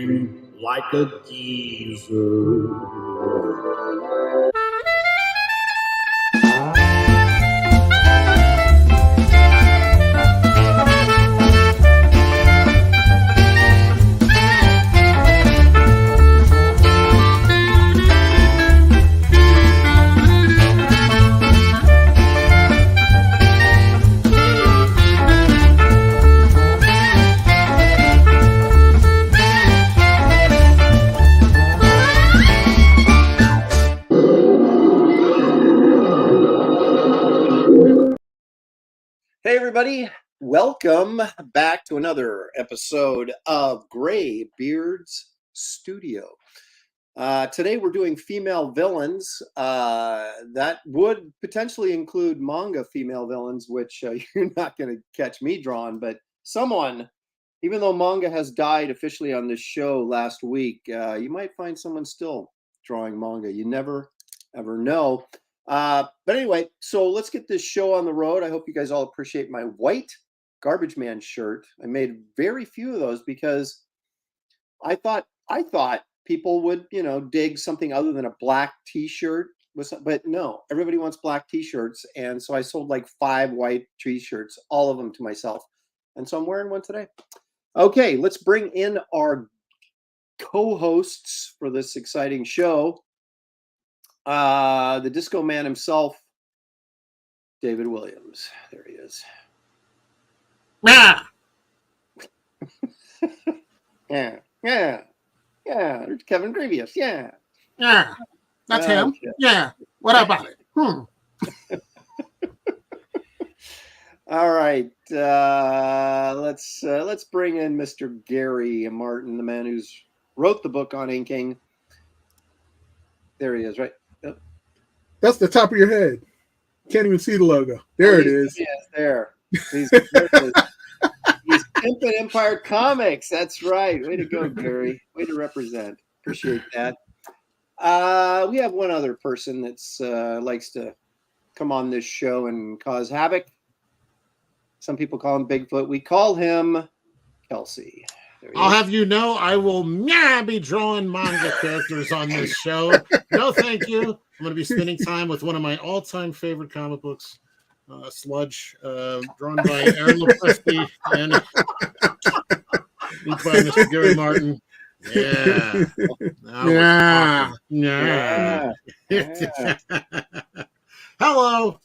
looking like a geezer. Hey everybody, welcome back to another episode of Graybeards Studio. Today we're doing female villains. That would potentially include manga female villains, which you're not going to catch me drawing, but someone, even though manga has died officially on this show last week, you might find someone still drawing manga. You never, ever know. But anyway, so let's get this show on the road. I hope you guys all appreciate my white Garbage Man shirt. I made very few of those because I thought people would, dig something other than a black t-shirt. But no, everybody wants black t-shirts. And so I sold like 5 white t-shirts, all of them to myself. And so I'm wearing one today. Okay, let's bring in our co-hosts for this exciting show. The Disco Man himself, David Williams. There he is. Yeah. Yeah. There's Kevin Grievous. Yeah. That's him. Okay. Yeah. What about it? All right. Let's bring in Mr. Gary Martin, the man who's wrote the book on inking. There he is, right? Yep. That's the top of your head. Can't even see the logo. There it is. Yes, there. He's Pimp and Empire Comics. That's right. Way to go, Gary. Way to represent. Appreciate that. We have one other person that's likes to come on this show and cause havoc. Some people call him Bigfoot. We call him Kelsey. I'll have you know, I will be drawing manga characters on this show. No, thank you. I'm going to be spending time with one of my all-time favorite comic books, Sludge, drawn by Aaron Lepresti and by Mr. Gary Martin. Yeah. Hello.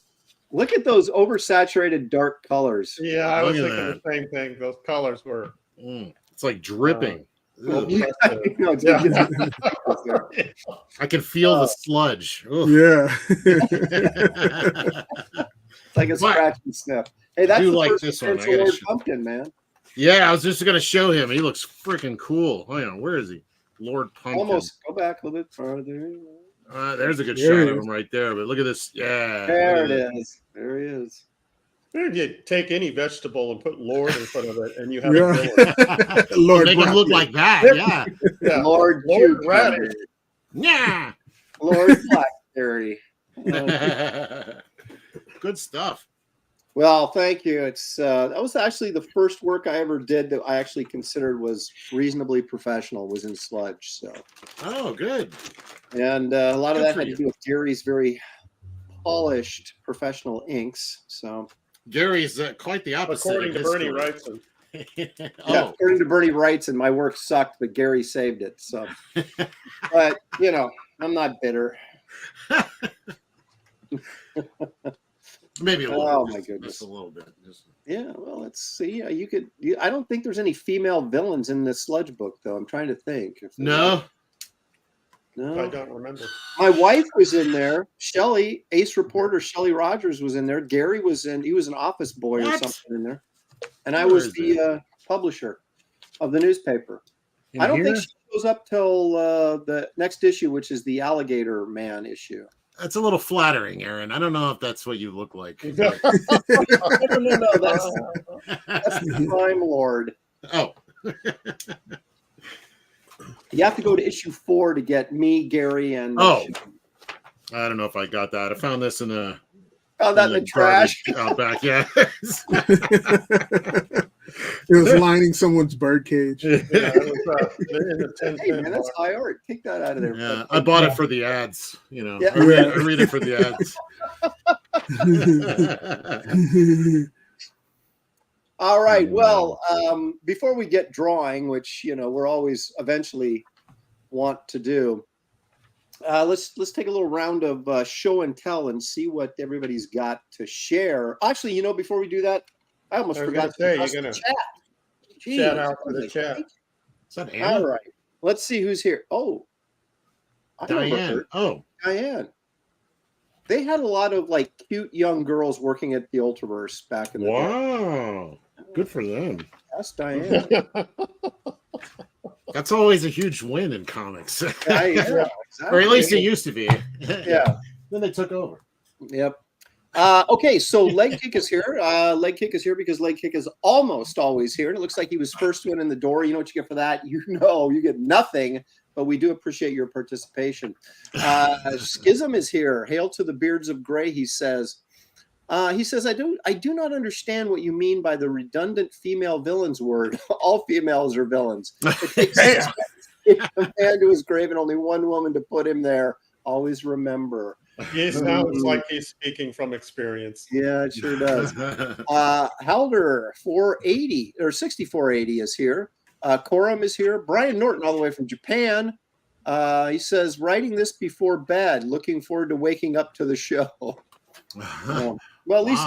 Look at those oversaturated dark colors. Yeah, I was thinking the same thing. Those colors were... It's like dripping. I can feel the sludge. Oof. Yeah. It's like a scratch and sniff. Hey, that's the like first this one. Lord Pumpkin, man. Yeah, I was just going to show him. He looks freaking cool. Oh, yeah, where is he? Lord Pumpkin. Almost go back a little bit farther. There's a good shot of him right there. But look at this. Yeah. There it is. There he is. You take any vegetable and put Lord in front of it, and you have a Lord. Make him look like that. Yeah. Lord Radish. Yeah. Lord Blackberry. Good stuff. Well, thank you. It's that was actually the first work I ever did that I actually considered was reasonably professional. Was in Sludge. So. Oh, good. And a lot of that had to do with Gary's very polished professional inks. So. Gary's quite the opposite. According to Bernie Wrightson. Yeah, according to Bernie Wrightson, my work sucked, but Gary saved it. So, but I'm not bitter. Maybe a little. Oh my goodness, just a little bit. Yeah, well, let's see. I don't think there's any female villains in this Sludge book, though. I'm trying to think. No. I don't remember. My wife was in there. Shelley, ace reporter Shelley Rogers was in there. Gary was in. He was an office boy or something in there. And I was the publisher of the newspaper. I don't think she goes up till the next issue, which is the Alligator Man issue. That's a little flattering, Aaron. I don't know if that's what you look like. No. That's the Crime Lord. Oh. You have to go to issue 4 to get me, Gary, and I don't know if I got that. I found this in the the trash out back. Yeah. It was lining someone's bird cage. Yeah, it was, in the 10 Hey man, that's high art. Take that out of there. Yeah, I bought it for the ads. You know, Yeah. I read it for the ads. All right. Well, before we get drawing, which we're always eventually want to do, let's take a little round of show and tell and see what everybody's got to share. Actually, before we do that, I almost forgot to say, address you're the gonna chat. Jeez, shout out to the chat. Is that Anna? All right. Let's see who's here. Oh, I remember Diane. her. Oh, Diane. They had a lot of cute young girls working at the Ultraverse back in the day. wow. Good for them. That's Diane. That's always a huge win in comics. Yeah, exactly. Or at least it used to be. Yeah. Then they took over. Yep. Okay, so Legkick is here. Legkick is here because Legkick is almost always here. And it looks like he was first one in the door. You know what you get for that? You get nothing, but we do appreciate your participation. Schism is here. Hail to the beards of gray, he says. I do not understand what you mean by the redundant female villains word. All females are villains. It takes a man to his grave and only one woman to put him there. Always remember. He sounds like he's speaking from experience. Yeah, it sure does. Halder 480 or 6480 is here. Corum is here. Brian Norton, all the way from Japan. He says, writing this before bed. Looking forward to waking up to the show. Well, at least,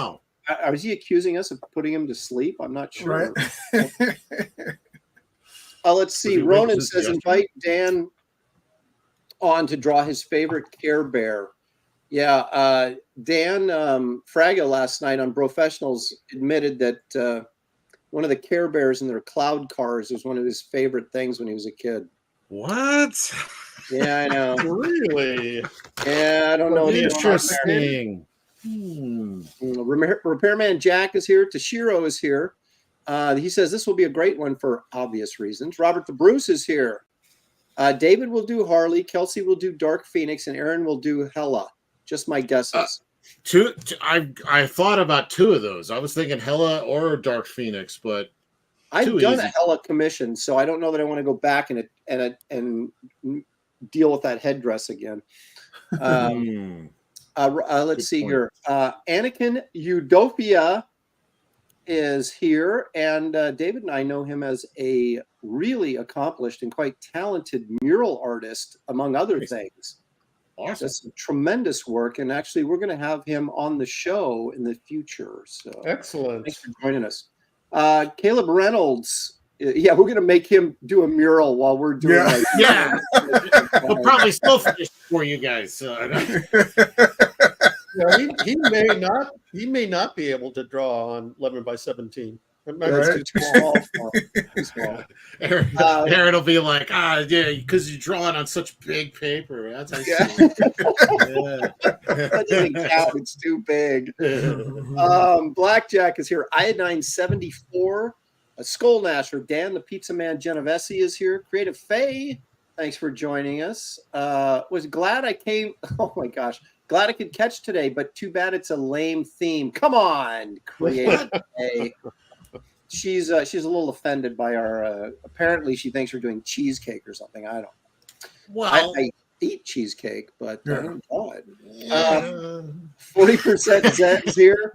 was he accusing us of putting him to sleep? I'm not sure. Right. Let's see. Ronan says, invite Dan on to draw his favorite Care Bear. Yeah, Dan Fraga last night on Professionals admitted that one of the Care Bears in their cloud cars was one of his favorite things when he was a kid. What? Yeah, I know. Really? Yeah, I don't know. Interesting. Repairman Jack is here. Toshiro is here. He says this will be a great one for obvious reasons. Robert the Bruce is here. David will do Harley. Kelsey will do Dark Phoenix, and Aaron will do Hela. Just my guesses. I thought about two of those. I was thinking Hela or Dark Phoenix, but I've done a Hela commission, so I don't know that I want to go back and deal with that headdress again. Let's see here. Anakin Eudopia is here, and David and I know him as a really accomplished and quite talented mural artist, among other things. Awesome. That's tremendous work, and actually we're going to have him on the show in the future. So excellent. Thanks for joining us. Caleb Reynolds, we're going to make him do a mural while we're doing we'll probably still finish for you guys. He may not be able to draw on 11 by 17. That's too small. Aaron will be like, because you're drawing on such big paper. That's how That doesn't count. It's too big. Blackjack is here. Iodine 74. Skull Nasher. Dan the Pizza Man Genovese is here. Creative Faye, thanks for joining us. Was glad I came. Oh my gosh. Glad I could catch today, but too bad it's a lame theme. Come on, Creative Faye. She's a little offended by our. Apparently, she thinks we're doing cheesecake or something. I don't. Well, I eat cheesecake, but I don't draw it. 40% Zed's here.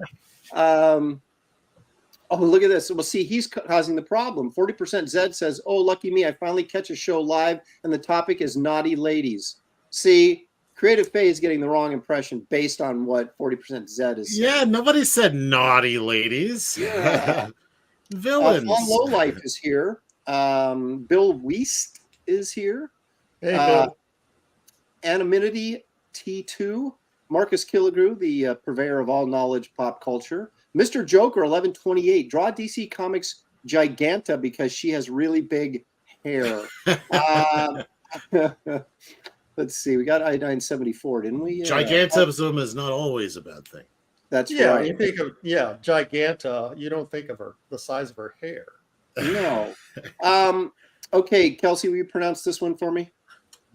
Look at this. Well, see, he's causing the problem. 40% Zed says, "Oh, lucky me! I finally catch a show live, and the topic is naughty ladies." See, Creative Faye is getting the wrong impression based on what 40% Zed is saying. Yeah, nobody said naughty ladies. Yeah. Villains. Low Life is here. Bill Weist is here. Hey, Bill. Anonymity T2. Marcus Killigrew, the purveyor of all knowledge pop culture. Mr. Joker 1128. Draw DC Comics Giganta because she has really big hair. Let's see. We got Iodine 74, didn't we? Gigantism is not always a bad thing. That's You right. think of Giganta. You don't think of her the size of her hair. No. Okay, Kelsey, will you pronounce this one for me?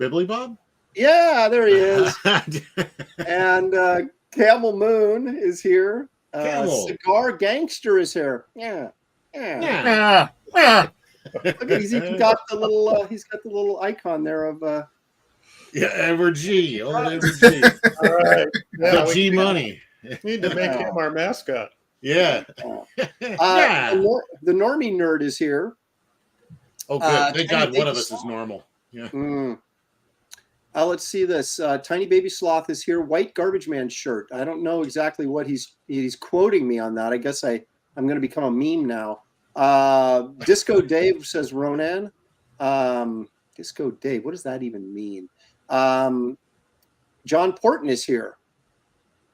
Bibbly Bob? Yeah, there he is. And Camel Moon is here. Camel. Cigar Gangster is here. Yeah. Yeah. Ah. Look, he's even got the little icon there of Yeah, Ever G. Oh, Ever G. All right. Yeah, The G Money. need to make him our mascot. Yeah. the normie nerd is here. Oh, good. Thank Tiny God one of Baby us is normal. Yeah. Let's see this. Tiny Baby Sloth is here. White Garbage Man shirt. I don't know exactly what he's quoting me on that. I guess I'm going to become a meme now. Disco Dave says Ronan. Disco Dave. What does that even mean? John Porton is here.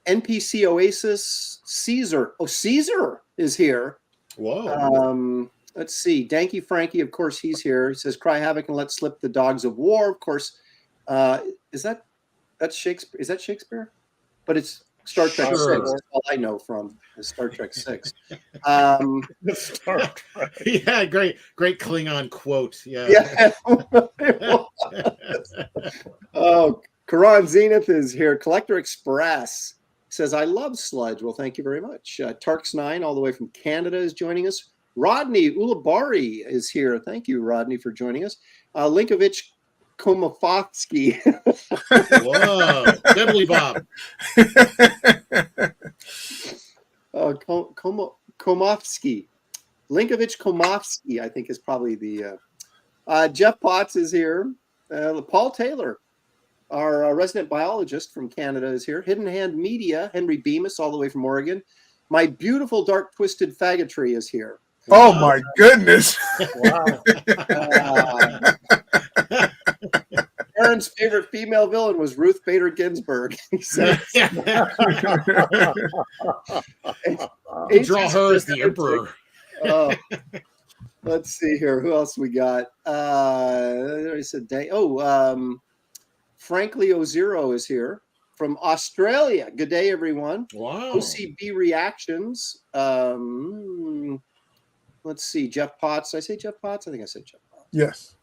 NPC Oasis. Caesar. Oh, Caesar is here. Whoa. Let's see. Danky Frankie, of course, he's here. He says, "Cry havoc and let slip the dogs of war." Of course, that's Shakespeare? Is that Shakespeare? But it's Star Trek Sure. 6. That's all I know from is Star Trek 6. Star Trek. Yeah, great Klingon quote. Yeah. Yeah. Oh, Karan Zenith is here. Collector Express says, "I love Sludge." Well, thank you very much. Tarks9, all the way from Canada, is joining us. Rodney Ulabari is here. Thank you, Rodney, for joining us. Linkovich Komofotsky. Whoa. Debbly Bob. Komofsky. Linkovich Komofsky, I think, is probably the. Jeff Potts is here. Paul Taylor, our resident biologist from Canada, is here. Hidden Hand Media, Henry Bemis, all the way from Oregon. My beautiful dark twisted faggotry is here. Oh my goodness! Wow. Aaron's favorite female villain was Ruth Bader Ginsburg. He said, Draw her as the emperor. Let's see here. Who else we got? I said, Frankly Ozero is here from Australia. Good day, everyone. Wow. OCB Reactions. Let's see. Jeff Potts. Did I say Jeff Potts? I think I said Jeff Potts. Yes.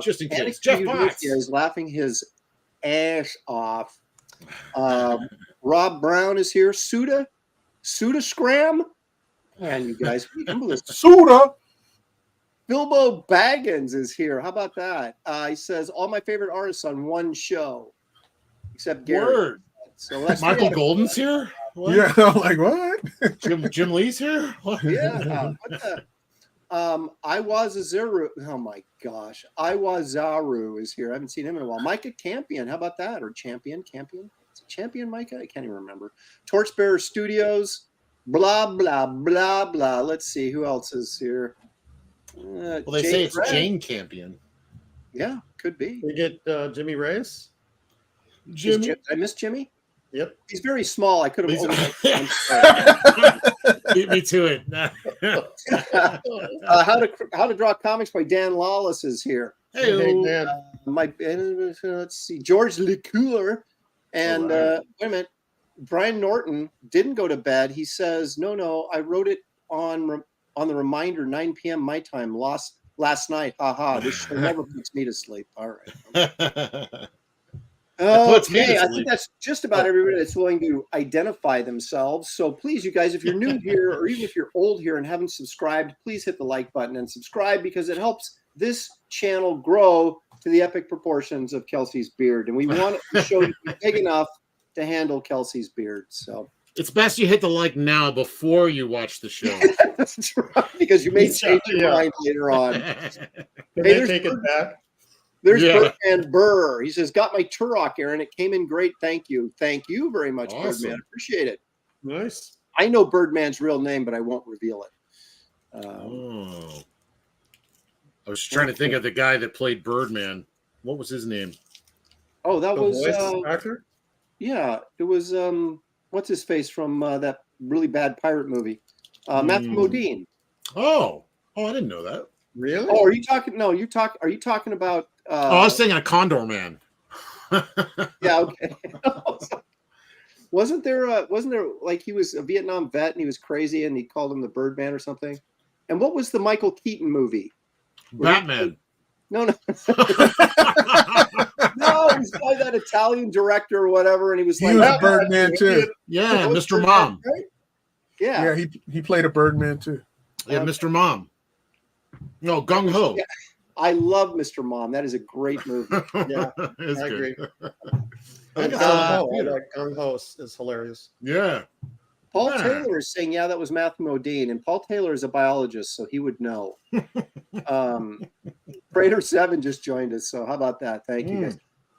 Just in case. Alex Jeff Hughes Potts is laughing his ass off. Rob Brown is here. Suda Scram. Man, you guys, Suda. Bilbo Baggins is here. How about that? He says all my favorite artists on one show, except Gary. Word. So that's Michael Golden's here. What? Yeah, I'm like, what? Jim Lee's here. What? Yeah. What the? Iwazaru. Oh my gosh. Iwazaru is here. I haven't seen him in a while. Micah Campion. How about that? Or Champion? Is it Champion Micah? I can't even remember. Torchbearer Studios. Blah, blah, blah, blah. Let's see. Who else is here? Well, they say it's Jane Campion. Yeah, could be. We get Jimmy Reyes. Jimmy. I miss Jimmy? Yep. He's very small. I could have. Beat me to it. How to Draw Comics by Dan Lawless is here. Hey, Dan. Let's see, George Licour, and wait a minute, Brian Norton didn't go to bed. He says, "No, I wrote it on the reminder, 9 p.m. my time, last night. Haha, this show never puts me to sleep." All right. Okay, I think that's just about everybody that's willing to identify themselves. So please, you guys, if you're new here or even if you're old here and haven't subscribed, please hit the like button and subscribe because it helps this channel grow to the epic proportions of Kelsey's beard. And we want the show to be big enough to handle Kelsey's beard. So it's best you hit the like now before you watch the show. That's right, because you may change your mind later on. Can they take it back? There's Birdman Burr. He says, "Got my Turok, Aaron. It came in great. Thank you. Thank you very much, Awesome. Birdman. Appreciate it." Nice. I know Birdman's real name, but I won't reveal it. I was trying to think of the guy that played Birdman. What was his name? Oh, that was actor? Yeah, it was what's his face from that really bad pirate movie? Matthew Modine. Oh, I didn't know that. Really? Oh, are you talking? No, are you talking about? I was thinking of Condor Man. Yeah, okay. Wasn't there like he was a Vietnam vet and he was crazy and he called him the Birdman or something? And what was the Michael Keaton movie? Batman. No. No, he was by that Italian director or whatever, and he was He like was a Birdman too. Yeah, Mr. Mom. Right? Yeah. Yeah, he played a Birdman too. Yeah, Mr. Mom. No, Gung Ho. Yeah, I love Mr. Mom. That is a great movie. Yeah, It's I good. agree. I And think Gung it's on Ho, I computer. like Gung Ho is hilarious. Yeah. Paul Yeah. Taylor is saying, yeah, that was Matthew Modine. And Paul Taylor is a biologist, so he would know. Prater 7 just joined us. So how about that? Thank you, guys.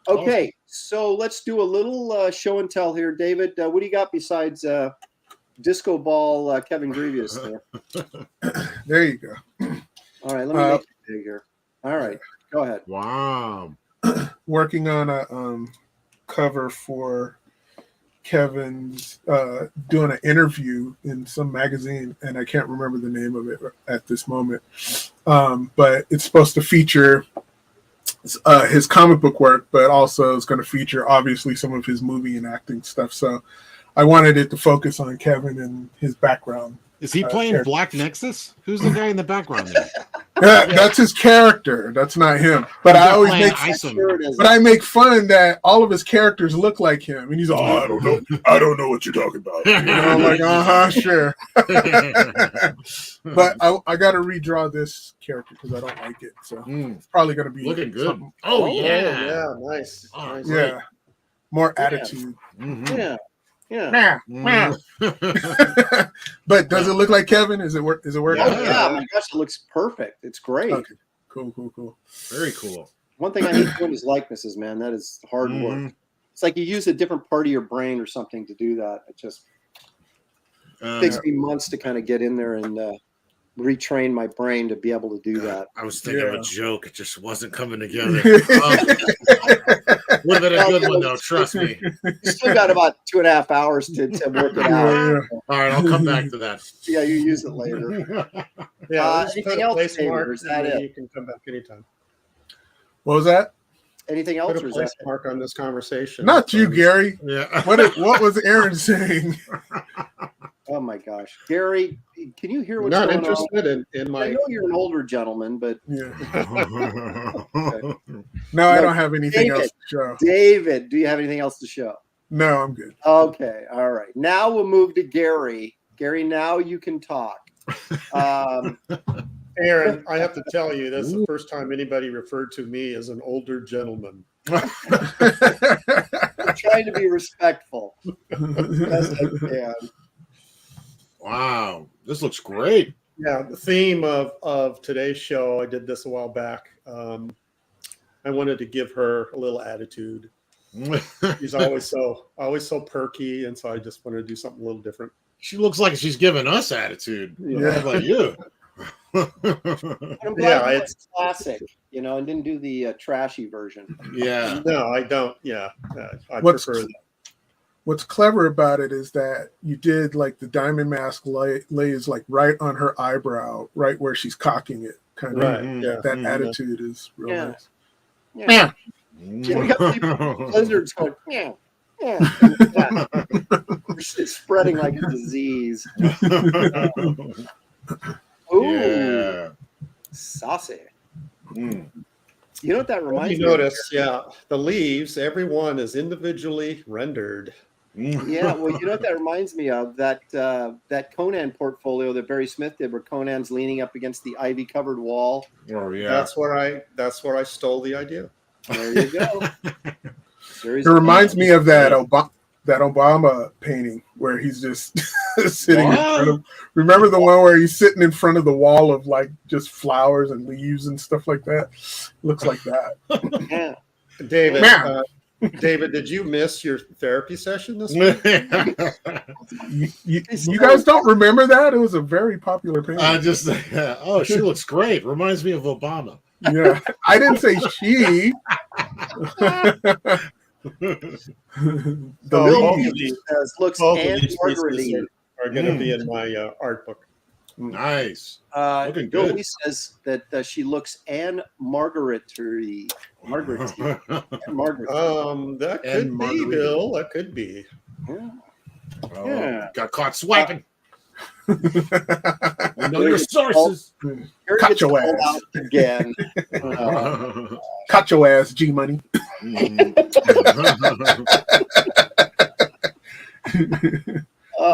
Okay, so let's do a little show and tell here. David, what do you got besides Disco Ball Kevin Grievous there? There you go. All right, let me make it big here. All right, go ahead. Wow. Working on a cover for Kevin's doing an interview in some magazine, and I can't remember the name of it at this moment. But it's supposed to feature his comic book work, but also it's going to feature obviously some of his movie and acting stuff. So I wanted it to focus on Kevin and his background. Is he playing character. Black Nexus? Who's the guy in the background there? That's his character. That's not him. But I always Playing make Isom. but I make fun that all of his characters look like him, and he's all, I don't know what you're talking about. You know, I'm like, sure. But I got to redraw this character because I don't like it. So it's probably going to be Looking good. something- Oh, Oh, yeah. yeah, nice. Oh, nice. great. yeah, more attitude. Mhm. Yeah, yeah. Mhm. But does it look like Kevin? Is it work? Is it working? Oh, yeah, my gosh, it looks perfect. It's great. Okay. Cool. Very cool. One thing I hate doing is likenesses, man. That is hard work. Mhm. It's like you use a different part of your brain or something to do that. It just Uh, takes me months to kind of get in there and retrain my brain to be able to do that. I was thinking of Yeah. a joke. It just wasn't coming together. Would have been a good one, though. Trust me. You still got about 2.5 hours to work it out. Yeah. All right, I'll come back to that. Yeah, you use it later. Yeah, just anything put a else, place David, mark, or is that and then it? you can come back anytime. What was that? Anything else? Put Or a is place that mark on this conversation. Not you, Gary. Yeah. What was Aaron saying? Oh my gosh, Gary, can you hear what's Not going interested in on? I my. know you're an older gentleman, but Yeah. No, I don't have anything David. else to show. David, do you have anything else to show? No, I'm good. Okay, all right. Now we'll move to Gary. Gary, now you can talk. Aaron, I have to tell you, that's the first time anybody referred to me as an older gentleman. I'm trying to be respectful. Best I can. Wow, this looks great. Yeah, the theme of today's show, I did this a while back. I wanted to give her a little attitude. She's always so perky, and so I just wanted to do something a little different. She looks like she's giving us attitude. Yeah. How about you? I'm glad Yeah, you went classic, and didn't do the trashy version. Yeah. No, I don't. Yeah, I What's- prefer that. What's clever about it is that you did like the diamond mask lays like right on her eyebrow, right where she's cocking it. Kind of Right. Mhm. Yeah. that Mhm. attitude is real Yeah. nice. Yeah. Yeah, we got people, lizards going, yeah. It's spreading like a disease. Ooh, Yeah. saucy. Mm. You know what that reminds You me notice, yeah, the leaves, everyone is individually rendered. Mm. of? Yeah, well, you know what that reminds me of? That Conan portfolio that Barry Smith did, where Conan's leaning up against the ivy-covered wall. Oh yeah. That's where I stole the idea. There you go. It reminds me of that Obama painting where he's just sitting in front of. Remember the one where he's sitting in front of the wall of like just flowers and leaves and stuff like that? Looks like that. Yeah. David, Yeah. David, did you miss your therapy session this week? You guys don't remember that? It was a very popular painting. I just oh, she looks great. Reminds me of Obama. Yeah, I didn't say she. So Bill both of Hughes these, says, looks both of and these Margaret pieces are going to be in my art book. Nice. Looking Bill good. Lee says that she looks and Margaret-y. Margaret. That And could be, margarita. Bill. That could be. Yeah. Oh, Yeah. got caught swiping. Uh, We know your sources. Here Cut gets your called ass. out again. Cut your ass, G Money.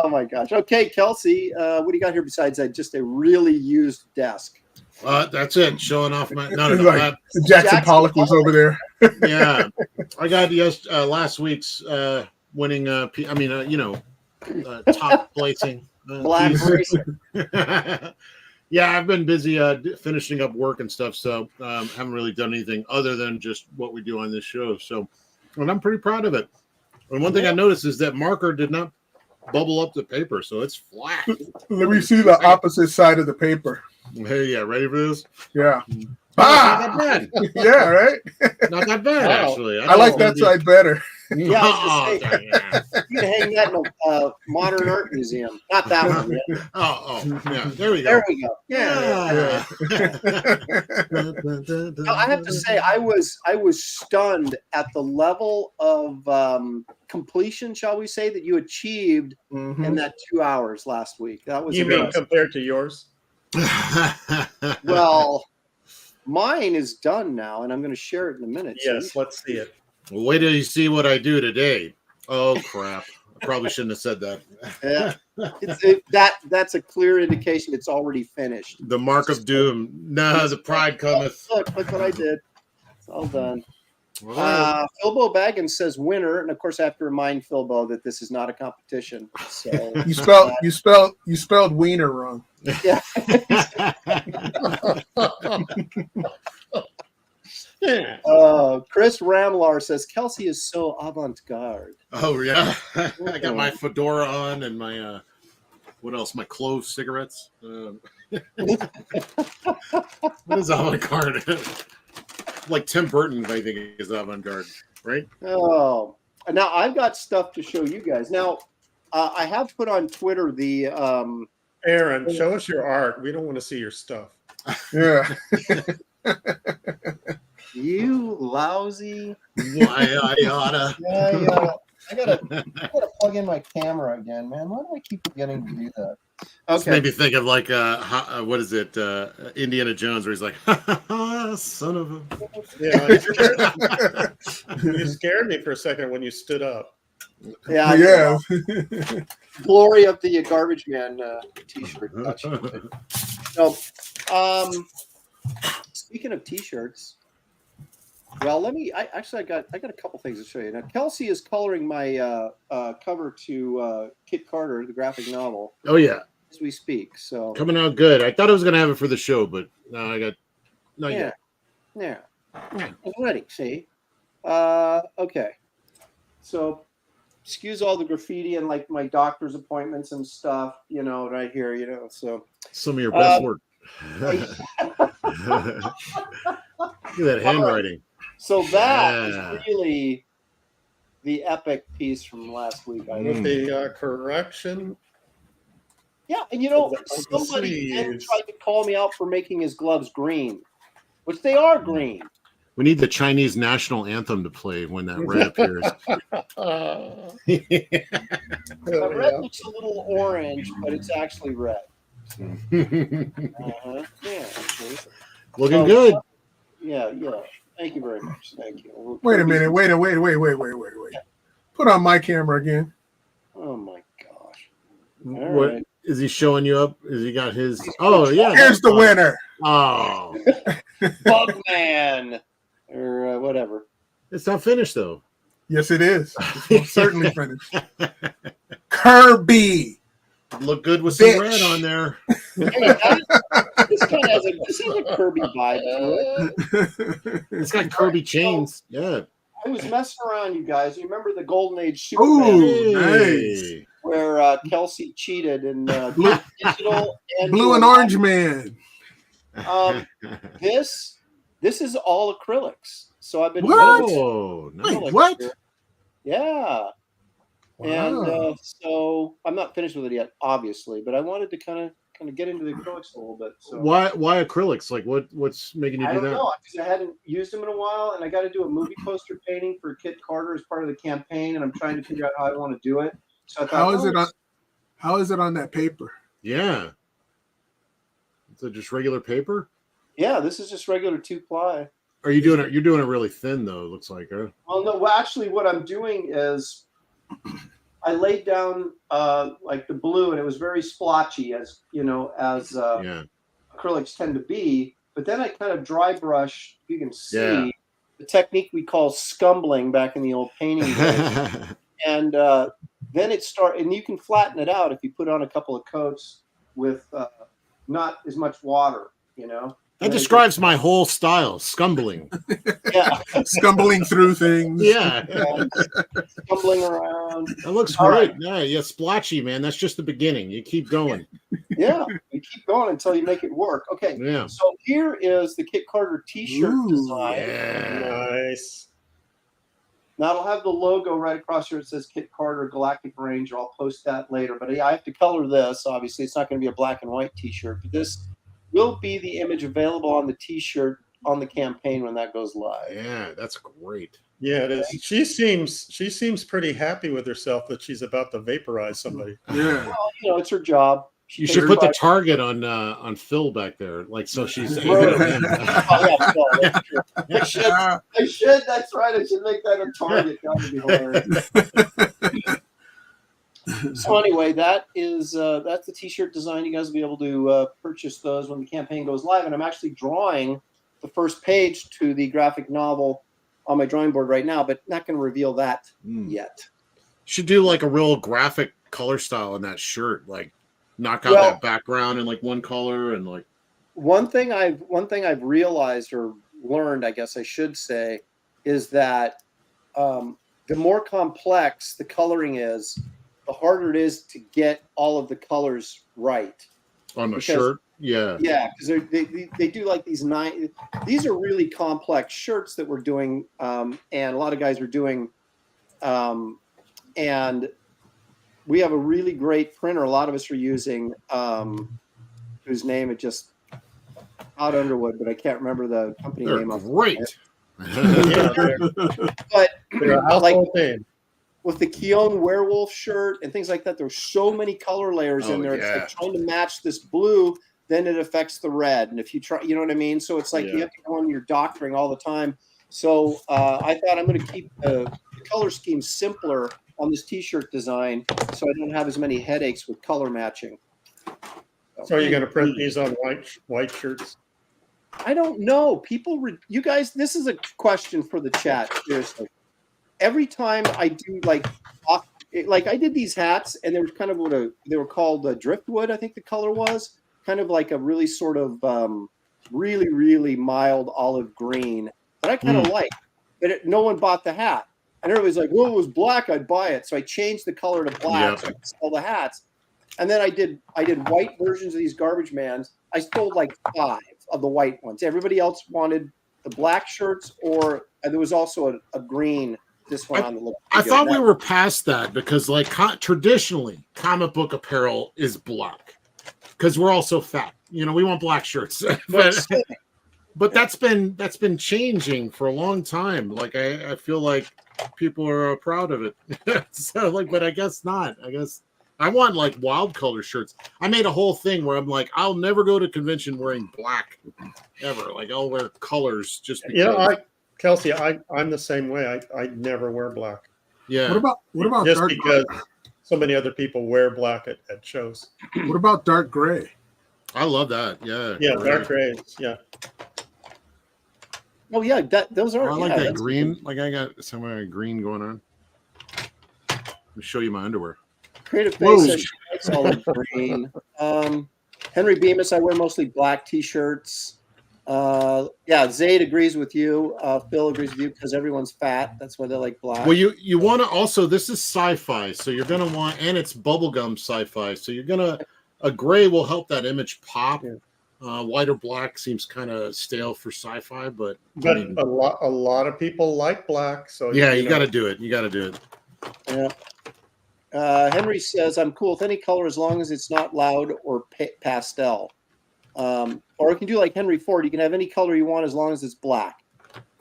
Oh my gosh. Okay, Kelsey, what do you got here besides that? Just a really used desk. That's it. Showing off my no. Like Jackson Pollock was over there. Yeah, I got last week's winning. Top placing. Black bracer. Yeah, I've been busy finishing up work and stuff, so haven't really done anything other than just what we do on this show. So, and I'm pretty proud of it. And one thing I noticed is that marker did not bubble up the paper, so it's flat. Let me see the opposite side of the paper. Hey, yeah, ready for this? Yeah. Not that bad. Yeah, right? Not that bad, actually. I like that side better. Yeah, I was gonna say, you can hang that in a modern art museum. Not that one yet. Yeah, there we go. There we go. Yeah. No, I have to say, I was stunned at the level of completion, shall we say, that you achieved in that 2 hours last week. That was You mean compared to yours? Well, mine is done now, and I'm going to share it in a minute. Yes, let's see it. Wait till you see what I do today. Oh crap! I probably shouldn't have said that. Yeah, that's a clear indication it's already finished. The mark of doom. No, the pride cometh. Look what I did. It's all done. Right. Philbo Baggins says winner, and of course I have to remind Philbo that this is not a competition. So You spelled wiener wrong. yeah. Chris Ramlar says Kelsey is so avant-garde. Oh yeah, I got my fedora on and my what else? My clove cigarettes. What is avant-garde? Like Tim Burton, I think is avant-garde, right? Oh, now I've got stuff to show you guys. Now, I have put on Twitter the. Aaron, show us your art. We don't want to see your stuff. Yeah. You lousy. Why I oughta. Yeah. I gotta plug in my camera again, man. Why do I keep forgetting to do that? This made me think of like what is it? Indiana Jones, where he's like, "Son of a." Yeah, you scared me for a second when you stood up. Yeah. Glory of the Garbage Man T-shirt. So, speaking of T-shirts, well, I got a couple things to show you. Now, Kelsey is coloring my cover to Kit Carter, the graphic novel. Oh yeah, as we speak. So coming out good. I thought I was gonna have it for the show, but no, I got not yet. Yeah. I'm ready. See. Okay. So, excuse all the graffiti and like my doctor's appointments and stuff. Right here. So some of your best work. Look at that handwriting. So that is really the epic piece from last week. With the correction. Yeah, and somebody then tried to call me out for making his gloves green, which they are green. We need the Chinese national anthem to play when that red appears. The red looks a little orange, but it's actually red. Yeah. Looking good. Yeah. Thank you very much. Thank you. Wait a minute. Wait. Put on my camera again. Oh my gosh. What right. is he showing you up? Is he got his? Oh yeah. Here's the winner. Oh, Bugman or whatever. It's not finished though. Yes, it is. It's most certainly finished. Kirby. Look good with some red on there. This kind of has a Kirby vibe to it. It's got Kirby chains. Yeah. I was messing around, you guys. You remember the Golden Age Superman? Ooh, nice. Where Kelsey cheated and digital and Blue and Orange Man. This is all acrylics. So I've been Whoa, wait, what? Yeah. Wow. And so I'm not finished with it yet, obviously, but I wanted to kind of get into the acrylics a little bit. So why acrylics? Like what's making you do that? I don't know, because I hadn't used them in a while, and I got to do a movie poster painting for Kit Carter as part of the campaign, and I'm trying to figure out how I want to do it. So I thought, how is it on that paper? Yeah. Is it just regular paper? Yeah, this is just regular 2-ply. Are you doing it? You're doing it really thin though. It looks like, huh? Well, no. Well, actually, what I'm doing is I laid down like the blue, and it was very splotchy, as you know, as acrylics tend to be. But then I kind of dry brush. You can see the technique we call scumbling back in the old painting days. And then and you can flatten it out if you put on a couple of coats with not as much water, you know. That describes my whole style, scumbling. Yeah. Scumbling through things. Yeah. Scumbling around. That looks great. Right. Yeah, splotchy, man. That's just the beginning. You keep going. Yeah, you keep going until you make it work. Okay. Yeah. So here is the Kit Carter t-shirt design. Yeah. Nice. Now it'll have the logo right across here. It says Kit Carter Galactic Ranger. I'll post that later. But I have to color this. Obviously, it's not going to be a black and white t-shirt. But this will be the image available on the t-shirt on the campaign when that goes live. Yeah, that's great. Yeah, it is. She seems pretty happy with herself that she's about to vaporize somebody. Yeah. Well, you know, it's her job. You should put the target on Phil back there, like so she's aiming at him. I should. That's right. I should make that a target. That would be hilarious. So anyway, that's the t-shirt design. You guys will be able to purchase those when the campaign goes live. And I'm actually drawing the first page to the graphic novel on my drawing board right now, but not going to reveal that yet. Should do like a real graphic color style in that shirt, like knock out that background in like one color and like. One thing I've realized or learned, I guess I should say, is that the more complex the coloring is, the harder it is to get all of the colors right. On the shirt? Yeah. Yeah, because they do like these these are really complex shirts that we're doing, and a lot of guys are doing, and we have a really great printer. A lot of us are using, whose name it just out Underwood, but I can't remember the company name. Great. But They're a household name. With the Keone werewolf shirt and things like that, there's so many color layers in there. It's like trying to match this blue, then it affects the red. And if you try, you know what I mean? So it's like you have to go on your doctoring all the time. So I thought I'm going to keep the color scheme simpler on this t-shirt design so I don't have as many headaches with color matching. So are you going to print these on white shirts? I don't know. You guys, this is a question for the chat. Seriously. Every time I do like I did these hats, and they were kind of they were called driftwood. I think the color was kind of like a really sort of really, really mild olive green that I kind of like. But no one bought the hat, and everybody's like, "Well, it was black. I'd buy it." So I changed the color to black so I could sell the hats. And then I did white versions of these garbage mans. I sold like 5 of the white ones. Everybody else wanted the black shirts, or there was also a green. This one on the look. I thought we were past that because, like, traditionally, comic book apparel is black because we're all so fat. You know, we want black shirts, but that's been changing for a long time. Like, I feel like people are proud of it. So, like, but I guess not. I guess I want like wild color shirts. I made a whole thing where I'm like, I'll never go to convention wearing black ever. Like, I'll wear colors just because. You know, Kelsey, I'm the same way. I never wear black. Yeah. What about just dark because so many other people wear black at shows. What about dark gray? I love that. Yeah. Yeah, dark grays. Yeah. Oh yeah, those are. I like that green. Like I got somewhere green going on. Let me show you my underwear. Creative Face says solid green. Henry Bemis, I wear mostly black t-shirts. Zayd agrees with you. Phil agrees with you because everyone's fat. That's why they like black. Well, you want to also, this is sci-fi, so you're going to want, and it's bubblegum sci-fi, so you're going to, a gray will help that image pop. White or black seems kind of stale for sci-fi, but I mean, a lot of people like black. So yeah, you got to do it. You got to do it. Yeah. Henry says, I'm cool with any color as long as it's not loud or pastel. Or you can do like Henry Ford. You can have any color you want as long as it's black.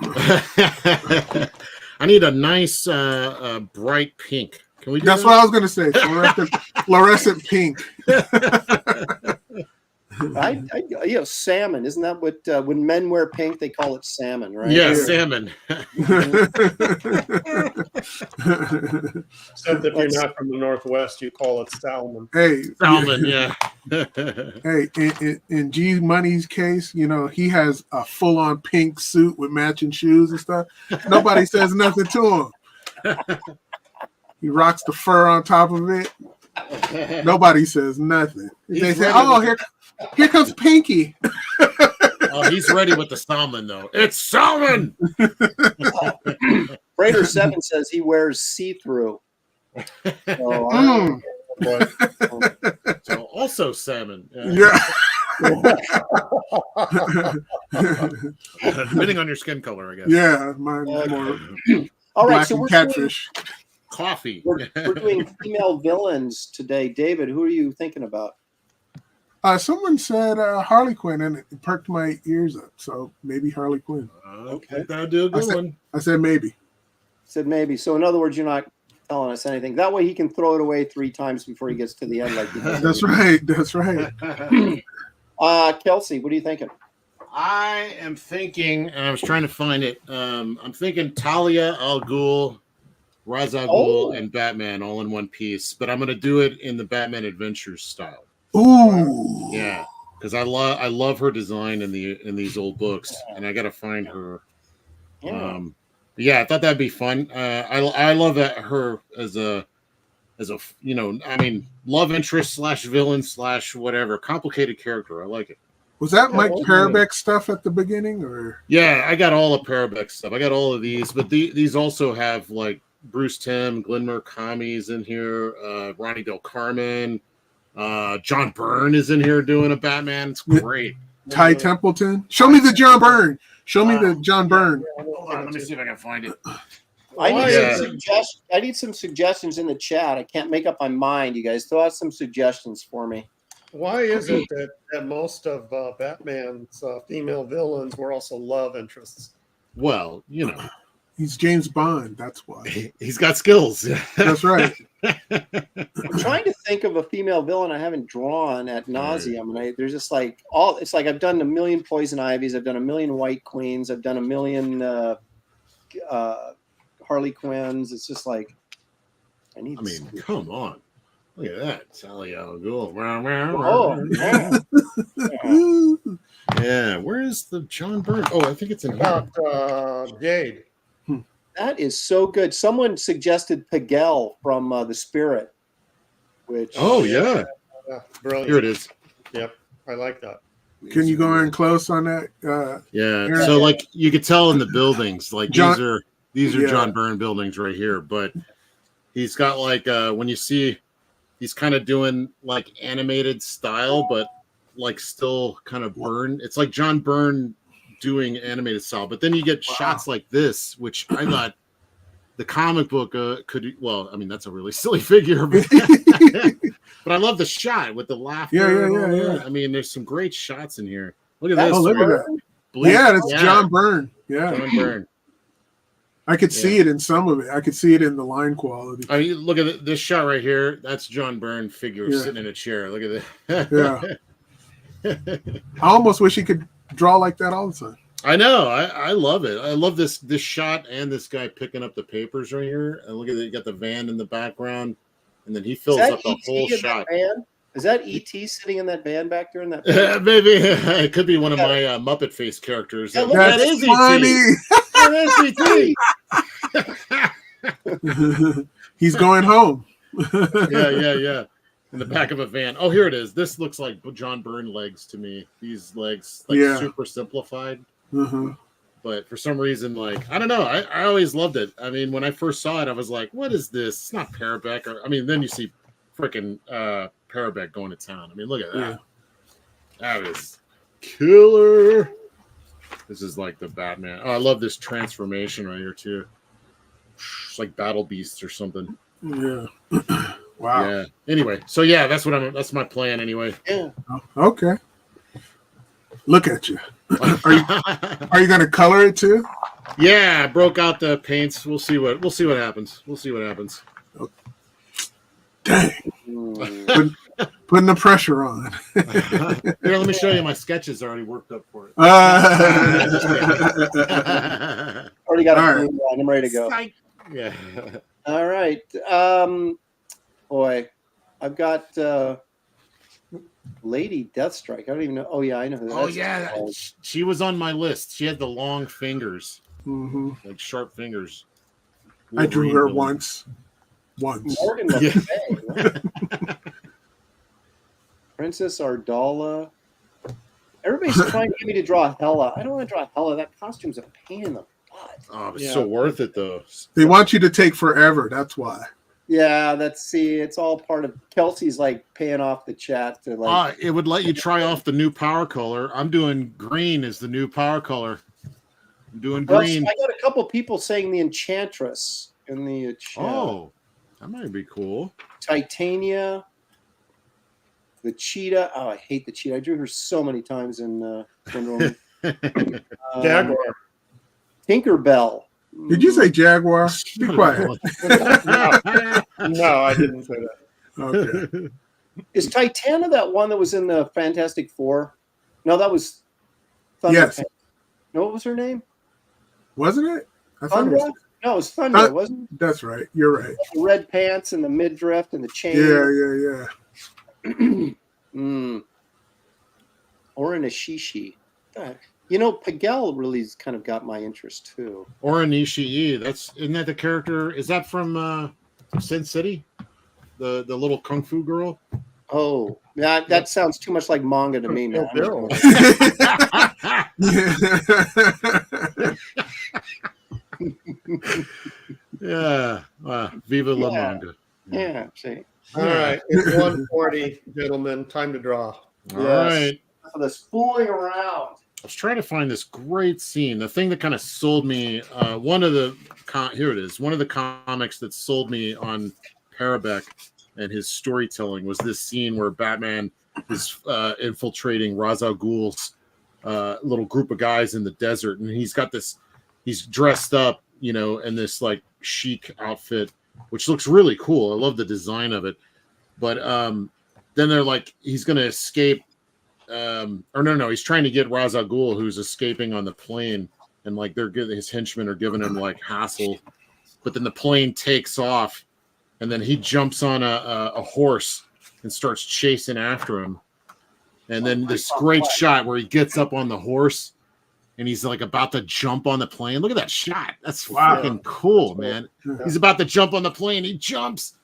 I need a nice bright pink. Can we do That's that? what I was going to say. Fluorescent pink. Salmon. Isn't that what when men wear pink they call it salmon, right? Yeah, salmon. Except if you're not from the Northwest, you call it salmon. Hey, Salmon, yeah. Hey, in G Money's case, he has a full-on pink suit with matching shoes and stuff. Nobody says nothing to him. He rocks the fur on top of it. Nobody says nothing. They say, "Oh, here comes Pinky." Oh, he's ready with the salmon, though. It's salmon. Raider 7 says he wears see-through. So also salmon. Yeah. Depending on your skin color, I guess. Yeah, mine more. All right, black so and we're catfish. Coffee. We're doing female villains today. David, who are you thinking about? Someone said Harley Quinn, and it perked my ears up. So maybe Harley Quinn. Okay, that'll do a good one. I said maybe. Said maybe. So in other words, you're not telling us anything. That way he can throw it away 3 times before he gets to the end. Like That's right. That's right. Kelsey, what are you thinking? I am thinking, and I was trying to find it. I'm thinking Talia al Ghul, Ra's al Ghul, and Batman all in one piece. But I'm going to do it in the Batman Adventures style. Ooh. Yeah, because I love her design in these old books, and I got to find her. Yeah, I thought that'd be fun. I love that her as a love interest / villain / whatever, complicated character. I like it. Was that Mike Parabeck stuff at the beginning, or? Yeah, I got all the Parabeck stuff. I got all of these, but these also have like Bruce Timm, Glenn Murakami's in here, Ronnie Del Carmen, John Byrne is in here doing a Batman. It's great. Ty Templeton. Show me the John Byrne. Show me the John Byrne. Hold on, let me see if I can find it. I need some suggestions in the chat. I can't make up my mind. You guys throw out some suggestions for me. Why is it that most of Batman's female villains were also love interests? Well, he's James Bond. That's why. He's got skills. That's right. I'm trying to think of a female villain I haven't drawn at nauseum, and there's just like it's like I've done a million Poison Ivies, I've done a million White Queens, I've done a million Harley Quinns. It's just like come on, look at that, Talia al Ghul. Yeah, where is the John Byrne? Oh, I think it's in here. Jade. That is so good. Someone suggested Piguel from The Spirit, which yeah, brilliant. Here it is. Yep, I like that. Can you go in close on that? So like you could tell in the buildings, like these are John Byrne buildings right here, but he's got like when you see he's kind of doing like animated style, but like still kind of Byrne. It's like John Byrne doing animated style, but then you get shots like this, which I thought the comic book could. Well, I mean that's a really silly figure, but, but I love the shot with the laughter. Yeah. I mean, there's some great shots in here. Look at this. Oh, look at that. Yeah, that's John Byrne. Yeah, John Byrne. I could see it in some of it. I could see it in the line quality. I mean, look at this shot right here. That's John Byrne figure sitting in a chair. Look at that. I almost wish he could draw like that all the time. I know. I love it. I love this shot and this guy picking up the papers right here. And look at it. You got the van in the background, and then he fills up the whole shot. Is that E.T. sitting in that van back there in that? Maybe it could be one of my Muppet Face characters. Yeah, that is E.T. That is E.T. He's going home. Yeah. In the back of a van. Oh, here it is. This looks like John Byrne legs to me. These legs, super simplified. But for some reason, like, I don't know. I always loved it. I mean, when I first saw it, I was like, what is this? It's not Parabeck. Then you see freaking Parabeck going to town. I mean, look at that. Yeah. That is killer. This is like the Batman. Oh, I love this transformation right here, too. It's like Battle Beasts or something. Yeah. Wow. Yeah. Anyway, so yeah, that's my plan anyway. Yeah. Okay. Look at you. Are you gonna color it too? Yeah, I broke out the paints. We'll see what happens. Dang. Putting the pressure on. Here, let me show you my sketches already worked up for it. Already got a All blue line. I'm ready to go. Psych. Yeah. All right. Boy, I've got Lady Deathstrike. I don't even know. Oh, yeah, I know who that is. Oh, yeah. She was on my list. She had the long fingers, Mm-hmm. like sharp fingers. I drew her Wolverine once. Morgan Le Fay. Princess Ardala. Everybody's trying to get me to draw Hela. I don't want to draw Hela. That costume's a pain in the butt. Oh, it's so worth it, though. They want you to take forever. That's why. Yeah, it's all part of Kelsey's like paying off the chat to like. It would let you try off the new power color. I'm doing green as the new power color. I'm doing green. Well, I got a couple people saying the Enchantress in the chat. Oh, that might be cool. Titania, the Cheetah. Oh, I hate the Cheetah. I drew her so many times in Wonder Woman. Jaguar. Tinkerbell. Did you say Jaguar? Be quiet. No, I didn't say that. Okay. Is Titania that one that was in the Fantastic Four? No, that was Thunder. Yes. No, what was her name? Wasn't it? I thought it Thunder? was. No, it was Thunder, wasn't it? That's right. You're right. The red pants and the midriff and the chain. Yeah. Or in a shishi. You know, Piguel really's kind of got my interest too. Or Ishii. Isn't that the character? Is that from Sin City? The little kung fu girl? Oh, yeah, that sounds too much like manga to me, man. Yeah. Viva la manga. Yeah, see. All right, it's 1:40, gentlemen. Time to draw. All right. For this fooling around. I was trying to find this great scene. The thing that kind of sold me, here it is. One of the comics that sold me on Parabec and his storytelling was this scene where Batman is infiltrating Ra's al Ghul's little group of guys in the desert, and he's dressed up, in this like chic outfit, which looks really cool. I love the design of it. But then they're like, he's going to escape. He's trying to get Ra's al Ghul, who's escaping on the plane, and like his henchmen are giving him like hassle. But then the plane takes off, and then he jumps on a horse and starts chasing after him. And then this great shot where he gets up on the horse and he's like about to jump on the plane. Look at that shot. That's fucking cool, man. He's about to jump on the plane. He jumps,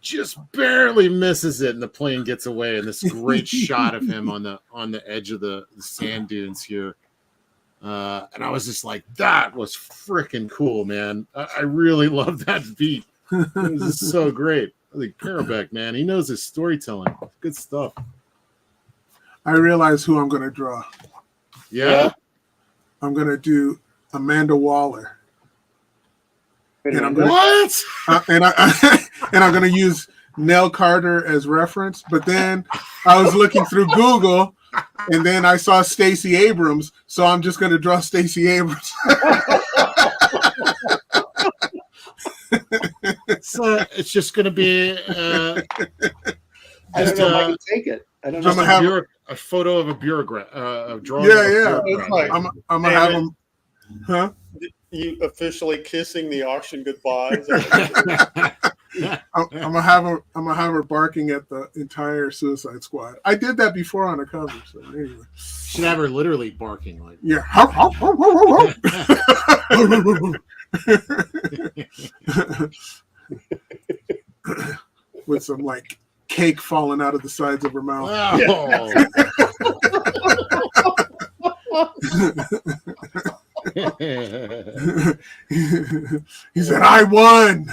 just barely misses it, and the plane gets away. And this great shot of him on the edge of the sand dunes here. And I was just like, that was freaking cool, man. I really love that beat. This is so great. I think Parabec, man, he knows his storytelling. Good stuff. I realize who I'm going to draw. Yeah? I'm going to do Amanda Waller. And I'm going and I'm going to use Nell Carter as reference. But then I was looking through Google, and then I saw Stacey Abrams, so I'm just going to draw Stacey Abrams. It's just going to be. I don't know if I can take it. I don't know. I'm gonna have a photo of a bureaucrat, a drawing. Yeah. It's like, I'm gonna have him. Huh? you officially kissing the auction goodbyes. I'm gonna have her barking at the entire Suicide Squad. I did that before on a cover. So anyway, should have her literally barking like. Yeah. With some like cake falling out of the sides of her mouth. Oh. He said, "I won.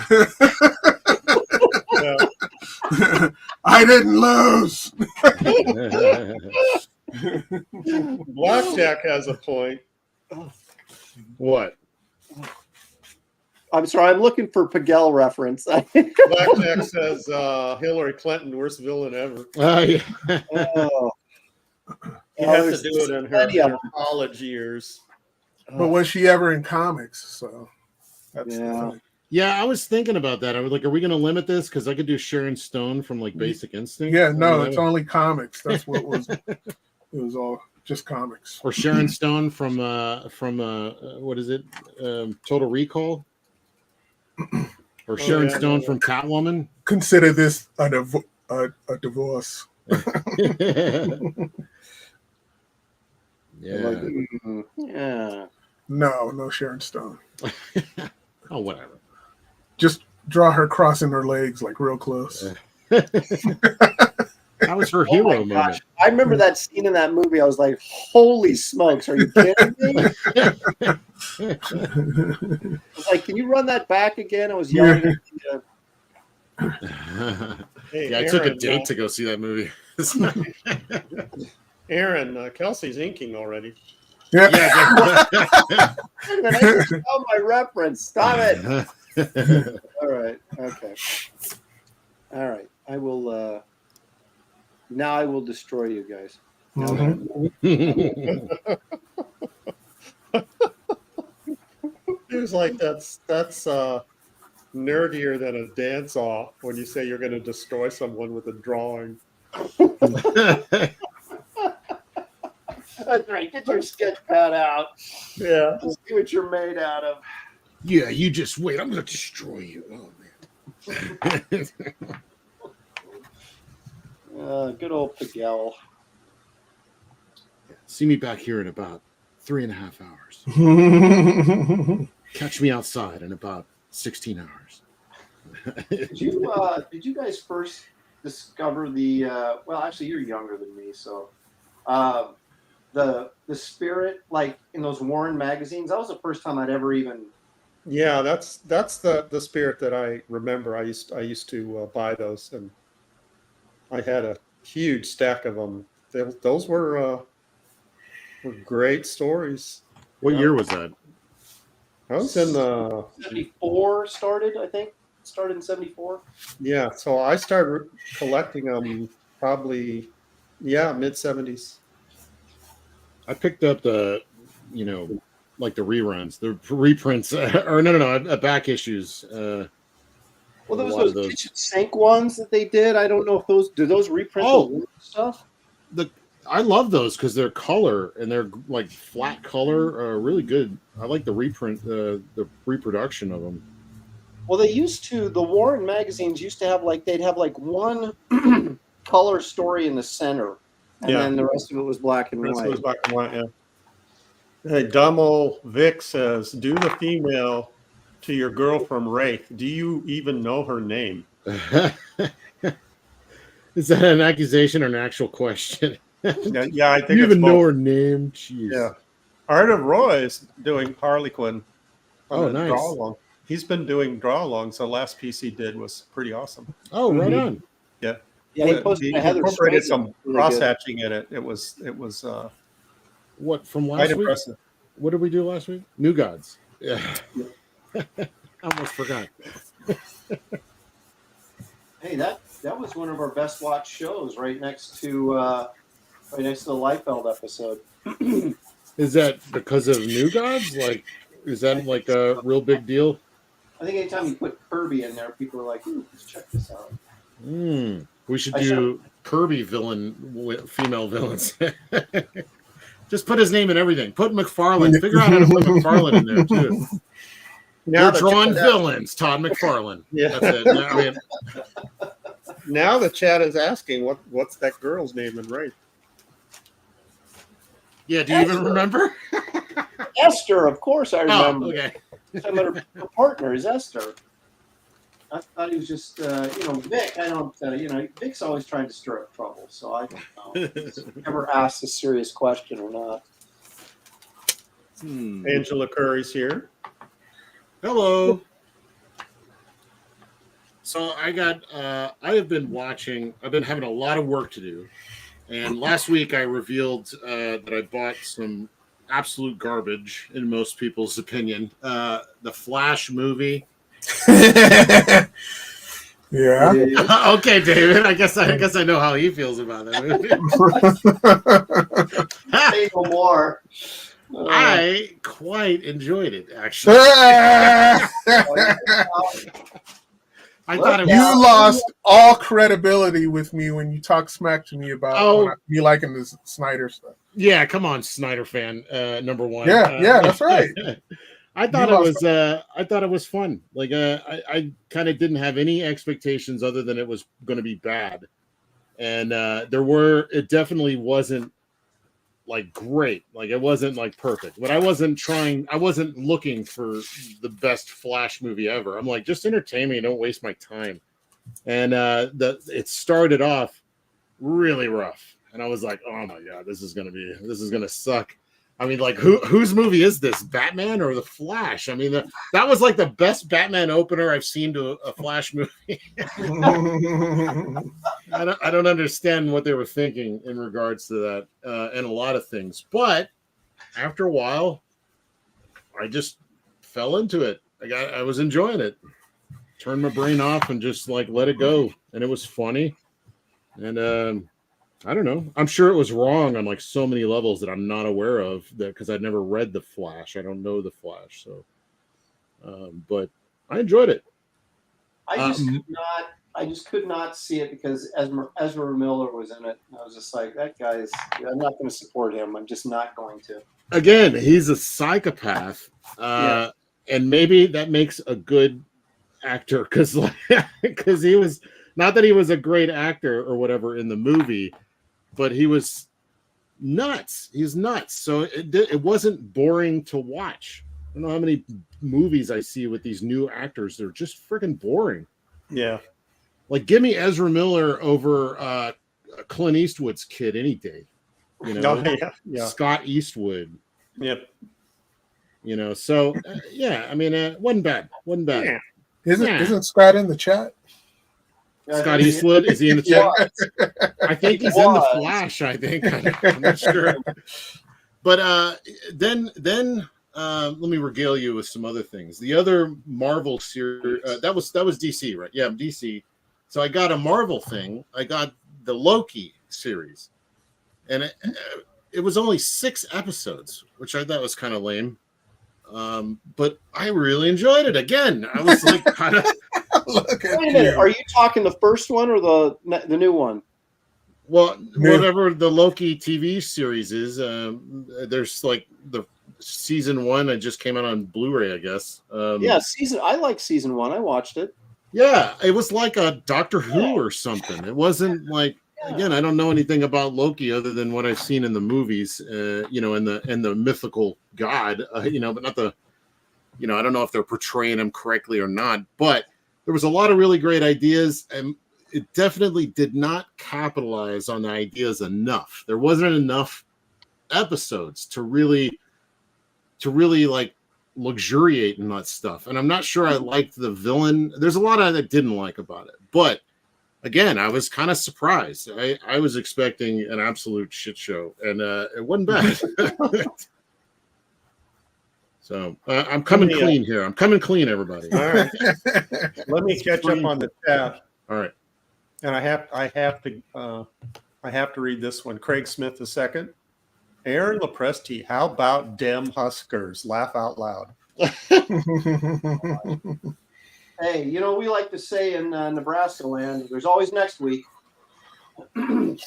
I didn't lose." Blackjack has a point. What? I'm sorry, I'm looking for Piguel reference. Blackjack says Hillary Clinton, worst villain ever. Yeah. Oh. He has to do it in her college years. But was she ever in comics? So that's the thing. Yeah, I was thinking about that. I was like, are we going to limit this? Because I could do Sharon Stone from like Basic Instinct. Yeah, I no, mean, it's only comics. That's what was. It was all just comics. or Sharon Stone from what is it? Total Recall. Or Sharon Stone from Catwoman. Consider this a divorce. Yeah. Yeah. No Sharon Stone. Oh, whatever. Just draw her crossing her legs like real close. That was her hero my moment. gosh. I remember that scene in that movie. I was like, holy smokes, are you kidding me? I was like, can you run that back again? I was yelling at you. Hey, Yeah, I took a date to go see that movie. Aaron, Kelsey's inking already. Yeah. Yeah. Wait a minute, I just found my reference. Stop it. All right. Okay. All right. I will. Now I will destroy you guys. It was like that's nerdier than a dance off when you say you're going to destroy someone with a drawing. That's right. Get your sketch pad out. Yeah. Let's see what you're made out of. Yeah, you just wait. I'm going to destroy you. Oh, man. Good old Piguel. See me back here in about 3.5 hours. Catch me outside in about 16 hours. Did you guys first discover the? Well, actually, you're younger than me, so the spirit, like in those Warren magazines. That was the first time I'd ever even. Yeah, that's the spirit that I remember. I used to buy those, and I had a huge stack of them. Those were great stories. What year was that? I was in 74 started, I think. Started in 74. Yeah, so I started collecting them probably mid-70s. I picked up the, like the reruns, the reprints, or no, back issues. Well, there was those kitchen sink ones that they did. I don't know if those reprints stuff. I love those because they're color and they're like flat color, really good. I like the reprint, the reproduction of them. Well, the Warren magazines used to have they'd have one color story in the center, and then the rest of it was black and white. It was black and white, yeah. Hey, dumb old Vic says, do the female to your girl from Wraith. Do you even know her name? Is that an accusation or an actual question? Yeah, I think you it's even both. know her name. Jeez. Yeah, Art of Roy is doing Harley Quinn. Oh, nice. Draw-along. He's been doing draw-alongs. The last piece he did was pretty awesome. Oh, right on. Yeah. Yeah, he posted He a Heather incorporated Strahan. some cross-hatching in it. It was What from quite last week? impressive. What did we do last week? New Gods. Yeah. I almost forgot. Hey, that was one of our best watched shows, right next to the Liefeld episode. Is that because of New Gods? Like, is that like a real big deal? I think anytime you put Kirby in there, people are like, "Ooh, let's check this out." We should do Kirby female villains. Just put his name in everything. Put McFarlane. Figure out how to put McFarlane in there too. Now They're drawing villains. Todd McFarlane. Yeah. That's it. I mean, now the chat is asking what's that girl's name in Wraith? yeah. Do you even remember? Esther, of course, I remember. Oh, okay. Her partner is Esther. I thought he was just, Vic. I don't, Vic's always trying to stir up trouble, so I don't know. He's never asked a serious question or not. Angela Curry's here. Hello. So I have been watching. I've been having a lot of work to do, and last week I revealed that I bought some absolute garbage in most people's opinion. The Flash movie. Yeah. Okay, David. I guess I know how he feels about that movie. Say no more. I quite enjoyed it, actually. I thought it was. You lost all credibility with me when you talk smack to me about me liking this Snyder stuff. Yeah, come on, Snyder fan, number one. Yeah, that's right. I thought it was fun. Like I kind of didn't have any expectations other than it was going to be bad, and it definitely wasn't like great. Like it wasn't like perfect, but I wasn't looking for the best Flash movie ever. I'm like, just entertain me, don't waste my time. And it started off really rough, and I was like, oh my god, this is gonna suck. I mean, like, whose movie is this, Batman or the Flash? I mean, that was like the best Batman opener I've seen to a Flash movie. I don't understand what they were thinking in regards to that and a lot of things. But after a while, I just fell into it. I was enjoying it. Turned my brain off and just like let it go, and it was funny. And I don't know. I'm sure it was wrong on like so many levels that I'm not aware of, that because I'd never read the Flash. I don't know the Flash, so. But I enjoyed it. I just could not see it because Ezra Miller was in it. I was just like, that guy's. I'm not going to support him. I'm just not going to. Again, he's a psychopath, and maybe that makes a good actor because he was not that he was a great actor or whatever in the movie. But he was nuts. He's nuts. So it wasn't boring to watch. I don't know how many movies I see with these new actors. They're just freaking boring. Yeah. Like, give me Ezra Miller over Clint Eastwood's kid any day. You know, Scott Eastwood. Yep. You know, so, I mean, wasn't bad. Wasn't bad. Yeah. Isn't Scott in the chat? Scott Eastwood, is he in the chat? I think he's in the Flash. I think I'm not sure. But then let me regale you with some other things. The other Marvel series that was DC, right? Yeah, DC. So I got a Marvel thing. I got the Loki series, and it was only 6 episodes, which I thought was kind of lame. But I really enjoyed it. Again, I was like kind of. Wait a minute. Are you talking the first one or the new one? Well, whatever the Loki TV series is, there's like the season 1. It just came out on Blu-ray, I guess. I like season 1. I watched it. Yeah, it was like a Doctor Who or something. It wasn't like. Again, I don't know anything about Loki other than what I've seen in the movies, and the mythical god, but not the, I don't know if they're portraying him correctly or not, but there was a lot of really great ideas, and it definitely did not capitalize on the ideas enough. There wasn't enough episodes to really like luxuriate in that stuff. And I'm not sure I liked the villain. There's a lot I didn't like about it, but again, I was kind of surprised. I was expecting an absolute shit show, and it wasn't bad. So I'm coming clean here. I'm coming clean, everybody. All right. Let me catch up on the chat. All right. And I have to read this one. Craig Smith II. Aaron Lepresti, how about dem Huskers? Laugh out loud. Hey, we like to say in Nebraska land, there's always next week. Well,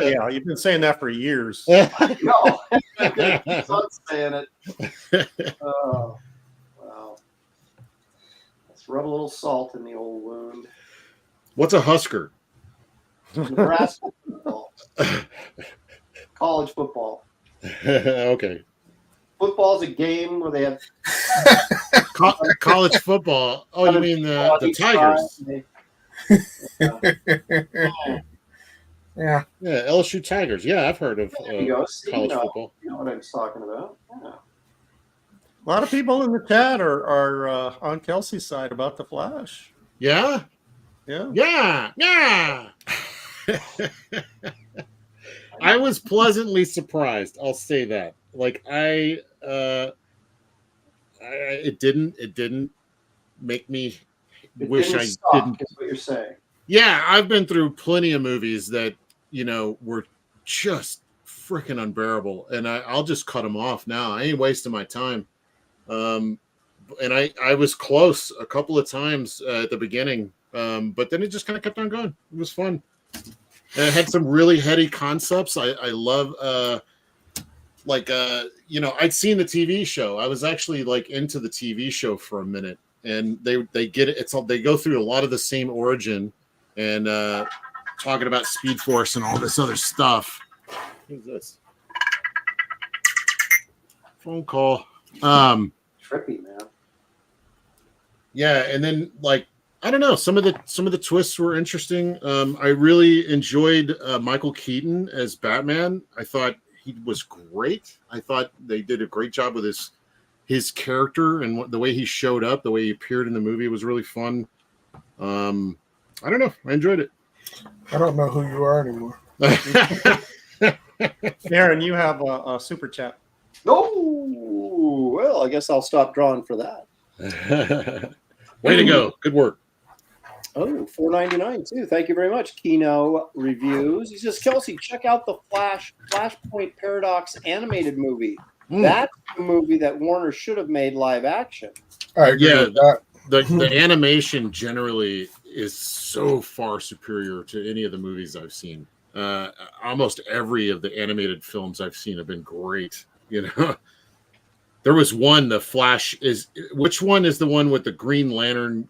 yeah, you've been saying that for years. I know. Keep on saying it. Oh, wow. Let's rub a little salt in the old wound. What's a Husker? Nebraska football. College football. Okay. Football is a game where they have college football. Oh, you mean the Tigers? Yeah, LSU Tigers. Yeah, I've heard of college football. You know what I was talking about. Yeah. A lot of people in the chat are on Kelsey's side about the Flash. Yeah. I was pleasantly surprised. I'll say that. Like it didn't make me wish I didn't. Is what you're saying. Yeah, I've been through plenty of movies that were just freaking unbearable, and I'll just cut them off now. I ain't wasting my time. And I was close a couple of times at the beginning, but then it just kind of kept on going. It was fun. And it had some really heady concepts. I love I'd seen the TV show. I was actually like into the TV show for a minute, and they get it. They go through a lot of the same origin and talking about Speed Force and all this other stuff. Who's this? Phone call. Trippy, man. Yeah, and then like I don't know, some of the twists were interesting. I really enjoyed Michael Keaton as Batman. I thought he was great. I thought they did a great job with his character and the way he showed up, the way he appeared in the movie was really fun. I don't know. I enjoyed it. I don't know who you are anymore. Aaron, you have a super chat. Oh, well, I guess I'll stop drawing for that. Way to go. Good work. Oh, $4.99 too. Thank you very much. Kino Reviews. He says, Kelsey, check out the Flashpoint Paradox animated movie. That's the movie that Warner should have made live action. I agree with that. The animation generally is so far superior to any of the movies I've seen. Almost every of the animated films I've seen have been great. You know, there was one. The Flash is which one is the one with the Green Lantern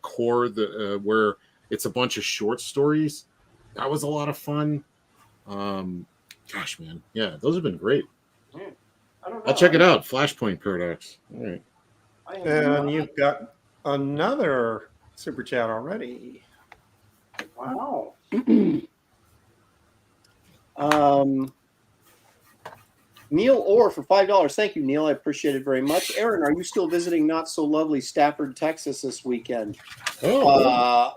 core? Where it's a bunch of short stories. That was a lot of fun. Gosh, man, yeah, those have been great. I don't know. I'll check it out. Flashpoint Paradox. All right. And you've got another super chat already. Wow. Neil Orr for $5. Thank you, Neil. I appreciate it very much. Aaron, are you still visiting not so lovely Stafford, Texas this weekend? I'm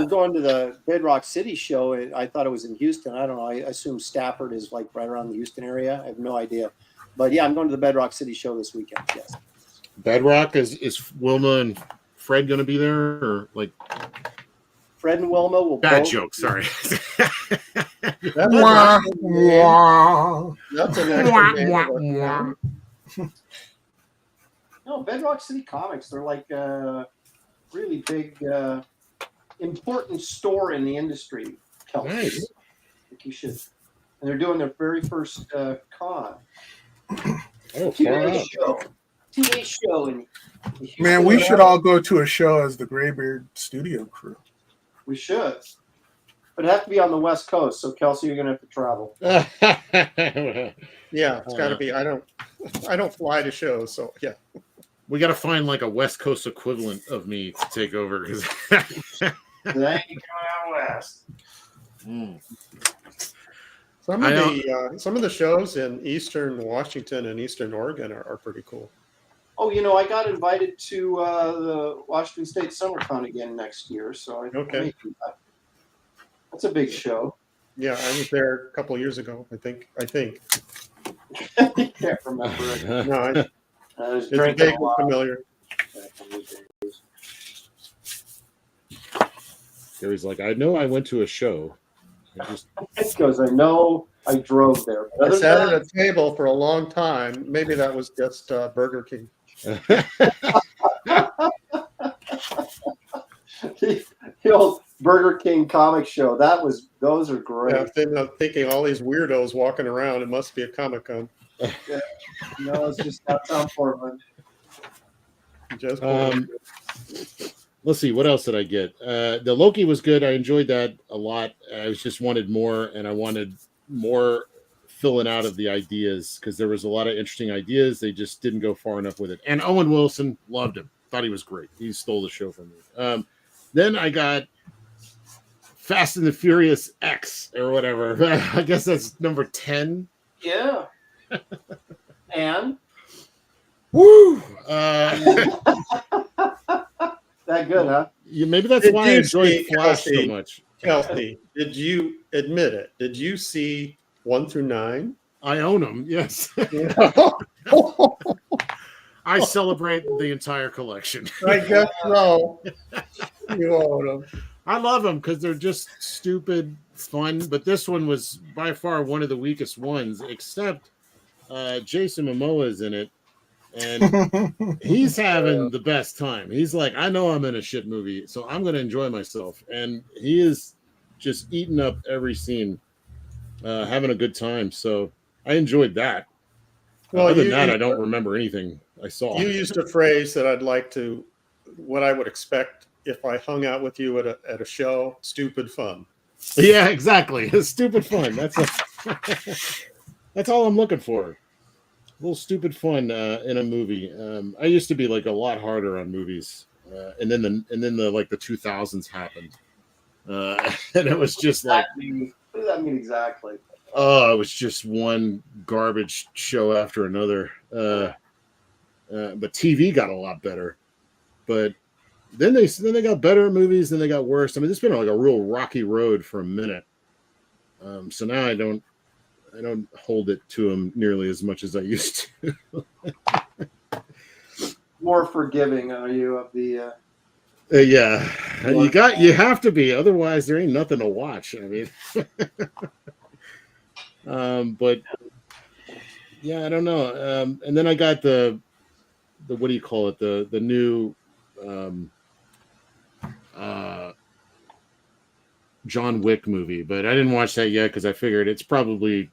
going to the Bedrock City show. I thought it was in Houston. I don't know. I assume Stafford is like right around the Houston area. I have no idea. But yeah, I'm going to the Bedrock City show this weekend. Yes. Bedrock is Wilma and Fred going to be there, or like Fred and Wilma will bad both. joke. Sorry. That's No, Bedrock City Comics. They're like really big, important store in the industry. Kelsey. Nice. I think you should. And they're doing their very first con. Oh, far out. TV show. Man, we should all go to a show as the Graybeard studio crew. We should. But it has to be on the West Coast. So, Kelsey, you're going to have to travel. Yeah, it's got to be. I don't fly to shows, so yeah. We got to find like a West Coast equivalent of me to take over because That ain't coming out west. Some of the shows in Eastern Washington and Eastern Oregon are pretty cool. Oh, you know, I got invited to the Washington State SummerCon again next year, so I may do that. That's a big show. Yeah, I was there a couple of years ago. I think. I can't remember it. No, I was it's drinking vaguely a lot. familiar. Gary's like, I know I went to a show. Because I know I drove there. But I other sat than at a table for a long time. Maybe that was just Burger King. the old Burger King comic show. Those are great. Yeah, I'm thinking all these weirdos walking around. It must be a Comic-Con. Yeah. No, it's just downtown Portland. Just Let's see, what else did I get? The Loki was good. I enjoyed that a lot. I just wanted more, and I wanted more filling out of the ideas because there was a lot of interesting ideas. They just didn't go far enough with it. And Owen Wilson, loved him. Thought he was great. He stole the show from me. Then I got Fast and the Furious X or whatever. I guess that's number 10. Yeah. And? Woo! That good, huh? Yeah, maybe that's why I enjoyed Flash so much. Kelsey, did you admit it? Did you see 1 through 9? I own them, yes. I celebrate the entire collection. I guess so. You own them. I love them because they're just stupid fun. But this one was by far one of the weakest ones, except Jason Momoa is in it, and he's having the best time. He's like, I know I'm in a shit movie, so I'm going to enjoy myself, and he is just eating up every scene, having a good time. So I enjoyed that. Well, other than that, I don't remember anything I saw. You used a phrase that I'd like to, what I would expect if I hung out with you at a show, stupid fun. Yeah, exactly. Stupid fun. That's all I'm looking for. A little stupid fun in a movie. I used to be like a lot harder on movies, and then the like the 2000s happened, and it was just like, what does that mean exactly? oh, it was just one garbage show after another. But TV got a lot better. But then they got better movies, then they got worse. I mean, it's been like a real rocky road for a minute. So now I don't hold it to them nearly as much as I used to. More forgiving are you of the? Yeah, you have to be, otherwise there ain't nothing to watch. I mean, but yeah, I don't know. And then I got the what do you call it? The new John Wick movie, but I didn't watch that yet because I figured it's probably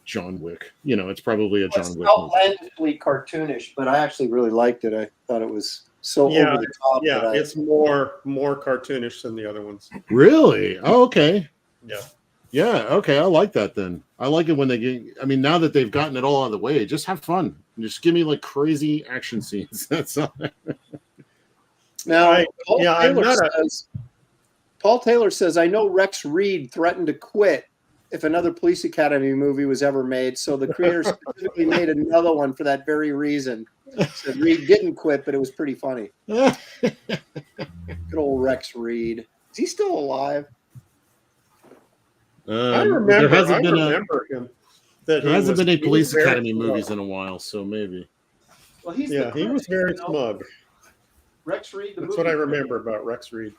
John Wick. You know, it's probably a John Wick movie. Outlandishly cartoonish, but I actually really liked it. I thought it was so over the top. Yeah, it's more cartoonish than the other ones. Really? Oh, okay. Yeah. Yeah, okay. I like that then. I like it when they get, I mean, now that they've gotten it all out of the way, just have fun. Just give me like crazy action scenes. That's all. Now, Paul Taylor says, I know Rex Reed threatened to quit if another Police Academy movie was ever made, so the creator specifically made another one for that very reason. Said Reed didn't quit, but it was pretty funny. Good old Rex Reed. Is he still alive? I remember him. There hasn't been any Police Academy movies in a while, so maybe. Well, he was very smug. Rex Reed. That's what I remember about Rex Reed.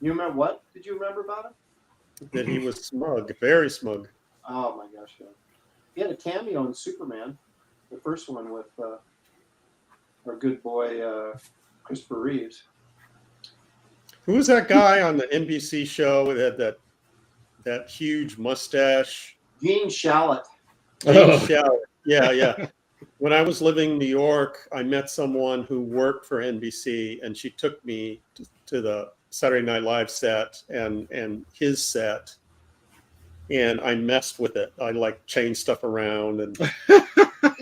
You remember what? Did you remember about him? That he was smug, very smug. Oh my gosh! Yeah. He had a cameo in Superman, the first one with our good boy Christopher Reeves. Who was that guy on the NBC show that had that huge mustache? Gene Shalit. Shalit. Yeah. When I was living in New York, I met someone who worked for NBC, and she took me to the Saturday Night Live set and his set, and I messed with it. I like changed stuff around and Did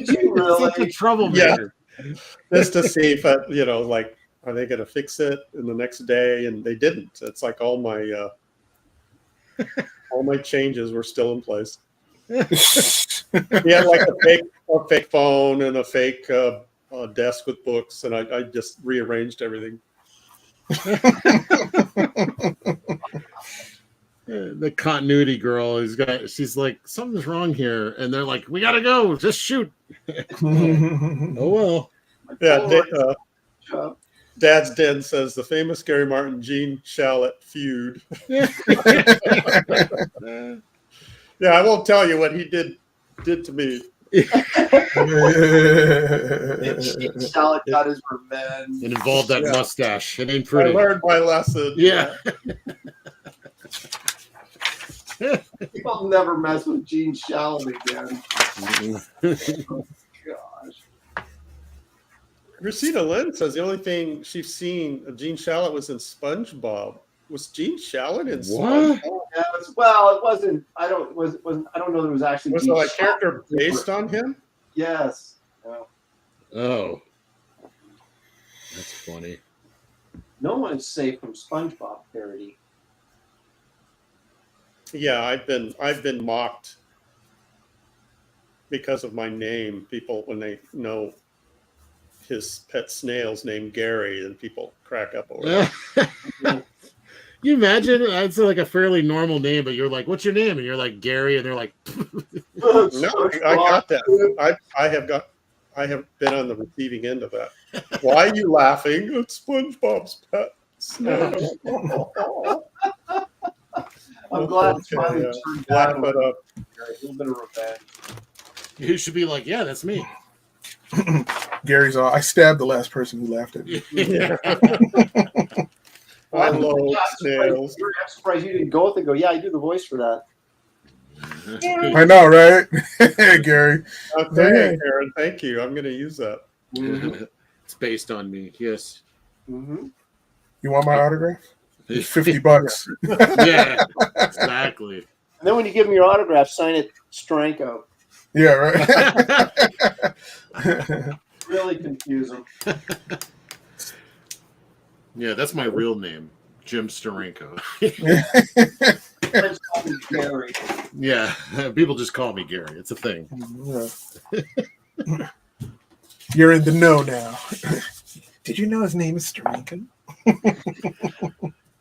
you really? Such a troublemaker. Yeah, just to see if are they going to fix it in the next day? And they didn't. It's like all my changes were still in place. He had like a fake phone and a fake desk with books, and I just rearranged everything. The continuity girl she's like, something's wrong here, and they're like, we gotta go, just shoot. Oh well. Yeah. Dad's Den says the famous Gary Martin Gene Shalit feud. Yeah, I won't tell you what he did to me. Shalit got his revenge. It involved that mustache. It ain't pretty. I learned my lesson. Yeah. I'll never mess with Gene Shalit again. Oh, gosh. Christina Lynn says the only thing she's seen of Gene Shalit was in SpongeBob. Was Gene Shalit in SpongeBob? Well, it wasn't. I don't know that it was actually. Was Gene it a Shalit. character based on him? Yes. Oh, that's funny. No one is safe from SpongeBob parody. Yeah, I've been mocked because of my name. People, when they know his pet snail's named Gary, and people crack up over it. You imagine it's like a fairly normal name, but you're like, "What's your name?" And you're like Gary, and they're like, "No, I got that. I have been on the receiving end of that. Why are you laughing? It's SpongeBob's pet I'm glad it's finally Yeah. turned Laugh down. it up. A little bit of revenge. You should be like, yeah, that's me. Gary's all, I stabbed the last person who laughed at me. Yeah. Well, Hello, I'm snails. surprised you didn't go with it and go, yeah, I do the voice for that. I know, right? Gary. Okay, Aaron, thank you. I'm going to use that. It's based on me. Yes. Mm-hmm. You want my autograph? It's $50. Yeah, exactly. And then when you give him your autograph, sign it Stranko. Yeah, right. Really confuse him. Yeah, that's my real name, Jim Steranko. Friends call me Gary. Yeah, people just call me Gary. It's a thing. You're in the know now. Did you know his name is Steranko?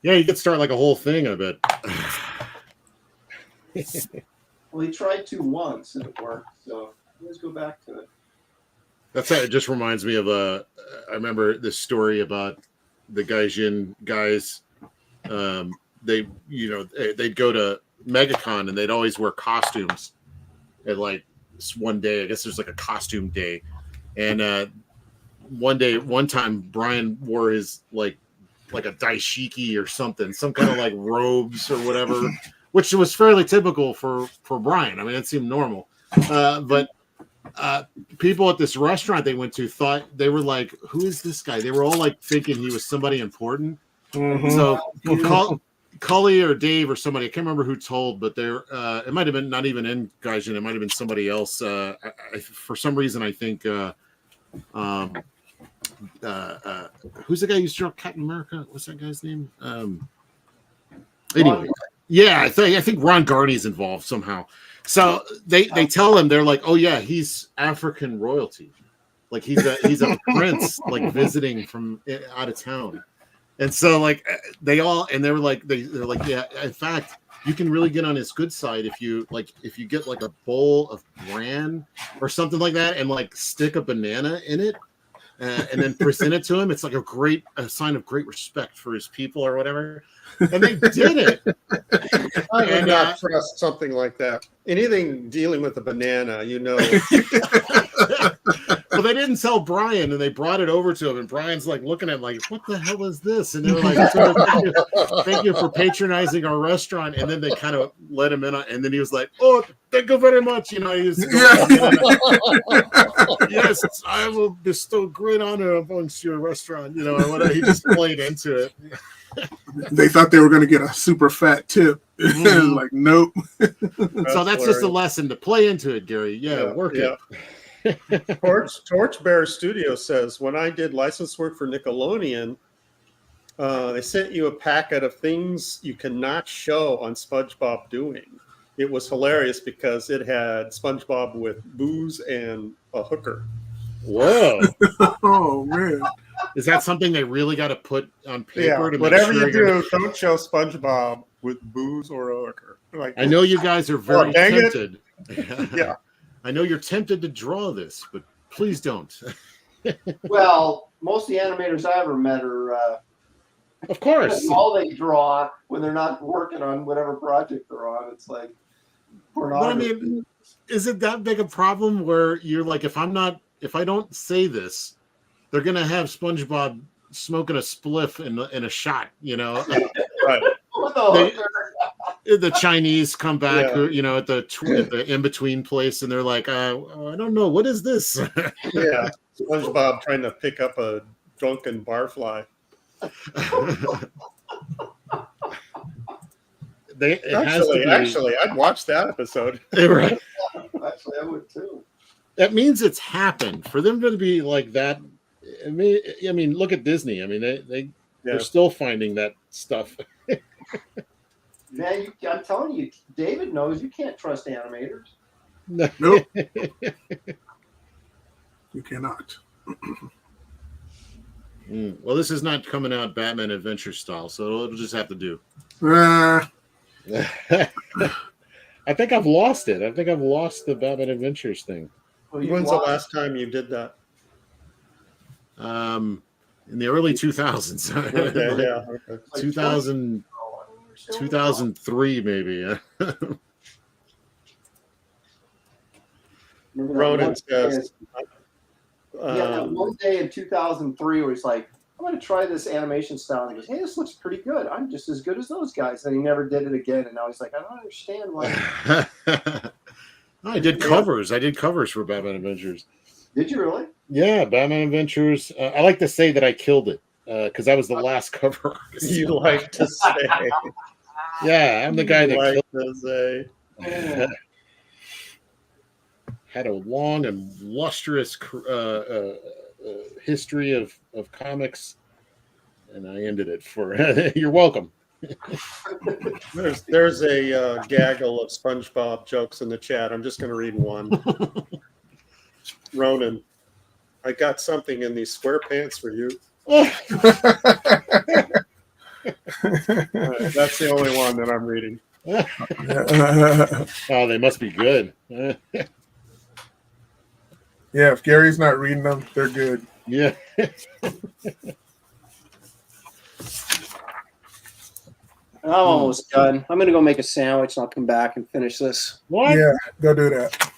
Yeah, you could start like a whole thing, I bet. Well, he tried to once and it worked, so let's go back to it. It just reminds me of I remember this story about the Gaijin guys. They'd go to MegaCon and they'd always wear costumes. And like one day, I guess there's like a costume day, and one time Brian wore his like a daishiki or something, some kind of like robes or whatever, which was fairly typical for Brian. I mean, it seemed normal, but people at this restaurant they went to thought they were like, who is this guy? They were all like thinking he was somebody important. Mm-hmm. So Cully or Dave or somebody, I can't remember who told, but there it might have been not even in Gaijin, it might have been somebody else. For some reason, I think who's the guy who used to draw Captain America? What's that guy's name? Anyway, yeah, I think Ron Garney's involved somehow. So they tell him, they're like, oh yeah, he's African royalty, like he's a prince, like visiting from out of town. And so like they were like they're like, yeah, in fact, you can really get on his good side if you get like a bowl of bran or something like that and like stick a banana in it and then present it to him. It's like a sign of great respect for his people or whatever. And they did it. I would not trust something like that. Anything dealing with a banana, you know. Well, they didn't tell Brian, and they brought it over to him, and Brian's like looking at him like, what the hell is this? And they were like, thank you for patronizing our restaurant. And then they kind of let him in, and then he was like, oh, thank you very much. You know, he was yes, I will bestow great honor amongst your restaurant, you know, or whatever. He just played into it. They thought they were going to get a super fat tip. Like, nope. So that's just a lesson to play into it, Gary. Yeah, work it. Torchbearer Studio says, when I did license work for Nickelodeon, they sent you a packet of things you cannot show on SpongeBob doing. It was hilarious because it had SpongeBob with booze and a hooker. Whoa. Oh, man. Is that something they really got to put on paper? Yeah, to whatever make sure you do, don't show SpongeBob with booze or a hooker. Like, I know you guys are very tempted. Yeah. I know you're tempted to draw this, but please don't. Well, most of the animators I ever met are Of course. all they draw when they're not working on whatever project they're on. It's like pornography. But I mean, is it that big a problem where you're like, if I don't say this, they're gonna have SpongeBob smoking a spliff in a shot, you know? Right. The Chinese come back, you know, at the in between place, and they're like, I don't know, what is this? Yeah, SpongeBob trying to pick up a drunken barfly. Actually, I'd watch that episode. Right. Actually, I would too. That means it's happened for them to be like that. I mean, look at Disney. I mean, they're still finding that stuff. Man, I'm telling you, David knows you can't trust animators. Nope. You cannot. Well, this is not coming out Batman Adventure style, so it'll just have to do. Uh, I think I've lost it. I think I've lost the Batman Adventures thing. Well, When's the last time you did that? in the early 2000s. Okay, yeah. Okay. 2000, 2003 maybe. Ronan says, that one day in 2003 where he's like, I'm going to try this animation style. And he goes, hey, this looks pretty good. I'm just as good as those guys. And he never did it again. And now he's like, I don't understand why. I did covers. I did covers for Batman Adventures. Did you really? Yeah, Batman Adventures. I like to say that I killed it because I was the last cover artist. you like to say. Yeah, I'm the guy that like killed to say. Had a long and lustrous history of comics, and I ended it for you're welcome. There's a gaggle of SpongeBob jokes in the chat. I'm just going to read one. Ronan, I got something in these square pants for you. All right, that's the only one that I'm reading. Oh, they must be good. Yeah, if Gary's not reading them, they're good. Yeah. I'm almost done. I'm going to go make a sandwich and I'll come back and finish this. What? Yeah, go do that.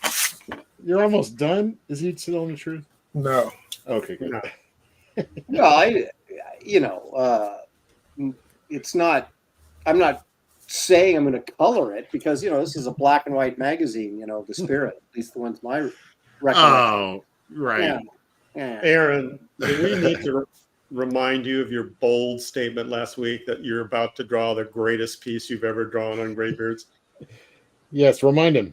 You're almost done? Is he telling the truth? No. Okay, good. No, it's not, I'm not saying I'm going to color it because, this is a black and white magazine, the Spirit, at least the ones my recollection. Oh, right. Yeah. Aaron, do we need to remind you of your bold statement last week that you're about to draw the greatest piece you've ever drawn on Graybeards? Yes, remind him.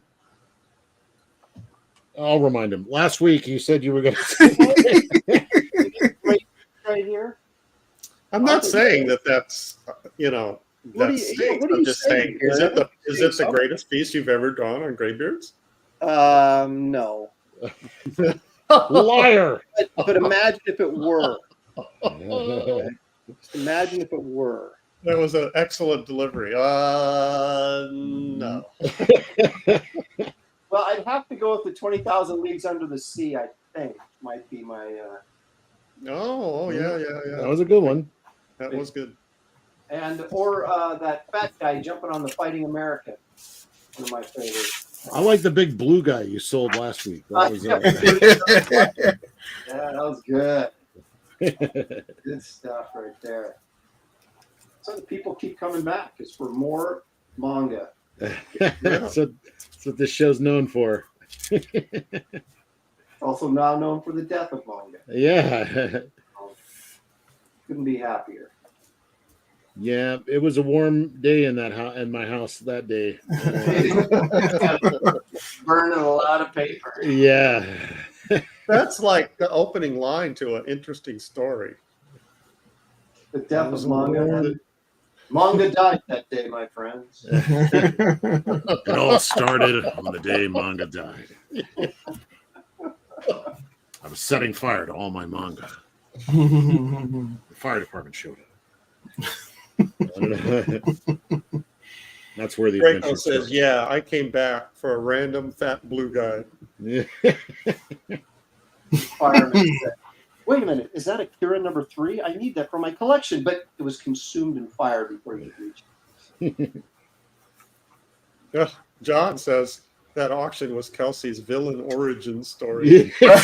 I'll remind him. Last week you said you were going to right here. I'm not saying that's I'm just saying, is it the greatest piece you've ever drawn on Graybeards? No. Liar. But imagine if it were. Just imagine if it were. That was an excellent delivery. No. Well, I'd have to go with the 20,000 Leagues Under the Sea, I think, might be my... Yeah. That was a good one. That was good. Or that fat guy jumping on the Fighting American. One of my favorites. I like the big blue guy you sold last week. That was, Yeah, that was good. Good stuff right there. So the people keep coming back. It's for more manga. That's what this show's known for. Also now known for the death of manga. Yeah. Couldn't be happier. Yeah, it was a warm day in my house that day. Burning a lot of paper. Yeah. That's like the opening line to an interesting story. The death of manga. Manga died that day, my friends. It all started on the day manga died. I was setting fire to all my manga. The fire department showed up. That's where the Draco says, "Yeah, I came back for a random fat blue guy." Yeah. Fireman said, wait a minute, is that Akira number 3? I need that for my collection, but it was consumed in fire before you reached it. John says that auction was Kelsey's villain origin story. Yeah.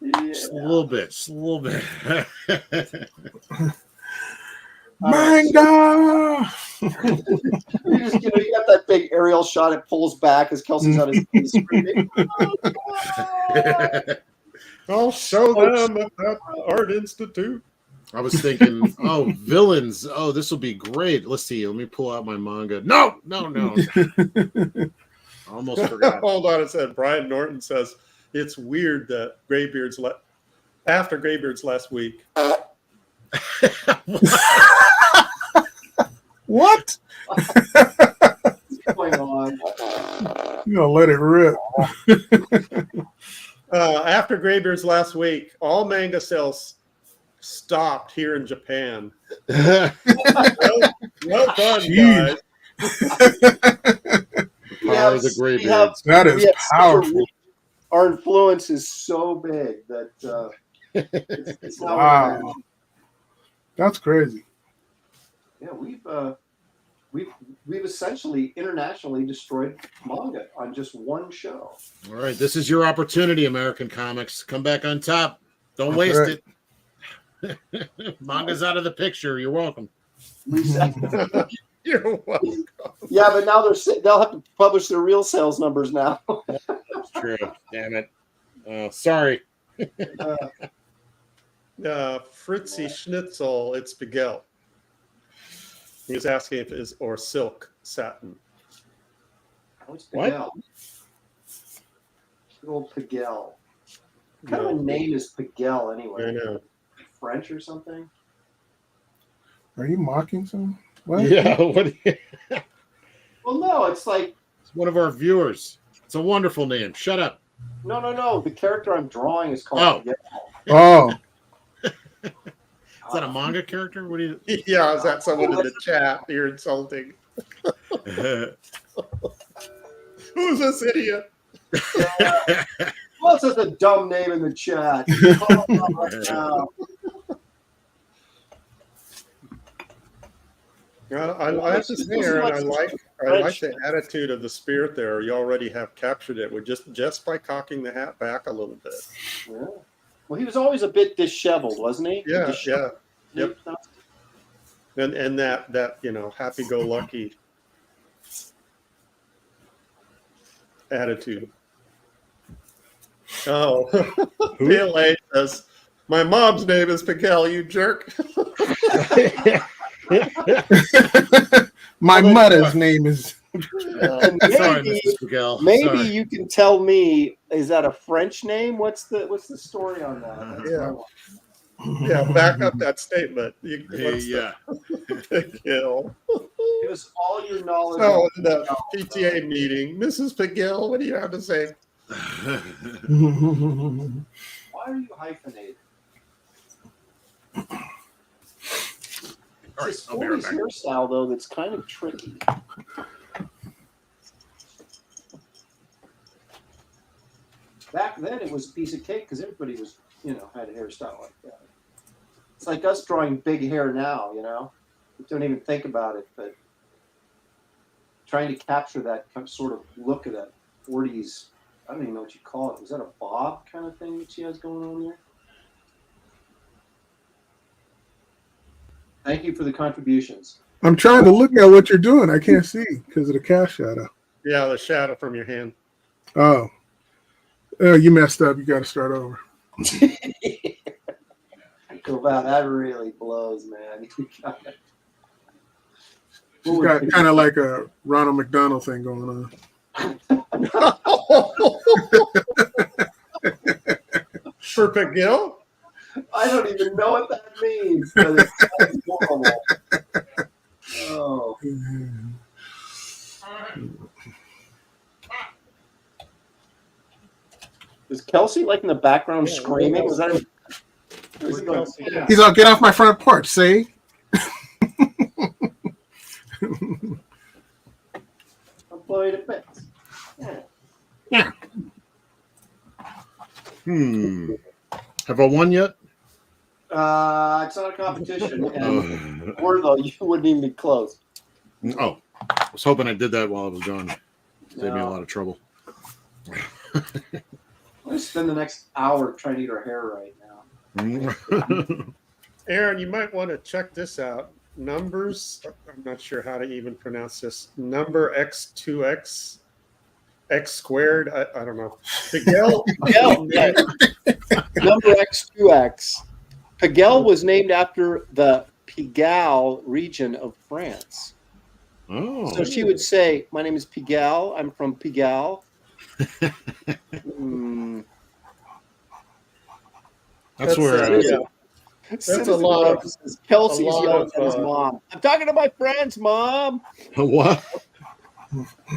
Just a little bit. Manga! You got that big aerial shot. It pulls back as Kelsey's on his knees screaming. I'll show them at that art institute. I was thinking, villains. Oh, this will be great. Let's see. Let me pull out my manga. No. I almost forgot. Hold on a second. Brian Norton says it's weird that Graybeards after Graybeards last week. What? What's going on? You gonna let it rip? After Graybeards last week, all manga sales stopped here in Japan. Well done, guys. Power of the Graybeards. That is powerful. our influence is so big that it's not. Wow. That's crazy. Yeah, we've essentially internationally destroyed manga on just one show. All right, this is your opportunity, American comics. Come back on top. Don't That's waste right. it. Manga's out of the picture. You're welcome. You're welcome. Yeah, but now they'll have to publish their real sales numbers now. That's true. Damn it. Sorry. Fritzy Schnitzel, it's Piguel. He was asking if it is or silk satin. What's What? Piguel? Good old Piguel. What kind of a name is Piguel anyway? I know. French or something? Are you mocking someone? What? Yeah. What? Well, no, it's like It's one of our viewers. It's a wonderful name. Shut up. no. The character I'm drawing is called Piguel. Oh, Is that a manga character? What do you? Yeah, is that someone in the chat you're insulting? Who's this idiot? What's such a dumb name in the chat? Call him out right now. I have to say, Aaron, I like the attitude of the spirit there. You already have captured it with just by cocking the hat back a little bit. Yeah. Well, he was always a bit disheveled, wasn't he? Yeah, Disheveled. Yep. And that happy-go-lucky attitude. Oh, PLA says, my mom's name is Piguel, you jerk. my mother's name is. Sorry, Mrs. Piguel. Maybe Sorry. you can tell me, is that a French name? What's the story on that? Yeah, back up that statement. Yeah. Piguel. Give us all your knowledge. So in the PTA meeting, Mrs. Piguel, what do you have to say? Why are you hyphenated? All right, It's this I'll be right 40s back. hairstyle, though, that's kind of tricky. Back then, it was a piece of cake because everybody was, had a hairstyle like that. It's like us drawing big hair now, We don't even think about it, but trying to capture that sort of look of that 40s, I don't even know what you call it. Was that a bob kind of thing that she has going on there? Thank you for the contributions. I'm trying to look at what you're doing. I can't see because of the cast shadow. Yeah, the shadow from your hand. Oh, you messed up. You got to start over. Wow, that really blows, man. She's got kind of like a Ronald McDonald thing going on. For Piguel? I don't even know what that means, but it sounds horrible. Oh. Is Kelsey like in the background screaming? Was that? He's like, get off my front porch, see? I'll blow you to bits. Yeah. Have I won yet? It's not a competition, and or though you wouldn't even be close. Oh, I was hoping I did that while I was gone. Saved me a lot of trouble. I'm gonna spend the next hour trying to get her hair right now. Aaron, you might want to check this out. Numbers, I'm not sure how to even pronounce this. Number X2X, X squared, I don't know. Piguel, Number X2X. Piguel was named after the Piguel region of France. Oh. So she would say, my name is Piguel. I'm from Piguel. That's where. That's a lot of Kelsey's yelling at his mom. I'm talking to my friends, Mom. What?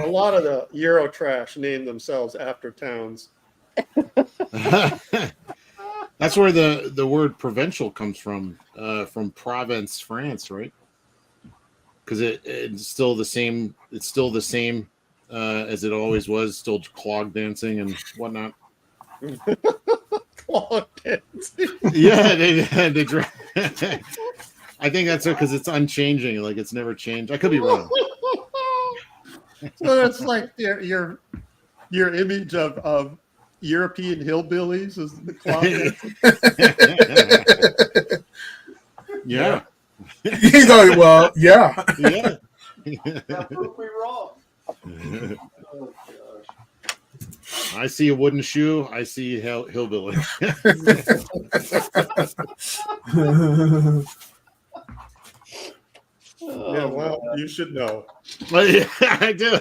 A lot of the Euro trash name themselves after towns. That's where the word provincial comes from Provence, France, right? Because it's still the same. It's still the same as it always was. Still clog dancing and whatnot. Claw pins. Yeah, they I think that's because it's unchanging, like it's never changed. I could be wrong. So it's like your image of European hillbillies is the claw pins. Yeah. He's like, well, yeah. Yeah. That proved me wrong. Oh, gosh. I see a wooden shoe. I see hillbilly. Yeah, well, you should know. Well, yeah, I do.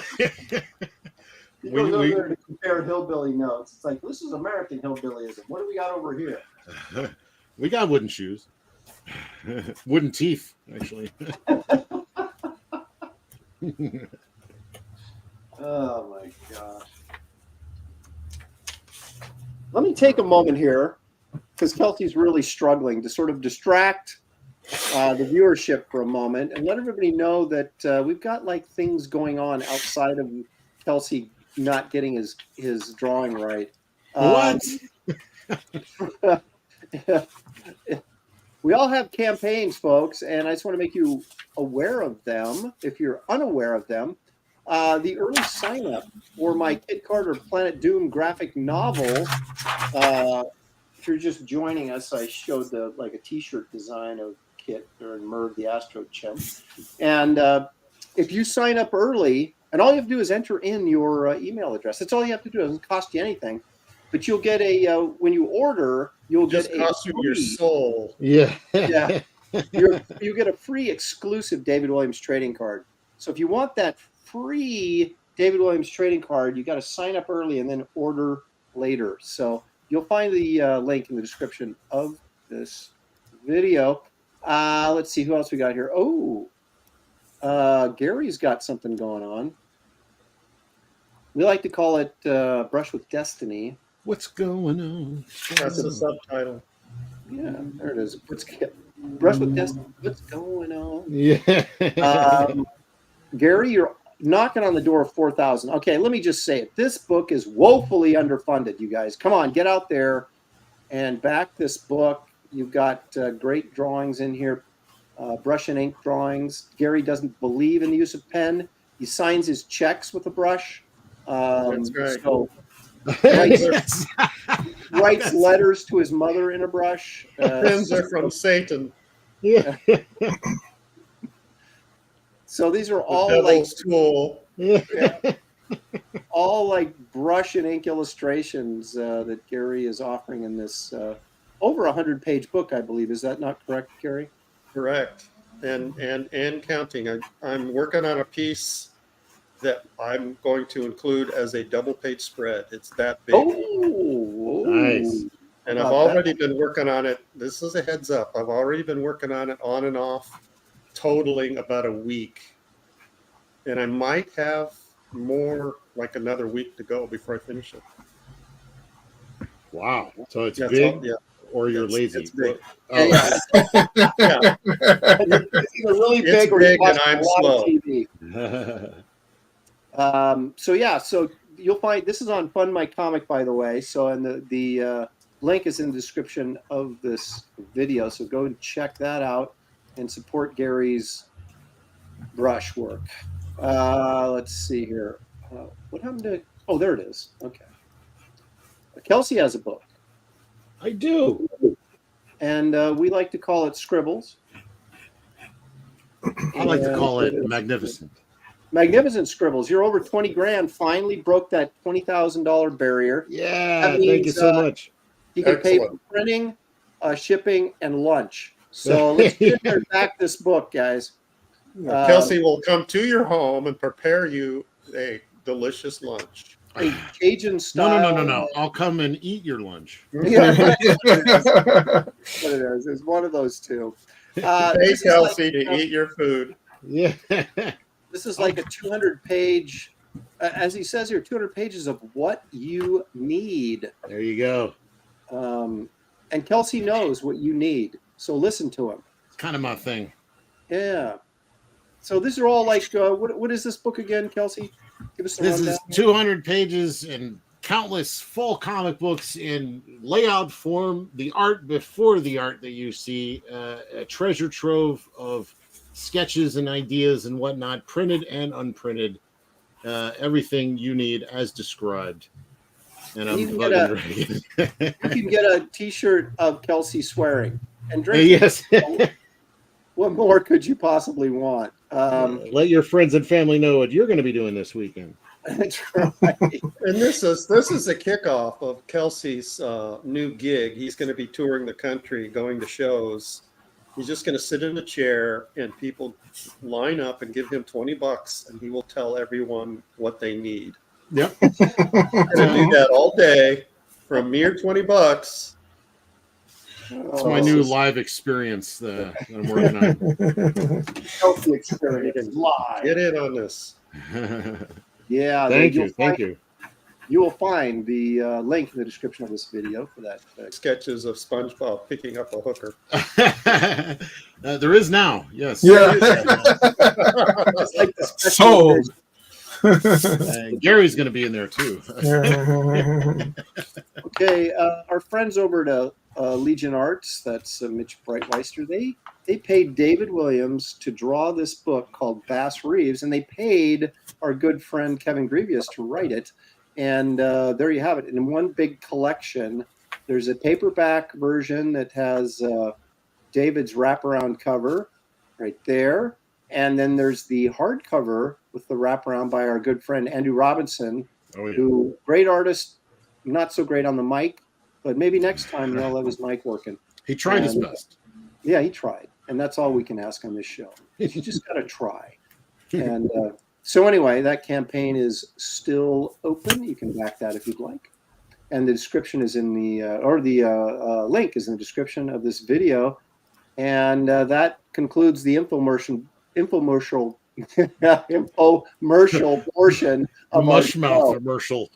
You go there to compare hillbilly notes. It's like, this is American hillbillyism. What do we got over here? We got wooden shoes. Wooden teeth, actually. Oh my gosh. Let me take a moment here because Kelsey's really struggling to sort of distract the viewership for a moment and let everybody know that we've got like things going on outside of Kelsey not getting his drawing right. What? We all have campaigns, folks, and I just want to make you aware of them. If you're unaware of them, the early sign-up for my Kit Carter Planet Doom graphic novel. If you're just joining us, I showed a T-shirt design of Kit or Merv the Astro Chimp, and if you sign up early, and all you have to do is enter in your email address. That's all you have to do. It doesn't cost you anything. But you'll get when you order, you'll Just get cost you your soul. Yeah. Yeah. You get a free exclusive David Williams trading card. So if you want that free David Williams trading card, you got to sign up early and then order later. So you'll find the link in the description of this video. Let's see who else we got here. Oh, Gary's got something going on. We like to call it Brush with Destiny. What's going on? That's the subtitle. Yeah, there it is. Brush with Destiny. What's going on? Yeah. Gary, you're knocking on the door of 4,000. Okay, let me just say it. This book is woefully underfunded, you guys. Come on, get out there and back this book. You've got great drawings in here, brush and ink drawings. Gary doesn't believe in the use of pen. He signs his checks with a brush. That's right. So writes letters to his mother in a brush. Pens are from Satan. Yeah. So these are The all devil's tool. all like brush and ink illustrations that Gary is offering in this over 100-page book, I believe. Is that not correct, Gary? Correct. And counting. I'm working on a piece that I'm going to include as a double-page spread. It's that big. Oh, Nice. And I've already been working on it. This is a heads up. I've already been working on it on and off, totaling about a week. And I might have more, like another week to go before I finish it. Wow. So it's Yeah, big, yeah. or you're It's- lazy. it's big. Oh. Yeah. It's either really It's big or big you watch and I'm a lot of slow. TV. So you'll find this is on Fund My Comic, by the way. So and the link is in the description of this video. So go and check that out and support Gary's brush work. Let's see here. What happened to? Oh, there it is. Okay. Kelsey has a book, I do. and we like to call it Scribbles. I like to And call it magnificent. Magnificent Scribbles. You're over 20 grand. Finally broke that $20,000 barrier. Yeah. That Thank you means, so much. You can pay for Excellent. printing, shipping, and lunch. So let's get there and back this book, guys. Kelsey will come to your home and prepare you a delicious lunch. A Cajun style. No. I'll come and eat your lunch. Yeah, right. What it is. It's one of those two. Pay This is Kelsey like, to eat your food. Yeah. This is like a 200-page, as he says here, 200 pages of what you need. There you go. And Kelsey knows what you need. So listen to him. It's kind of my thing. Yeah. So these are all like, what is this book again, Kelsey? Give us a This rundown. is 200 pages and countless full comic books in layout form, the art before the art that you see, a treasure trove of sketches and ideas and whatnot, printed and unprinted, everything you need as described. And I'm You can bugging. You can get a T-shirt of Kelsey swearing and drinking. Yes. What more could you possibly want? Let your friends and family know what you're going to be doing this weekend. That's right. And this is the kickoff of Kelsey's new gig. He's going to be touring the country, going to shows. He's just going to sit in a chair and people line up and give him $20, and he will tell everyone what they need. Yep. He's going to do that all day for a mere $20. It's my new live experience that I'm working on. Kelsey experience live. Get in on this. Yeah. Thank you. You will find the link in the description of this video for that. Sketches of SpongeBob picking up a hooker. There is now, yes. Yeah. It's like the special edition. Gary's going to be in there too. Okay, our friends over to Legion Arts, that's Mitch Breitweister, they paid David Williams to draw this book called Bass Reeves, and they paid our good friend Kevin Grievous to write it. And there you have it. In one big collection, there's a paperback version that has David's wraparound cover right there. And then there's the hardcover with the wraparound by our good friend Andrew Robinson, who great artist, not so great on the mic, but maybe next time he'll have his mic working. He tried his best. Yeah, he tried. And that's all we can ask on this show. You just got to try. And so anyway, that campaign is still open. You can back that if you'd like. And the description is in the, link is in the description of this video. And that concludes the infomercial portion of Mushmouth commercial.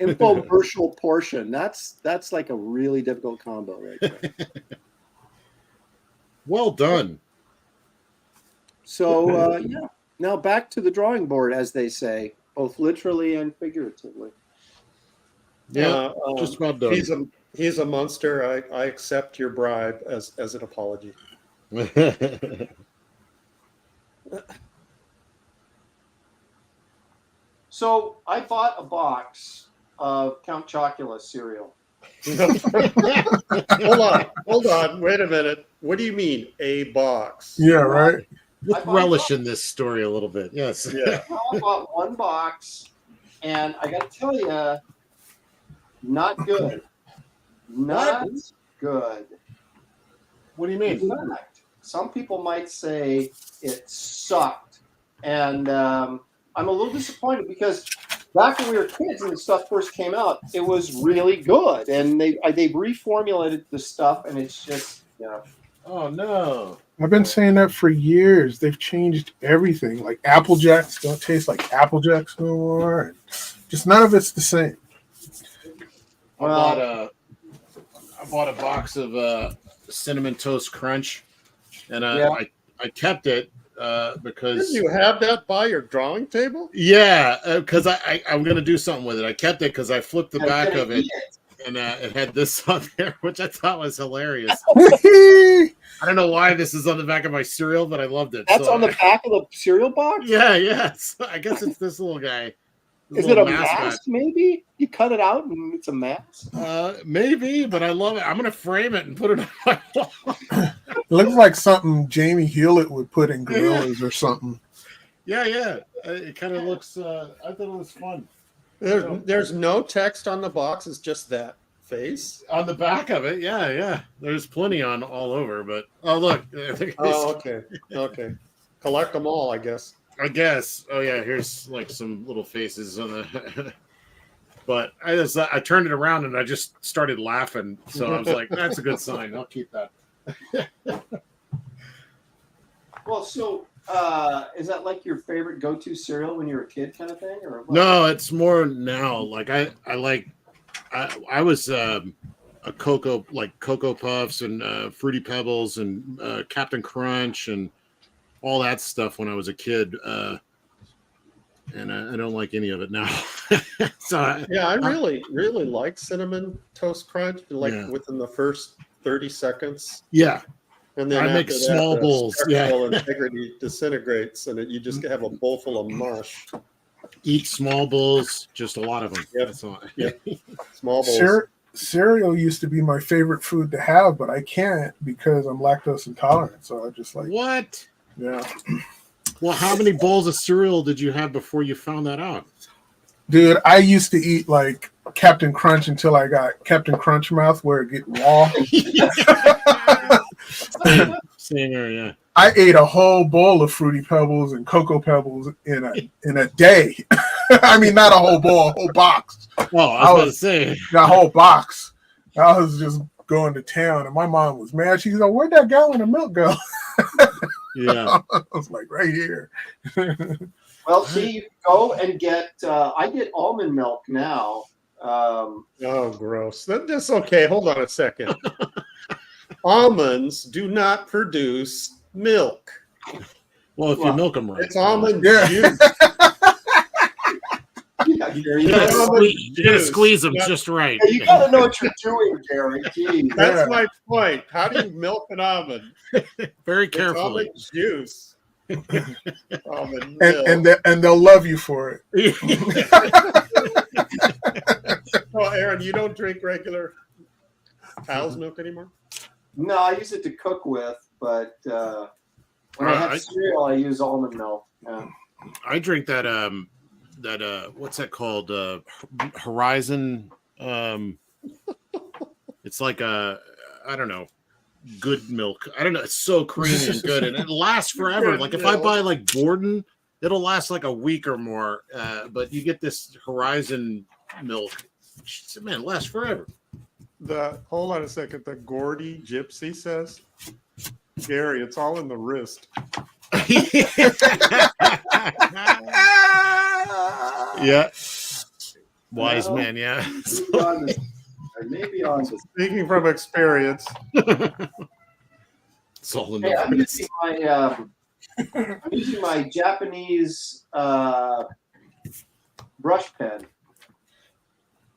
Infomercial portion. That's like a really difficult combo right there. Well done. So yeah. Now back to the drawing board, as they say, both literally and figuratively. Yeah, just about done. He's a monster. I accept your bribe as an apology. So I bought a box of Count Chocula cereal. Hold on. Wait a minute. What do you mean, a box? Yeah, right. With relish in this story a little bit. Yes. Yeah. I bought one box, and I got to tell you, not good. Not good. What do you mean? In fact, some people might say it sucked, and I'm a little disappointed because back when we were kids and the stuff first came out, it was really good, and they reformulated the stuff, and it's just Oh no! I've been saying that for years. They've changed everything. Like Apple Jacks don't taste like Apple Jacks no more. And just none of it's the same. I bought a box of Cinnamon Toast Crunch, and I kept it because Did you have that by your drawing table? Yeah, because I'm gonna do something with it. I kept it because I flipped the back of it, and it had this on there, which I thought was hilarious. I don't know why this is on the back of my cereal, but I loved it. That's on the back of the cereal box? Yeah. So I guess it's this little guy. Is it a mask, maybe? You cut it out and it's a mask? Maybe, but I love it. I'm going to frame it and put it on my wall. It looks like something Jamie Hewlett would put in Gorillas or something. Yeah. It kind of looks, I thought it was fun. There's no text on the box. It's just that face. On the back of it, yeah. There's plenty on all over, but... Oh, look. Oh, okay. Collect them all, I guess. Oh yeah, here's like some little faces on the. But I turned it around and I just started laughing, so I was like, "That's a good sign. I'll keep that." Well, so is that like your favorite go-to cereal when you were a kid, kind of thing, or what? No, it's more now. Like I was a Cocoa Puffs and Fruity Pebbles and Captain Crunch and all that stuff when I was a kid, and I don't like any of it now. So Yeah, I really like Cinnamon Toast Crunch, like Yeah. within the first 30 seconds. yeah, And then I make after small that, bowls, the yeah. structural integrity disintegrates, and you just have a bowl full of mush. Eat small bowls, just a lot of them. Yep. That's all. Yep. Small bowls. Cereal used to be my favorite food to have, but I can't because I'm lactose intolerant. So I just like, What? yeah. Well, how many bowls of cereal did you have before you found that out? Dude, I used to eat like Captain Crunch until I got Captain Crunch mouth where it get raw. Same here, yeah. I ate a whole bowl of Fruity Pebbles and Cocoa Pebbles in a day. I mean, not a whole bowl, a whole box. Well, I was about to say. A whole box. I was just going to town, and my mom was mad. She's like, "Where'd that gallon of milk go?" Yeah. I was like, "Right here." Well, see, you go and get. I get almond milk now. Oh, gross. That's okay. Hold on a second. Almonds do not produce milk. Well, if you milk them right. It's almond Yeah. juice. Yeah, Gary, You gotta squeeze them Not- just right. you gotta know what you're doing, Gary. Jeez. That's my point. How do you milk an almond? Very It's carefully. almond juice. Almond milk. and they'll love you for it. Oh, Aaron, you don't drink regular cow's milk anymore? No, I use it to cook with, but when I have cereal, I use almond milk. Yeah. I drink that what's that called? Horizon. It's like I don't know, good milk. I don't know. It's so creamy and good, and it lasts forever. Good Like if milk. I buy like Borden, it'll last like a week or more. But you get this Horizon milk, man, it lasts forever. Hold on a second. The Gordy Gypsy says, Gary, it's all in the wrist. Yeah. Wise Well, man, yeah. Maybe on this. Speaking from experience. It's all in Hey, the I'm using my Japanese brush pen.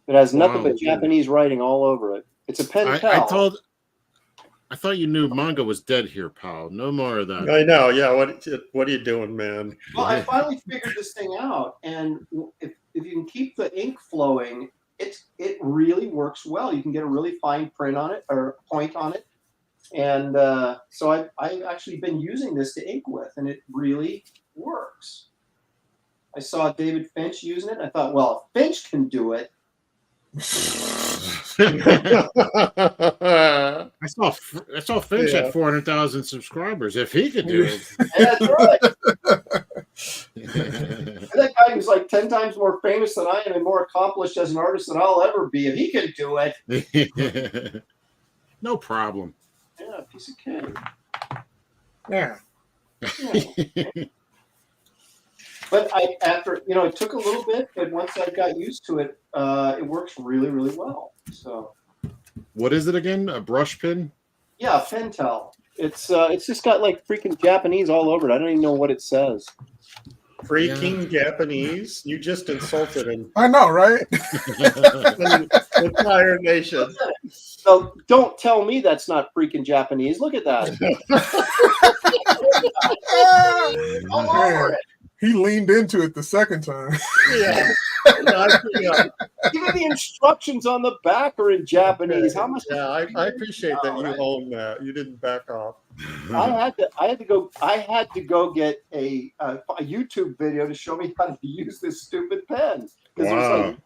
It has nothing Wow. but Japanese writing all over it. It's a pen pal. I thought you knew manga was dead here, pal. No more of that. I know. Yeah. What are you doing, man? Well, I finally figured this thing out, and if you can keep the ink flowing, it really works well. You can get a really fine print on it or point on it, and so I've actually been using this to ink with, and it really works. I saw David Finch using it, and I thought, well, if Finch can do it. I saw Finch Yeah. had 400,000 subscribers. If he could do it, Yeah, that's right. That guy who's like 10 times more famous than I am and more accomplished as an artist than I'll ever be. If he can do it, no problem. yeah, piece of cake. Yeah. Yeah. But it took a little bit, but once I got used to it, it works really, really well. So, What is it again? A brush pin? yeah, Pentel. It's just got like freaking Japanese all over it. I don't even know what it says. Freaking Japanese. You just insulted him. I know, right? The entire nation. So don't tell me that's not freaking Japanese. Look at that. All over it. He leaned into it the second time. Yeah. Even the instructions on the back are in Japanese. How much? Yeah, I appreciate that you own that. You didn't back off. I had to go get a YouTube video to show me how to use this stupid pen. Wow.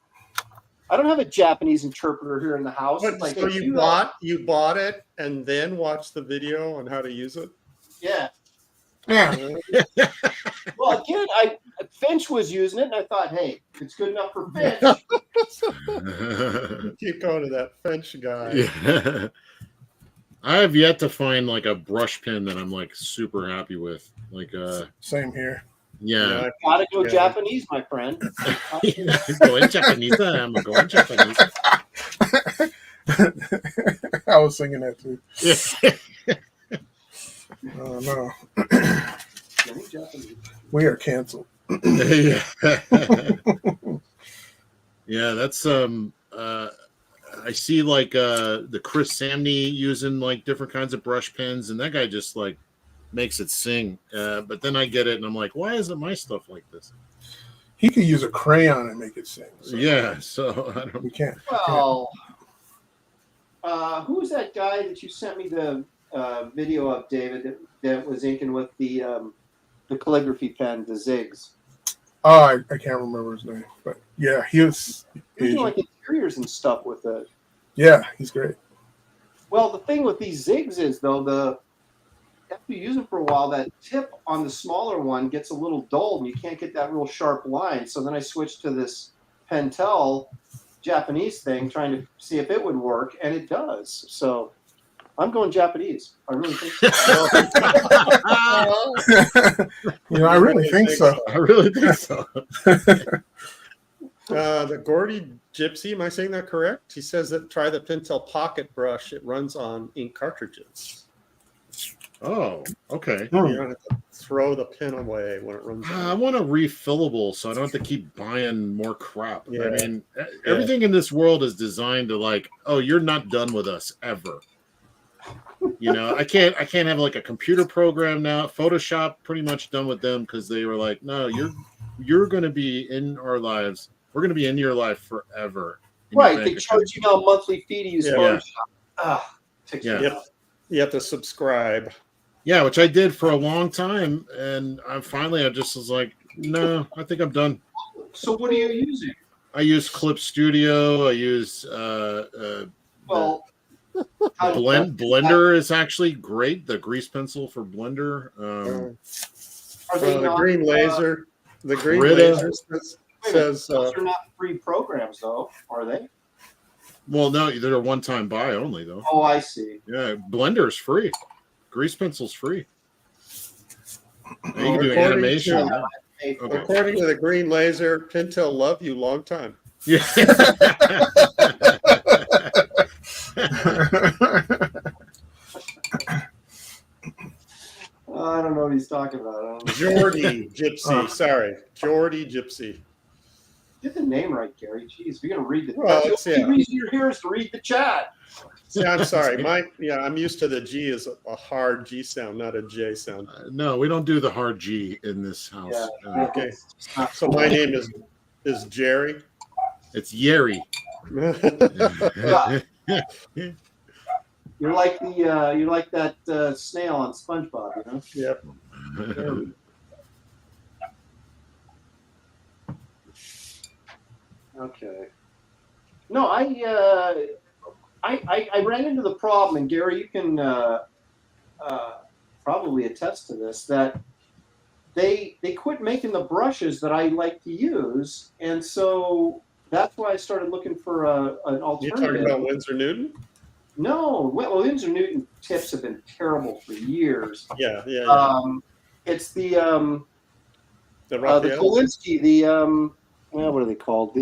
I don't have a Japanese interpreter here in the house. What, Like, so if you bought it and then watched the video on how to use it? Yeah. Yeah. Well, again, Finch was using it, and I thought, hey, if it's good enough for Finch. Keep going to that French guy. Yeah. I have yet to find like a brush pen that I'm like super happy with. Like Same here. yeah. Gotta go Yeah. Japanese, my friend. Going Japanese. I'm going Japanese. I was singing that too. Yeah. Oh no. Japanese. We are canceled. Yeah. Yeah, that's I see like the Chris Samney using like different kinds of brush pens, and that guy just like makes it sing. But then I get it, and I'm like, why isn't my stuff like this? He could use a crayon and make it sing. So Yeah, so I don't. we can't. Well, who was that guy that you sent me the video of, David, that was inking with the calligraphy pen, the Ziggs? Oh, I can't remember his name, but yeah, he was. He was doing Asian. like interiors and stuff with it. Yeah, he's great. Well, the thing with these Ziggs is, though, after you use them for a while, that tip on the smaller one gets a little dull, and you can't get that real sharp line. So then I switched to this Pentel Japanese thing, trying to see if it would work, and it does. So I'm going Japanese. I really think so. I really think so. I really think so. The Gordy Gypsy, am I saying that correct? He says that try the Pentel Pocket Brush. It runs on ink cartridges. Oh, okay. You don't have to throw the pen away when it runs I out. want a refillable, so I don't have to keep buying more crap. Yeah. I mean, everything in this world is designed to like, oh, you're not done with us ever. I can't have like a computer program now. Photoshop, pretty much done with them because they were like, no, you're going to be in our lives. We're going to be in your life forever. Right, they charge you now a monthly fee to use Photoshop. Yeah. You have to subscribe. Yeah, which I did for a long time, and I just was like, no, I think I'm done. So what are you using? I use Clip Studio. I use Blender is actually great. The grease pencil for Blender. Are they The not, green laser. The green Brita. laser says those are not free programs, though, are they? Well, no, they're a one-time buy only, though. Oh, I see. Yeah, Blender's free. Grease pencil's free. And you can do animation. Okay. according to the green laser, Pentel love you long time. Yeah. I don't know what he's talking about. Geordie Gypsy. Sorry. Geordie Gypsy. Get the name right, Gary. Jeez, we're gonna read the. Well, the only reason you're here is to read the chat. See, I'm sorry. I'm used to the G as a hard G sound, not a J sound. No, we don't do the hard G in this house. Yeah. Okay. So my name is Jerry. It's Yeri. You're like that snail on SpongeBob, you know? Yep. Okay. No, I ran into the problem, and Gary, you can probably attest to this, that they quit making the brushes that I like to use, and so that's why I started looking for an alternative. You talking about Winsor Newton? No, well, Winsor Newton tips have been terrible for years. Yeah. It's the Raphael? Kolinsky, what are they called?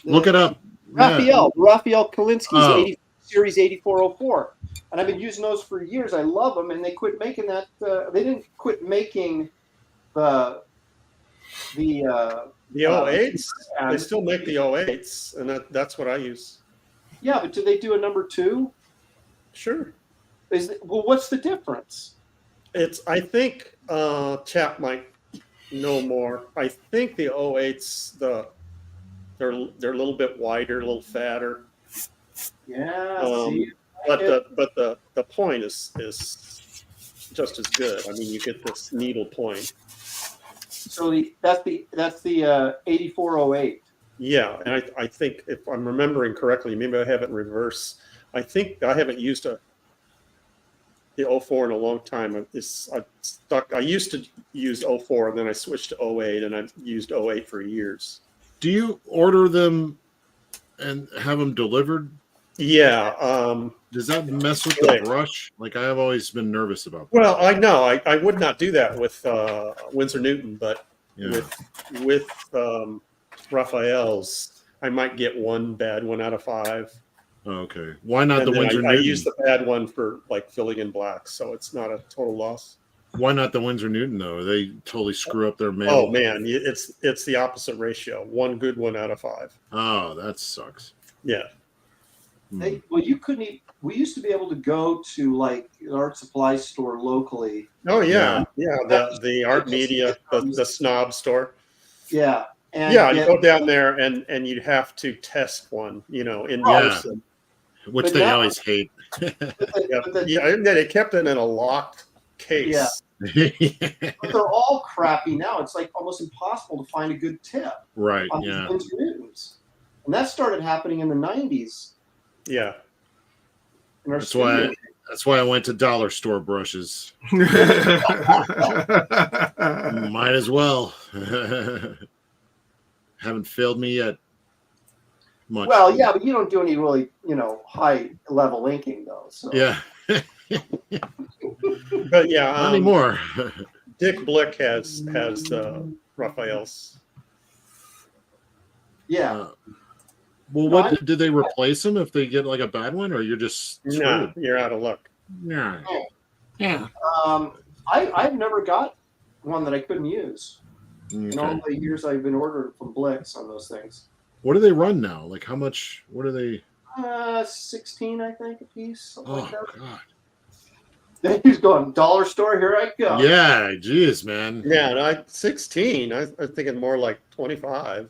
Look it up. Raphael Kolinsky's Oh. Series 8404, and I've been using those for years. I love them, and they quit making that. They didn't quit making the 08s. They still make the 08s, and that's what I use. Yeah, but do they do a number 2? Sure. What's the difference? I think Chap might know more. I think the 08s, they're a little bit wider, a little fatter. Yeah. But the point is just as good. I mean, you get this needle point. So that's the 8408. Yeah, and I think if I'm remembering correctly, maybe I have it in reverse. I think I haven't used the 04 in a long time. I used to use 04, and then I switched to 08, and I've used 08 for years. Do you order them and have them delivered? Yeah. Does that mess with the brush? Like, I have always been nervous about that. Well, I know I would not do that with Winsor Newton, but with Raphael's, I might get one bad one out of 5. Okay. Why not the Winsor Newton? I use the bad one for like filling in blacks, so it's not a total loss. Why not the Winsor Newton though? They totally screw up their mail. Oh man, it's the opposite ratio. 1 good one out of 5. Oh, that sucks. Yeah. Well, you couldn't. We used to be able to go to like an art supply store locally. Oh yeah. The art media, the snob store. Yeah. And you go down there and you'd have to test one, in person. Which they always hate. And they kept it in a locked case. Yeah. But they're all crappy now. It's like almost impossible to find a good tip. Right. On Yeah. these Newtons. And that started happening in the 90s. Yeah. That's why I went to dollar store brushes. Might as well. Haven't failed me yet. Much. Well, yeah, but you don't do any really, high level inking though. So yeah. But yeah, not anymore. Dick Blick has Raphael's. Yeah. Well, what did they replace him if they get like a bad one, or you're just screwed? No, you're out of luck. Yeah. Oh. Yeah. I've never got one that I couldn't use. Okay. In all the years I've been ordering from Blix on those things. What do they run now? Like how much? What are they? 16, I think, a piece. Something like that. God. Then he's going, dollar store, here I go. Yeah, geez, man. Yeah, no, 16. I'm thinking more like 25.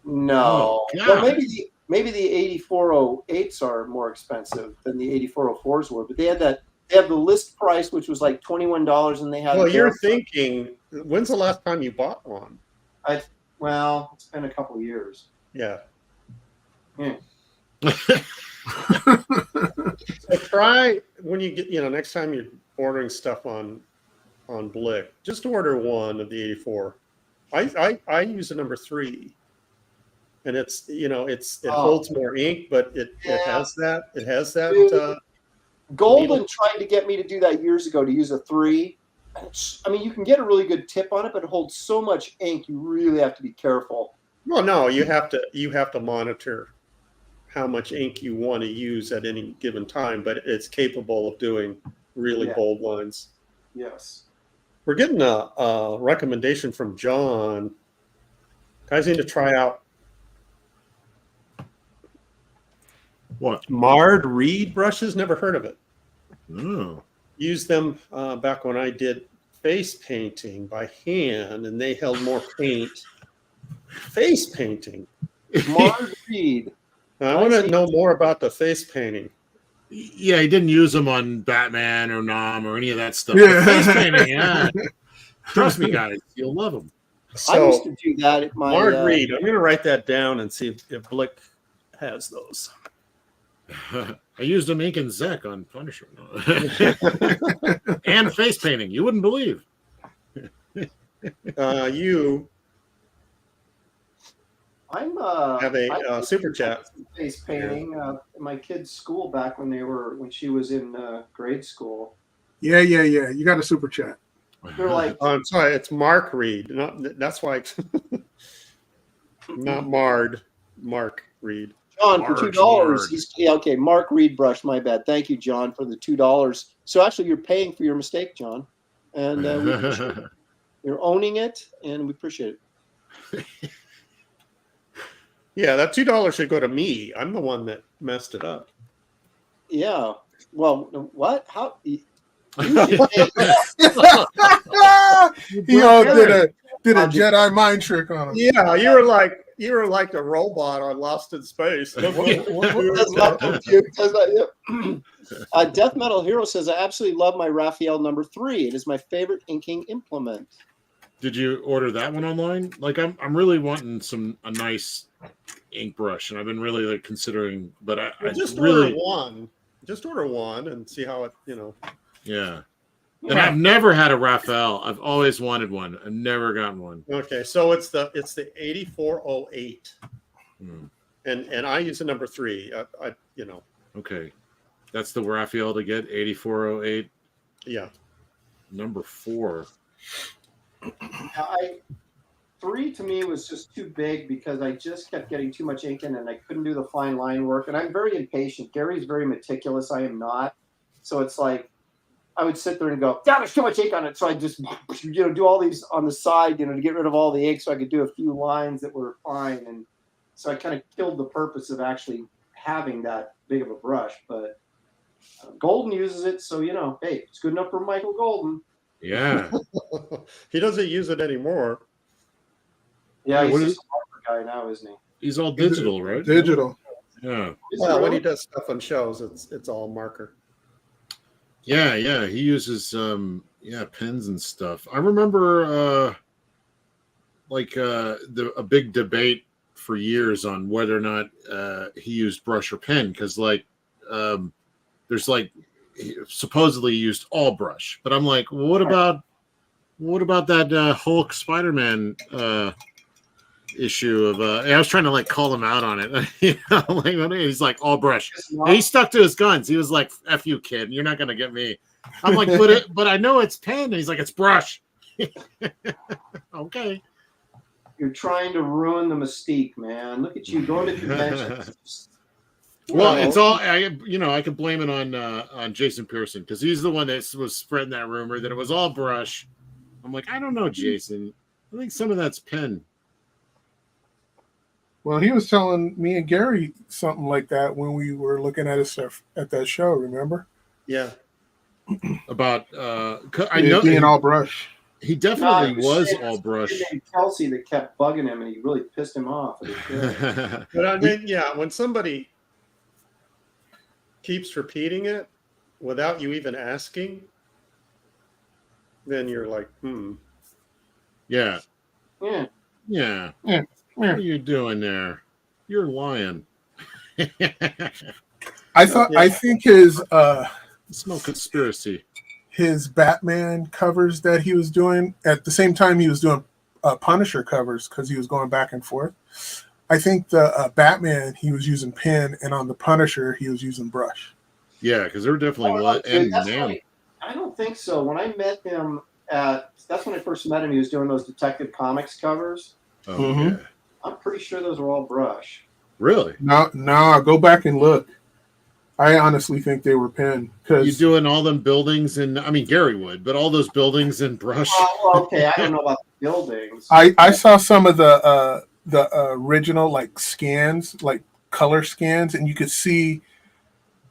No. Oh, Well, maybe the 8408s are more expensive than the 8404s were, but they have the list price, which was like $21, and they had. Well, you're thinking, when's the last time you bought one? Well, it's been a couple of years. Yeah. Yeah. So try when you get, next time you're ordering stuff on Blick, just order one of the 84. I use the number 3, and it holds more ink, but it has that. Dude, Golden tried to get me to do that years ago, to use a 3. I mean, you can get a really good tip on it, but it holds so much ink, you really have to be careful. Well, no, you have to monitor how much ink you want to use at any given time, but it's capable of doing really bold lines. Yes. We're getting a recommendation from John. Guys need to try out What? marred reed brushes. Never heard of it. Oh. Used them back when I did face painting by hand, and they held more paint. Face painting. Mark Reed. I want to know more about the face painting. Yeah, he didn't use them on Batman or Nom or any of that stuff. Yeah. But face painting, yeah. Trust me, guys, you'll love them. I used So, to do that at my. marred reed. I'm going to write that down and see if Blick has those. I used them ink and Zek on Punisher. And face painting. You wouldn't believe. You I'm have a super chat. face painting in my kid's school back when she was in grade school. Yeah. You got a super chat. They're like, I'm sorry, it's Mark Reed. That's why it's not marred. Mark Reed. John, for Marge, $2. Okay, Mark Reed brush. My bad. Thank you, John, for the $2. So actually, you're paying for your mistake, John, and we appreciate it. You're owning it, and we appreciate it. Yeah, that $2 should go to me. I'm the one that messed it up. Yeah. Well, what? How? He did a Jedi mind trick on him. Yeah, you were like a robot on Lost in Space. Death Metal Hero says, I absolutely love my Raphael number 3. It is my favorite inking implement. Did you order that one online? Like, I'm really wanting a nice ink brush, and I've been really considering. But I just really order one. Just order one and see how it. Yeah. And I've never had a Raphael. I've always wanted one. I've never gotten one. Okay, so it's the 8408, and I use the number 3. Okay, that's the Raphael to get 8408. Yeah, number 4. 3 to me was just too big because I just kept getting too much ink in and I couldn't do the fine line work. And I'm very impatient. Gary's very meticulous. I am not. So it's like I would sit there and go, "God, there's too much ink on it." So I just, do all these on the side, to get rid of all the ink, so I could do a few lines that were fine. And so I kind of killed the purpose of actually having that big of a brush. But Golden uses it, so hey, it's good enough for Michael Golden. Yeah. He doesn't use it anymore. Yeah, he's just a marker guy now, isn't he? He's all digital, right? Digital. Yeah. Well, when he does stuff on shows, it's all marker. Yeah, he uses pens and stuff. I remember a big debate for years on whether or not he used brush or pen, because there's he supposedly used all brush, but I'm like, well, what about that Hulk Spider-Man issue of I was trying to call him out on it. He's like, all brush. And he stuck to his guns. He was like, F you, kid, you're not gonna get me. I'm like, but I know it's pen. And he's like, it's brush. Okay. You're trying to ruin the mystique, man. Look at you going to conventions. Well, it's all I could blame it on Jason Pearson, because he's the one that was spreading that rumor that it was all brush. I'm like, I don't know, Jason. I think some of that's pen. Well, he was telling me and Gary something like that when we were looking at his stuff at that show. Remember? Yeah. About I know being all brush. He definitely was all brush. Kelsey that kept bugging him, and he really pissed him off. But I mean, when somebody keeps repeating it without you even asking, then you're like, Yeah. Yeah. Yeah. What are you doing there? You're lying. I think his smell conspiracy. His Batman covers that he was doing at the same time he was doing Punisher covers, because he was going back and forth. I think the Batman he was using pen, and on the Punisher he was using brush. Yeah, because they were definitely I don't think so. When I met him that's when I first met him. He was doing those Detective Comics covers. Oh, yeah. I'm pretty sure those were all brush. Really? No, I go back and look. I honestly think they were pen. You doing all them buildings, and I mean Gary would, but all those buildings in brush. Well, okay, I don't know about the buildings. I saw some of the original scans, color scans, and you could see,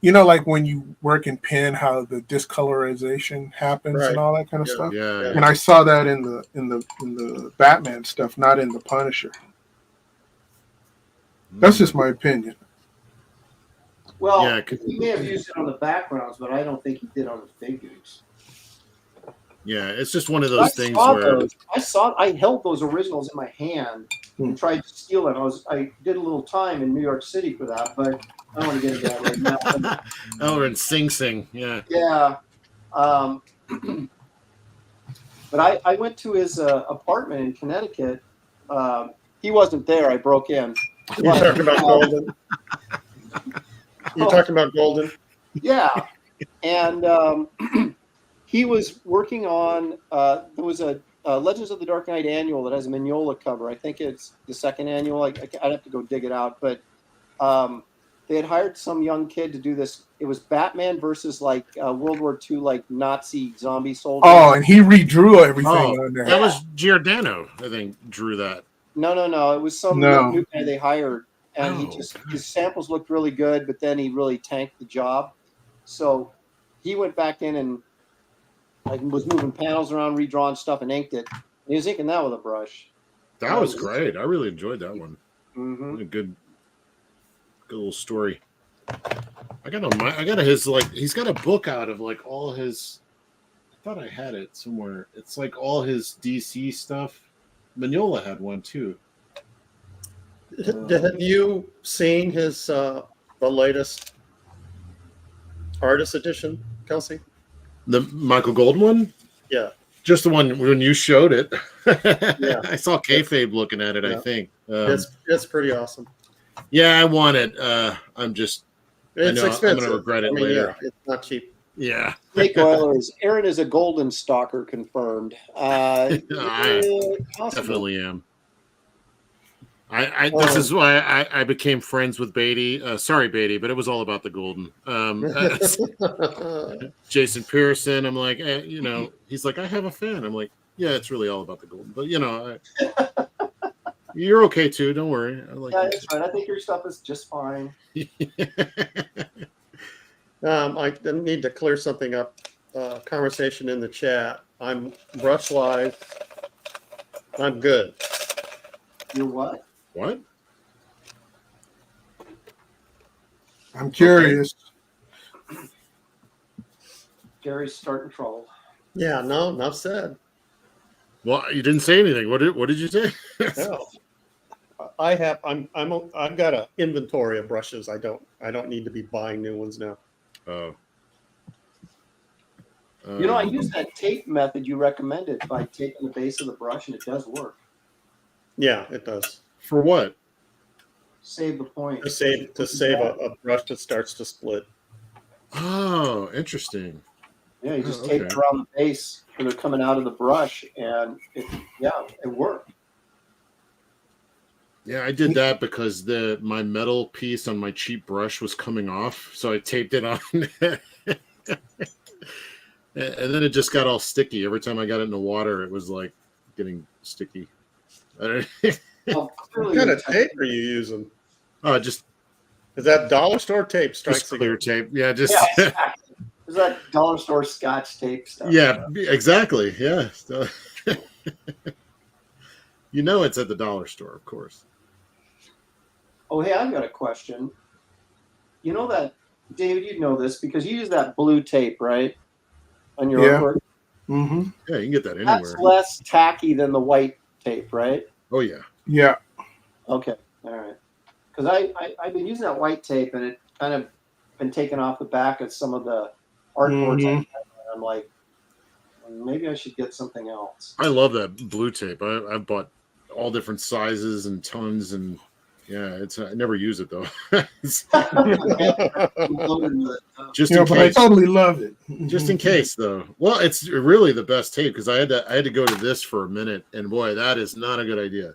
when you work in pen, how the discolorization happens and all that kind of stuff. Yeah. And I saw that in the Batman stuff, not in the Punisher. That's just my opinion. Well, he may have used it on the backgrounds, but I don't think he did on the figures. Yeah, it's just one of those things where I held those originals in my hand and tried to steal them. I did a little time in New York City for that, but I don't want to get into that right now. Oh, we're in Sing Sing, yeah. Yeah. But I went to his apartment in Connecticut. He wasn't there. I broke in. You're talking about Golden? You're talking about Golden? Yeah. And he was working on, there was a Legends of the Dark Knight annual that has a Mignola cover. I think it's the second annual. I'd have to go dig it out. But they had hired some young kid to do this. It was Batman versus World War II, Nazi zombie soldiers. Oh, and he redrew everything on there. That was Giordano, I think, drew that. No. It was some new guy they hired. And his samples looked really good, but then he really tanked the job. So he went back in and was moving panels around, redrawing stuff, and inked it. And he was inking that with a brush. That was great. I really enjoyed that one. Mm-hmm. A good little story. I got his he's got a book out of all his. I thought I had it somewhere. It's all his DC stuff. Mignola had one too. Have you seen his the latest artist edition, Kelsey? The Michael Golden one? Yeah. Just the one when you showed it. Yeah. I saw Kayfabe looking at it, I think. It's pretty awesome. Yeah, I want it. I'm expensive. I'm going to regret it later. Yeah, it's not cheap. Yeah. Snake Oilers. Aaron is a Golden stalker confirmed. I definitely am. This is why I became friends with Beatty. Sorry, Beatty, but it was all about the Golden. Jason Pearson. I'm like, he's like, I have a fan. I'm like, yeah, it's really all about the Golden. But you're okay too. Don't worry. That's right. I think your stuff is just fine. I need to clear something up. Conversation in the chat. I'm brush wise. I'm good. You're what? What? I'm curious. Okay. Gary's starting trouble. Yeah, no, enough said. Well, you didn't say anything. What did you say? No. I've got an inventory of brushes. I don't need to be buying new ones now. Oh. I use that tape method you recommended by taping the base of the brush, and it does work. Yeah, it does. For what? Save the point. To save a brush that starts to split. Oh, interesting. Yeah, you just tape it around the base when they're coming out of the brush, and it worked. Yeah, I did that because my metal piece on my cheap brush was coming off, so I taped it on. And then it just got all sticky. Every time I got it in the water, it was like getting sticky. What kind of tape are you using? Just is that dollar store tape? Just clear tape. Yeah, just exactly. Is that dollar store Scotch tape stuff? Yeah, exactly. Yeah. So, it's at the dollar store, of course. Oh, hey, I've got a question. You know that, David, you'd know this because you use that blue tape, right? On your artwork. Mm-hmm. Yeah, you can get that anywhere. That's less tacky than the white tape, right? Oh, yeah. Yeah. Okay. All right. Because I've been using that white tape, and it kind of been taken off the back of some of the artboards. Mm-hmm. And I'm like, maybe I should get something else. I love that blue tape. I bought all different sizes and tons, and yeah, I never use it though. Just in case. But I totally love it. Just in case, though. Well, it's really the best tape because I had to go to this for a minute, and boy, that is not a good idea.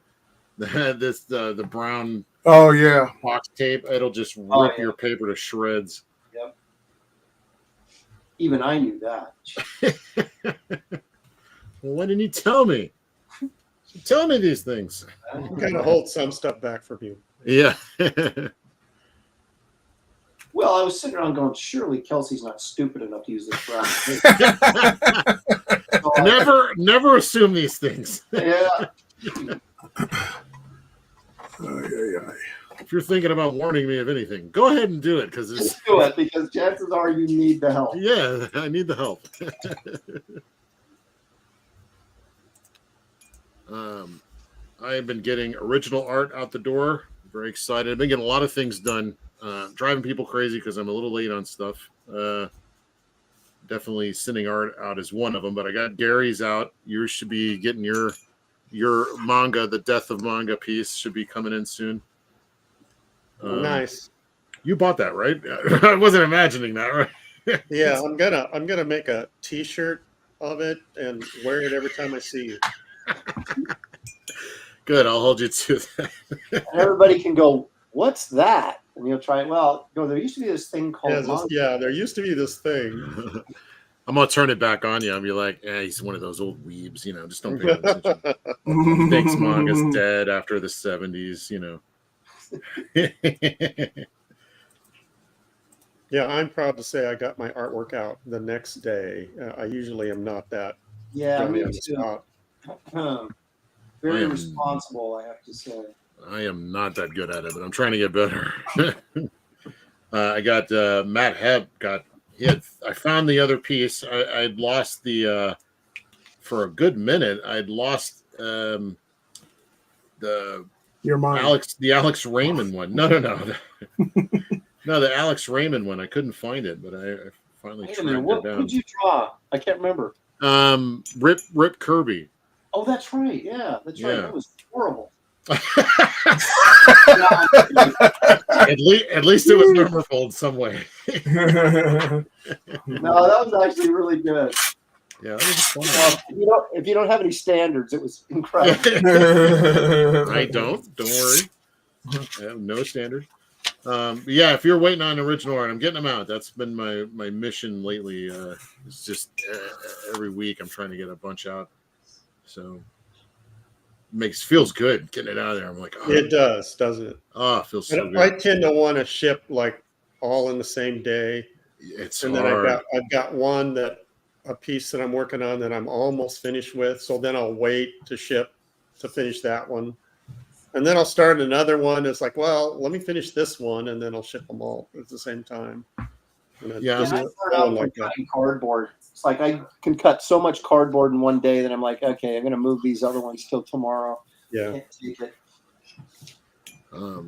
The brown box tape, it'll just rip your paper to shreds. Yep. Even I knew that. Well, why didn't you tell me? Tell me these things. I'm kind of hold some stuff back from you. Yeah. Well, I was sitting around going, surely Kelsey's not stupid enough to use this brown tape. Never assume these things. Yeah. If you're thinking about warning me of anything, go ahead and do it because Just do it because chances are you need the help. Yeah, I need the help. I've been getting original art out the door. Very excited. I've been getting a lot of things done. Driving people crazy because I'm a little late on stuff. Definitely sending art out is one of them, but I got Gary's out. You should be getting your manga, the Death of Manga piece should be coming in soon. Nice. You bought that, right? I wasn't imagining that, right? Yeah, I'm gonna make a T-shirt of it and wear it every time I see you. Good, I'll hold you to that. And everybody can go, what's that? And you'll try, there used to be this thing called manga. There used to be this thing. I'm going to turn it back on you. I'll be like, he's one of those old weebs, just don't pay attention. Thinks manga's dead after the 70s, Yeah, I'm proud to say I got my artwork out the next day. I usually am not that. Yeah, me on the too. spot. Very responsible, I have to say. I am not that good at it, but I'm trying to get better. I got Matt Hebb I found the other piece. I'd lost for a good minute. I'd lost your mind. The Alex Raymond one. No. No, the Alex Raymond one. I couldn't find it, but I finally tracked it down. What did you draw? I can't remember. Rip Kirby. Oh, that's right. Yeah, that's right. That was horrible. At least it was memorable in some way. No, that was actually really good. Yeah, that was fun. If you don't have any standards, it was incredible. I don't. Don't worry. I have no standard. But yeah, if you're waiting on original art, I'm getting them out. That's been my mission lately. It's just every week I'm trying to get a bunch out. So feels good getting it out of there. I'm like, oh, It does, doesn't it? Oh, it feels so And good. I tend to want to ship like all in the same day. It's and hard. then I've got one a piece that I'm working on that I'm almost finished with. So then I'll wait to ship to finish that one. And then I'll start another one. It's like, well, let me finish this one, and then I'll ship them all at the same time. Yeah, I start out with cutting cardboard. It's like I can cut so much cardboard in one day that I'm like, okay, I'm going to move these other ones till tomorrow. Yeah. Can't take it.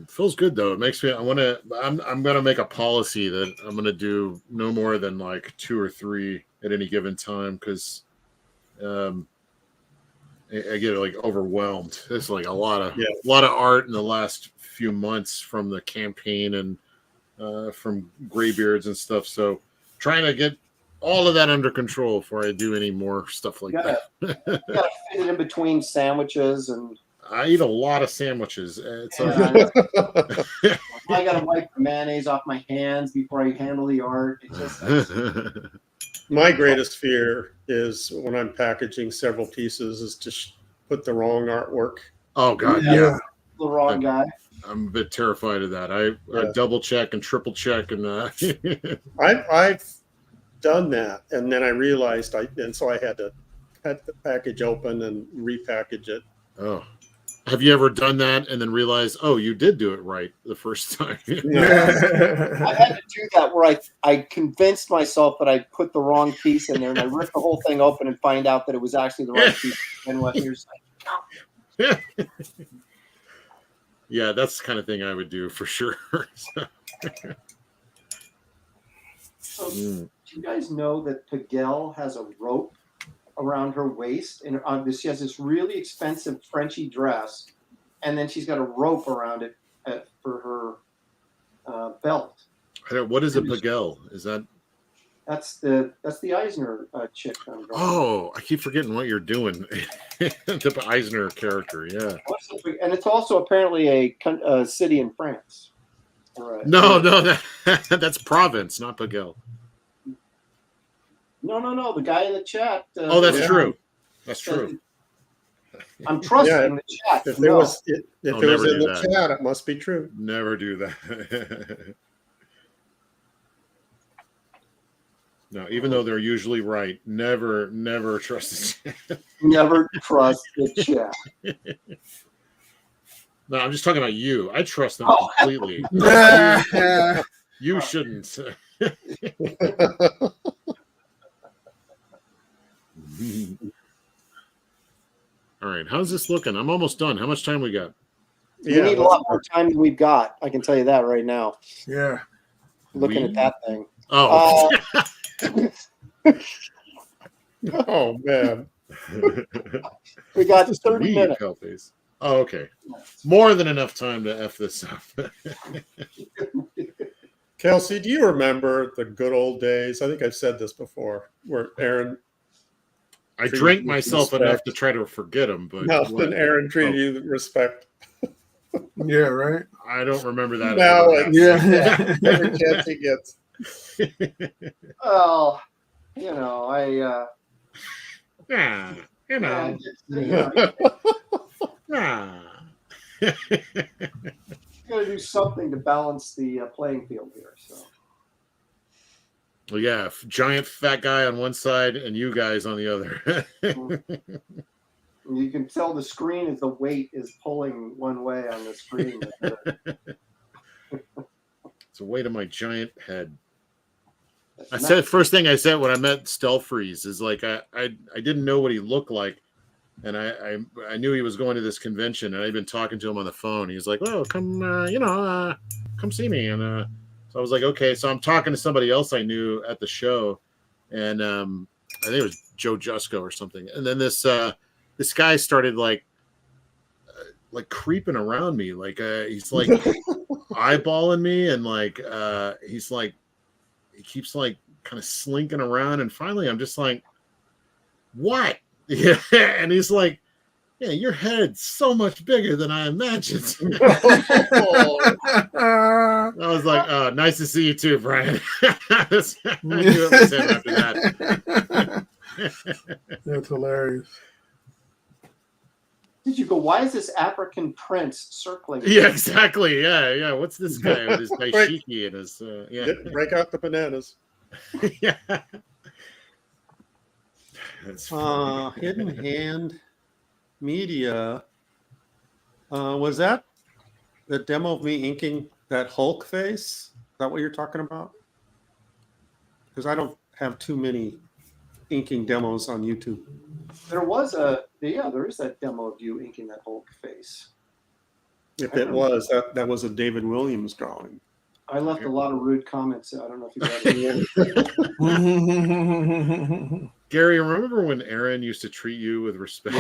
Feels good though. It makes me. I'm gonna make a policy that I'm gonna do no more than like 2 or 3 at any given time because I get like overwhelmed. It's like a lot of art in the last few months from the campaign and from Graybeards and stuff. So trying to get all of that under control before I do any more stuff like that. You gotta fit it in between sandwiches and. I eat a lot of sandwiches. It's I gotta wipe the mayonnaise off my hands before I handle the art. My greatest fear is when I'm packaging several pieces is to put the wrong artwork. Oh God, yeah. The wrong guy. I'm a bit terrified of that. I double check and triple check, and I've done that, and then I realized so I had to cut the package open and repackage it. Oh. Have you ever done that and then realized, oh, you did do it right the first time? I had to do that where I convinced myself that I put the wrong piece in there, and I ripped the whole thing open and find out that it was actually the right piece. And what you're saying. Yeah, that's the kind of thing I would do for sure. So, do you guys know that Piguel has a rope around her waist, and she has this really expensive Frenchy dress, and then she's got a rope around it for her belt. What is a Piguel? Is that's the Eisner chick? Oh, I keep forgetting what you're doing. The Eisner character, yeah. And it's also apparently a city in France. No, that's Province, not Piguel. No. The guy in the chat. That's true. That's true. I'm trusting the chat. If it was in the chat, it must be true. Never do that. No, even though they're usually right, never trust the chat. Never trust the chat. No, I'm just talking about you. I trust them completely. You shouldn't. All right, how's this looking? I'm almost done. How much time we got? We need a lot more time than we've got. I can tell you that right now. Yeah. Looking at that thing. Oh. Oh man. We got 30 minutes. Oh, okay. More than enough time to F this up. Kelsey, do you remember the good old days? I think I've said this before, where Aaron. I drank myself enough to try to forget him, but then Aaron treated you with respect. Yeah, right. I don't remember that. Now, every chance he gets. Well, I. Yeah, Got to do something to balance the playing field here. So. Well, yeah, giant fat guy on one side and you guys on the other. You can tell the screen is the weight is pulling one way on the screen. It's the weight of my giant head. First thing I said when I met Stelfreeze is like I didn't know what he looked like, and I knew he was going to this convention, and I'd been talking to him on the phone. He was like, "Oh, come come see me," and so I was like, "Okay." So I'm talking to somebody else I knew at the show, and I think it was Joe Jusko or something, and then this guy started like creeping around me, like he's like eyeballing me, and like he's like. He keeps like kind of slinking around, and finally I'm just like, what? Yeah, and he's like, yeah, your head's so much bigger than I imagined. I was like, oh, nice to see you too, Brian. I knew it was him after that. That's hilarious. Did you go, why is this African prince circling? Yeah, exactly. Yeah. What's this guy with his dashiki and his Break out the bananas. Yeah. That's Hidden Hand Media. Was that the demo of me inking that Hulk face? Is that what you're talking about? Because I don't have too many inking demos on YouTube. There is that demo of you inking that Hulk face. If it was, that was a David Williams drawing. I left a lot of rude comments. I don't know if you got it. Gary, remember when Aaron used to treat you with respect?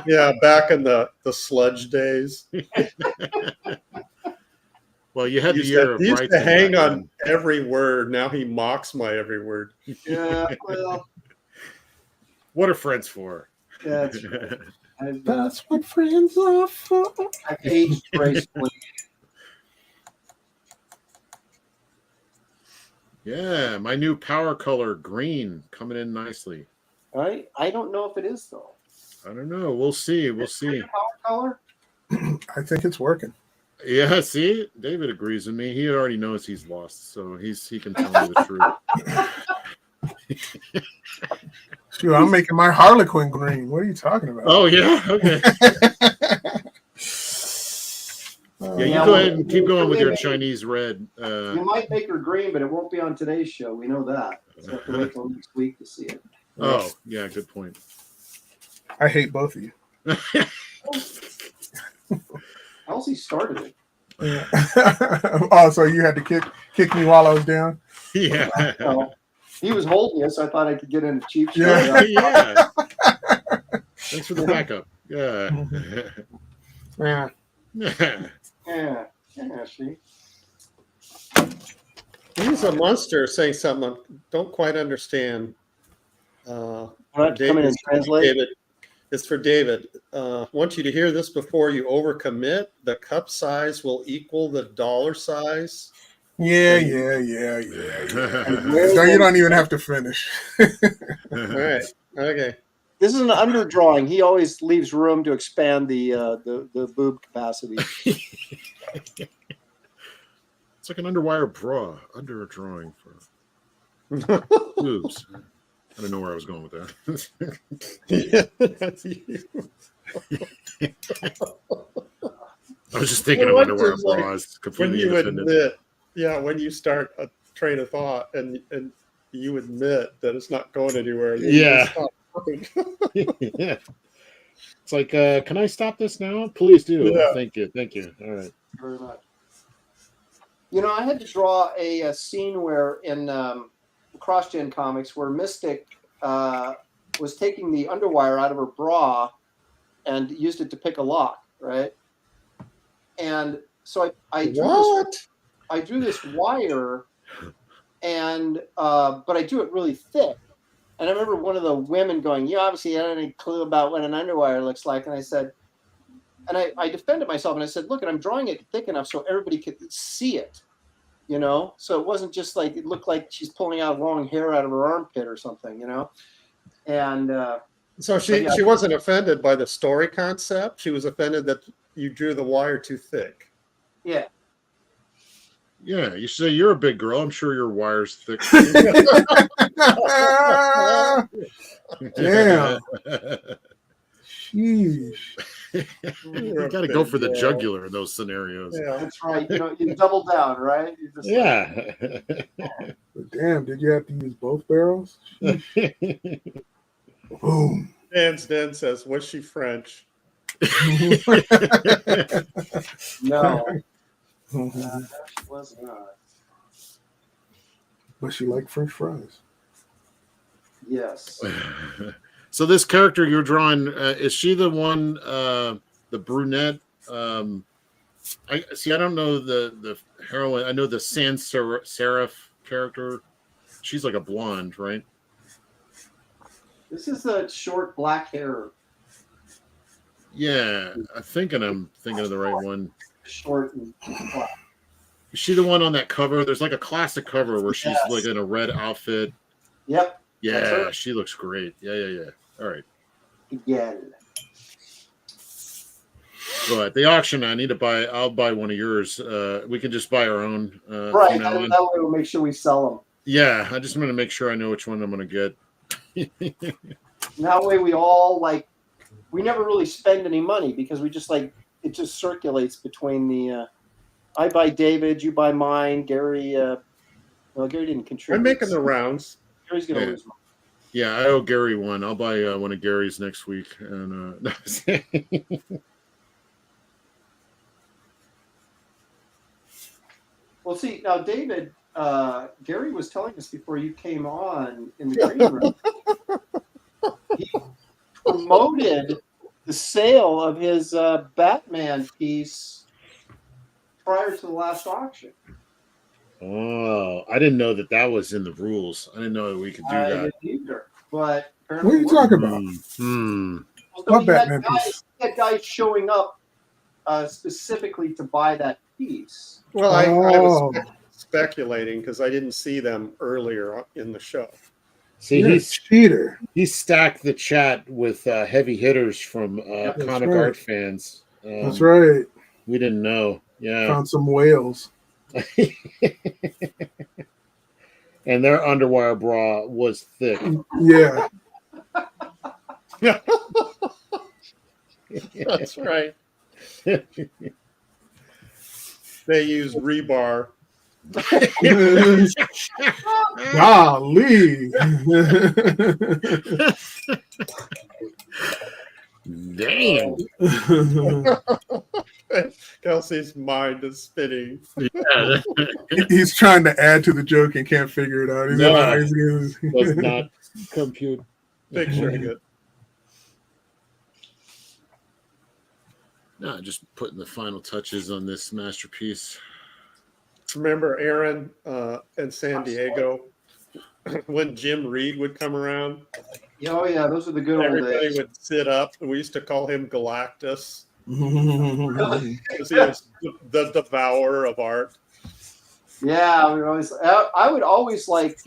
Yeah, back in the sludge days. Well, you had the He year of used rights to in hang that on one. every word. Now he mocks my every word. Yeah, well, What are friends for? yeah, that's right. That's what friends are for. I've aged gracefully. Yeah, my new power color, green, coming in nicely. Right? I don't know if it is though. I don't know. We'll see. We'll see. Power color? I think it's working. Yeah, see, David agrees with me. He already knows he's lost, so he can tell me the truth. Shoot, I'm making my Harlequin green. What are you talking about? Oh yeah, okay. Yeah, you go ahead and keep going with your Chinese red. You might make her green, but it won't be on today's show. We know that. So have to wait till next week to see it. Oh, yeah, good point. I hate both of you. Elsie started it. Yeah. Oh, so you had to kick me while I was down? Yeah. Well, he was holding you, so I thought I could get in a cheap shot. Yeah. Yeah. Thanks for the backup. Yeah. Yeah. Yeah, see. He's a monster saying something I don't quite understand. I'll have to come in and translate. David, it's for David. Want you to hear this before you overcommit. The cup size will equal the dollar size. Yeah. So you don't even have to finish. All right. Okay. This is an underdrawing. He always leaves room to expand the boob capacity. It's like an underwire bra, under a drawing for boobs. I don't know where I was going with that. Yeah, that's you. I was just thinking of Well, underwear just like bras. When Completely you independent. admit, when you start a train of thought and you admit that it's not going anywhere. then you Yeah. just stop talking. Yeah. It's like, can I stop this now? Please do. Yeah. Thank you. All right. Very much. You know, I had to draw a scene where in CrossGen Comics where Mystic was taking the underwire out of her bra and used it to pick a lock, right? And so I drew this wire, and but I drew it really thick. And I remember one of the women going, "You obviously had any clue about what an underwire looks like." And I said, and I defended myself, and I said, "Look, and I'm drawing it thick enough so everybody could see it, you know. So it wasn't just like it looked like she's pulling out long hair out of her armpit or something, you know." And So she wasn't offended by the story concept. She was offended that you drew the wire too thick. yeah, Yeah, you say you're a big girl. I'm sure your wire's thick. Damn. Sheesh. You got to go for the jugular in those scenarios. Yeah. that's right. You know, you double down, right? You just Yeah. But damn, did you have to use both barrels? Boom. Dan's Den says, was she French? no, she was not. But she liked French fries. Yes. So this character you're drawing, is she the one, the brunette? I don't know the heroine. I know the sans serif character. She's like a blonde, right? This is a short black hair. Yeah, I'm thinking of the right one. Short and black. Is she the one on that cover? There's like a classic cover where she's Yes. like in a red outfit. Yep. Yeah, she looks great. Yeah. All right. Again. But at the auction, I'll buy one of yours. We can just buy our own. Right. From now on. That way we'll make sure we sell them. Yeah, I just want to make sure I know which one I'm going to get. That way we all we never really spend any money because we just it just circulates between the I buy David, you buy mine, Gary. Well, Gary didn't contribute. I'm making the rounds. Gary's gonna lose money. Yeah, I owe Gary one. I'll buy one of Gary's next week. And Well, see now, David. Gary was telling us before you came on in the green room. He promoted the sale of his Batman piece prior to the last auction. Oh, I didn't know that was in the rules. I didn't know that we could do that. I didn't either, but What are you talking about? So What he Batman had guys showing up specifically to buy that piece. Well, I was speculating because I didn't see them earlier in the show. See, You're a cheater. he stacked the chat with heavy hitters from comic right. art fans. That's right. We didn't know. Yeah. Found some whales. And their underwire bra was thick. Yeah. That's right. They use rebar. Golly. Damn. Kelsey's mind is spinning. Yeah, He's trying to add to the joke and can't figure it out. does not compute. Picturing it. No, just putting the final touches on this masterpiece. Remember Aaron and San Diego when Jim Reed would come around? Oh yeah, those are the good old Everybody days. would sit up. We used to call him Galactus because he was the devourer of art. Yeah, I would always like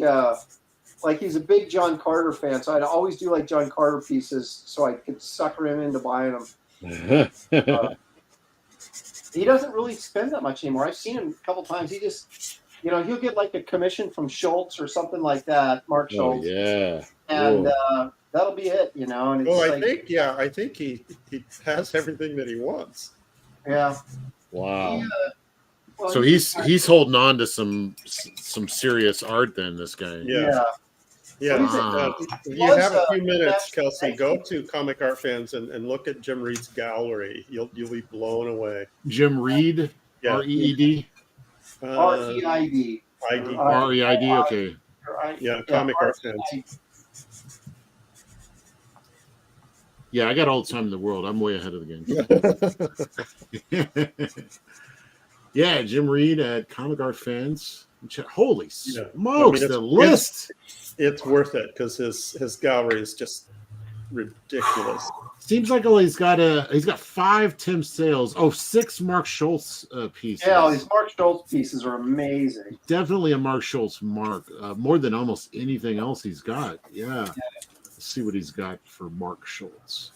he's a big John Carter fan, so I'd always do like John Carter pieces so I could sucker him into buying them. He doesn't really spend that much anymore. I've seen him a couple times. He just, he'll get like a commission from Schultz or something like that, Mark Schultz. Yeah. And that'll be it, And it's I think he has everything that he wants. Yeah. Wow. Well, So he's holding on to some serious art then, this guy. Yeah. Yeah. Wow. If you have a few minutes, Kelsey, go to Comic Art Fans and look at Jim Reed's gallery. You'll be blown away. Jim Reed, Yeah. R-E-E-D? R-E-I-D. ID. R-E-I-D, okay. Yeah, Comic Art Fans. Yeah, I got all the time in the world. I'm way ahead of the game. Yeah, Jim Reed at Comic Art Fans. Holy smokes, the list. It's worth it because his gallery is just ridiculous. Seems like he's got 5 Tim Sales. 6 Mark Schultz pieces. Yeah, these Mark Schultz pieces are amazing. Definitely a Mark Schultz mark. More than almost anything else he's got. Yeah. Let's see what he's got for Mark Schultz.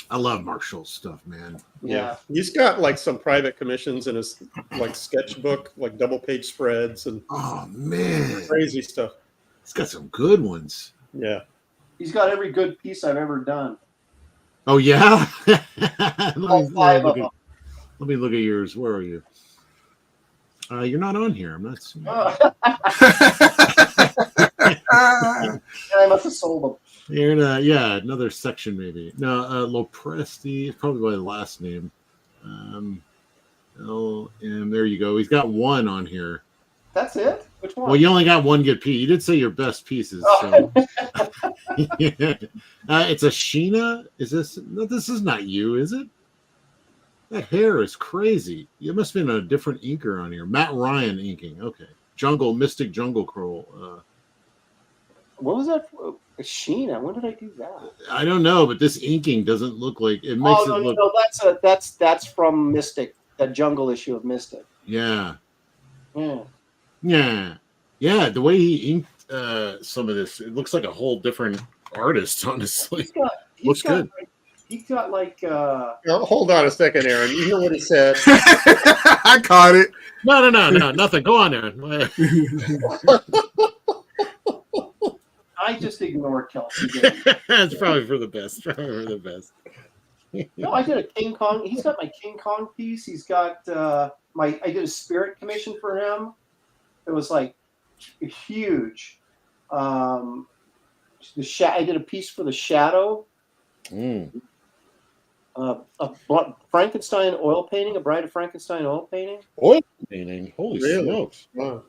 I love Mark Schultz stuff, man. Yeah. He's got like some private commissions in his like sketchbook, like double page spreads and man, crazy stuff. He's got some good ones. Yeah. He's got every good piece I've ever done. Oh yeah. All 5 of them. Let me look at yours. Where are you? You're not on here. I'm not seeing. I must have sold them. You're in another section maybe. No, Lopresti, probably by the last name. And there you go. He's got 1 on here. That's it? Which one? Well, you only got 1 good piece. You did say your best pieces. So. It's a Sheena. Is this? No, this is not you, is it? That hair is crazy. You must have been a different inker on here. Matt Ryan inking. Okay. Mystic Jungle Crow. What was that? Sheena. When did I do that? I don't know, but this inking doesn't look like it makes it look. No, that's from Mystic, that Jungle issue of Mystic. Yeah. Yeah. Yeah. The way he inked some of this, it looks like a whole different artist. Honestly, looks good. He's got like. Hold on a second, Aaron. You hear what he said? I caught it. No, nothing. Go on, Aaron. I just ignored Kelsey. It's probably for the best. No, I did a King Kong. He's got my King Kong piece. He's got I did a spirit commission for him. It was like huge. I did a piece for the Shadow. A Frankenstein oil painting, a Bride of Frankenstein oil painting. Oil painting? Holy smokes! Wow.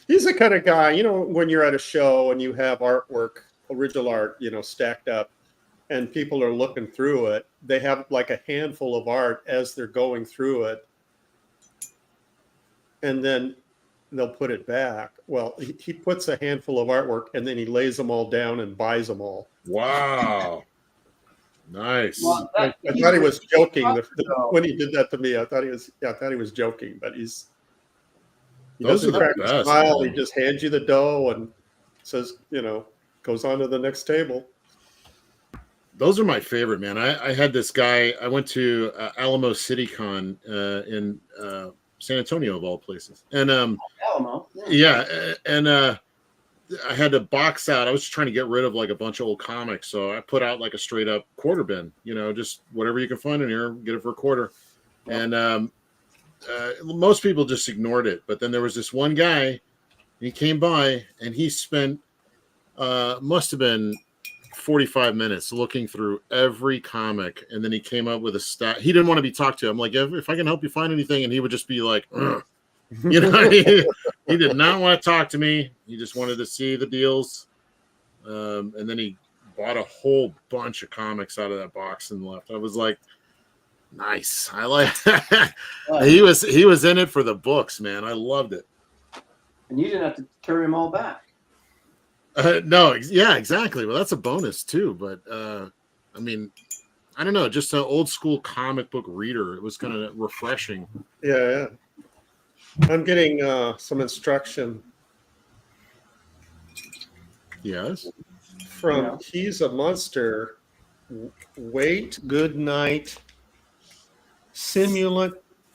He's the kind of guy, when you're at a show and you have artwork, original art, stacked up, and people are looking through it. They have like a handful of art as they're going through it, and then they'll put it back. Well, he puts a handful of artwork and then he lays them all down and buys them all. Wow. Nice. Well, I thought he was joking when he did that to me. I thought he was joking, but he doesn't crack a smile. He just hands you the dough and says, goes on to the next table. Those are my favorite, man. I had this guy. I went to Alamo City Con in San Antonio, of all places, and Alamo. And I had to box out. I was trying to get rid of like a bunch of old comics, so I put out like a straight up quarter bin. Just whatever you can find in here, get it for a quarter. And most people just ignored it, but then there was this one guy. He came by and he spent must have been 45 minutes looking through every comic, and then he came up with a stat. He didn't want to be talked to. I'm like, if I can help you find anything, and he would just be like, he did not want to talk to me. He just wanted to see the deals, and then he bought a whole bunch of comics out of that box and left. I was like, nice. I like. He was in it for the books, man. I loved it. And you didn't have to carry them all back. No, yeah, exactly. Well, that's a bonus too. But I mean, I don't know, just an old school comic book reader. It was kind of refreshing. Yeah. I'm getting some instruction. Yes. From He's a Monster. Wait, good night. Simulant,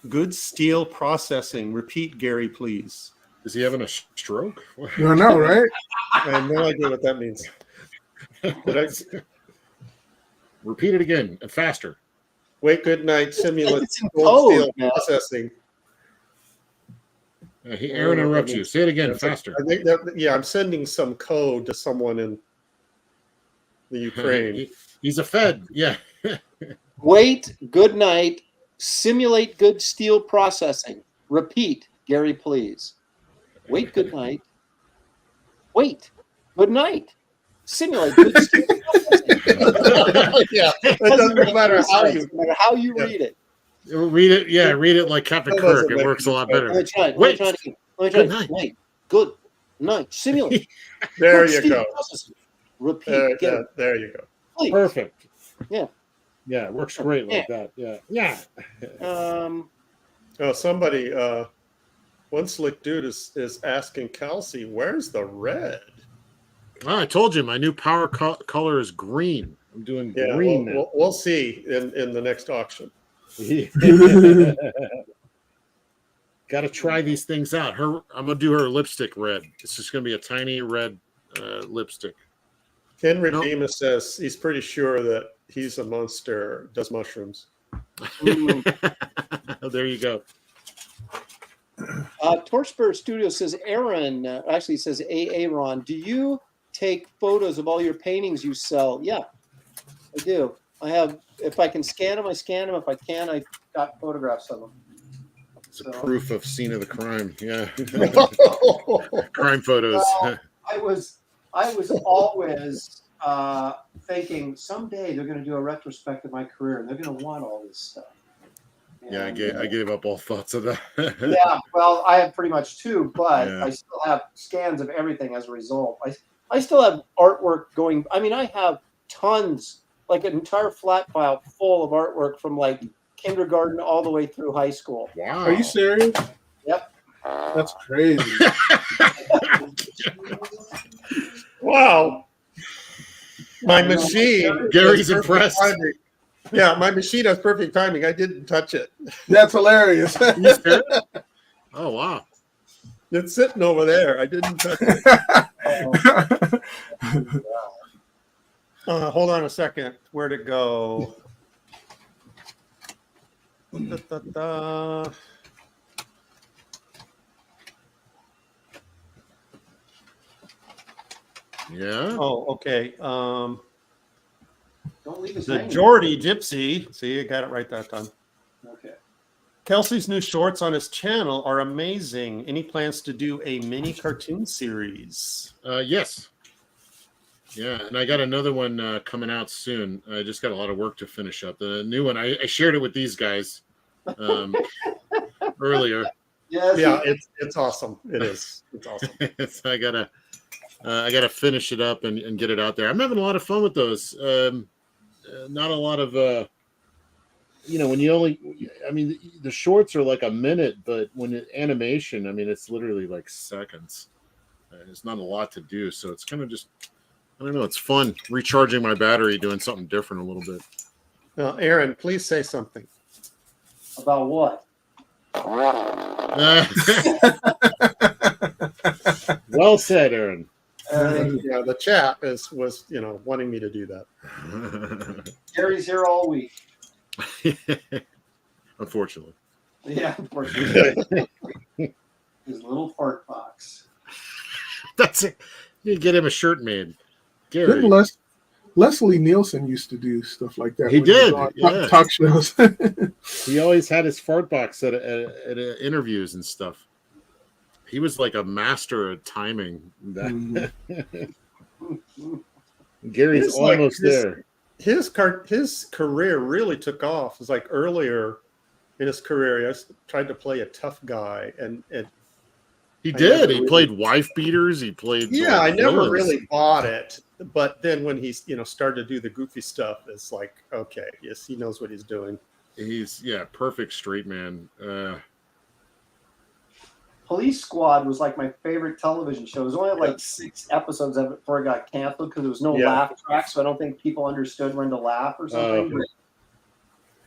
good steel processing. Repeat, Gary, please. Is he having a stroke? You know, right? I have no idea what that means. Repeat it again and faster. Wait, good night. Simulant, gold steel processing. Aaron interrupts you. Say it again, faster. I think I'm sending some code to someone in the Ukraine. He's a Fed. Yeah. Wait, good night. Simulate good steel processing. Repeat, Gary, please. Wait, good night. Wait, good night. Simulate good steel processing. Yeah, it doesn't matter how you read it. Read it, read it like Captain Kirk. It works a lot better. Let me try it. Good night. Wait, good night. Simulate. There you go. Repeat. There you go. Please. Perfect. Yeah. Yeah, it works great like that. Yeah. Somebody, one slick dude is asking Kelsey, where's the red? Oh, I told you my new power color is green. I'm doing green now. We'll see in the next auction. Got to try these things out. I'm gonna do her lipstick red. It's just gonna be a tiny red lipstick. Ken Redeemus says he's pretty sure that He's a Monster does mushrooms. There you go. Torchbearer Studio says, Aaron, actually says Aaron, do you take photos of all your paintings you sell? Yeah, I do. I have, if I can scan them, I scan them. If I can, I got photographs of them. It's a proof of scene of the crime. Yeah. Crime photos. Well, I was always thinking someday they're going to do a retrospect of my career and they're going to want all this stuff. And, yeah, I gave up all thoughts of that. Yeah, well, I have pretty much too, but I still have scans of everything as a result. I still have artwork going. I mean, I have tons, like an entire flat file full of artwork from like kindergarten all the way through high school. Wow. Are you serious? Yep. That's crazy. Wow. My machine. Gary's has perfect impressed. timing. Yeah, my machine has perfect timing. I didn't touch it. That's hilarious. You serious? Oh wow. It's sitting over there. I didn't touch it. Hold on a second. Where'd it go? Da. Yeah. Oh, okay. Don't leave us The hanging. Geordie Gypsy. See, I got it right that time. Okay. Kelsey's new shorts on his channel are amazing. Any plans to do a mini cartoon series? Yes. Yeah, and I got another one coming out soon. I just got a lot of work to finish up. The new one, I shared it with these guys earlier. Yes. Yeah, it's awesome. It is. It's awesome. So I gotta finish it up and get it out there. I'm having a lot of fun with those. Not a lot of when you I mean, the shorts are like a minute, but when animation, I mean, it's literally like seconds. There's not a lot to do, so it's kind of just, I don't know. It's fun recharging my battery, doing something different a little bit. Now, Aaron, please say something. About what? Well said, Aaron. Yeah, the chat was wanting me to do that. Gary's here all week. Unfortunately. Yeah, unfortunately. His little fart box. That's it. You get him a shirt made. Gary. Didn't Leslie Nielsen used to do stuff like that. He when did, was on yeah. talk shows. He always had his fart box at interviews and stuff. He was like a master at timing that. Gary's It's like almost there. His career really took off. It's like earlier in his career, he tried to play a tough guy, and He did. He really- played wife beaters. He played. yeah, I never villains. really bought it. But then when he's started to do the goofy stuff, it's like, okay, yes, he knows what he's doing. He's perfect straight man. Police Squad was like my favorite television show. It was only like 6 episodes of it before it got canceled because there was no Yeah. laugh track, so I don't think people understood when to laugh or something.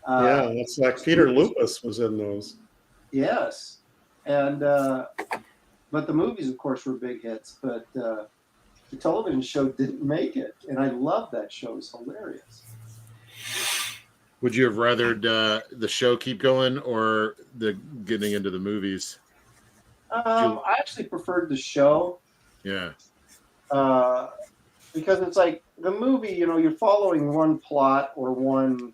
Yeah, it's like Peter Lupus was in those. Yes, and but the movies, of course, were big hits. But the television show didn't make it, and I love that show. It's hilarious. Would you have rathered the show keep going or the getting into the movies? I actually preferred the show. Yeah. Because it's like the movie, you're following one plot or one,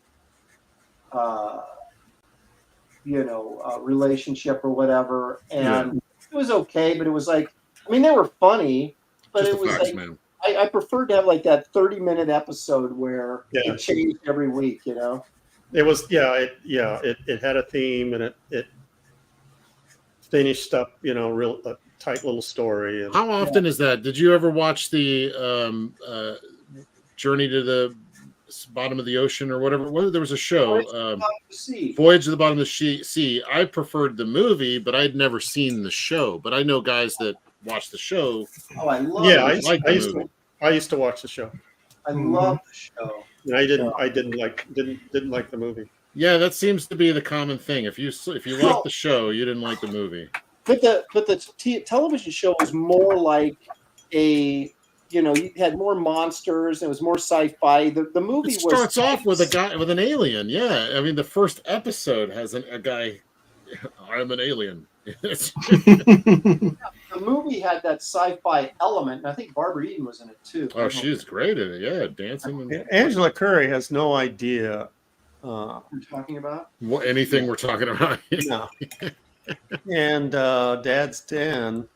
relationship or whatever, and it was okay. But it was like, I mean, they were funny, but Just it the was facts, like man. I preferred to have like that 30-minute episode where Yeah. it changed every week. It was it had a theme, and it finished up real tight little story. And How often is that? Did you ever watch the Journey to the Bottom of the Ocean or whatever? There was a show, Voyage to the Bottom of the Sea. I preferred the movie, but I'd never seen the show. But I know guys that watch the show. Oh, I love yeah, it. I used to watch the show. I love the show. And I didn't like the movie. Yeah, that seems to be the common thing. If you like the show, you didn't like the movie. But the television show was more like you had more monsters. It was more sci-fi. The movie It starts off with a guy with an alien. Yeah, I mean the first episode has a guy. I'm an alien. The movie had that sci-fi element, and I think Barbara Eden was in it too. Oh, she's great at it. Yeah, dancing. And Angela Curry has no idea. What you're talking about? Anything we're talking about. No. And Dad's Dan,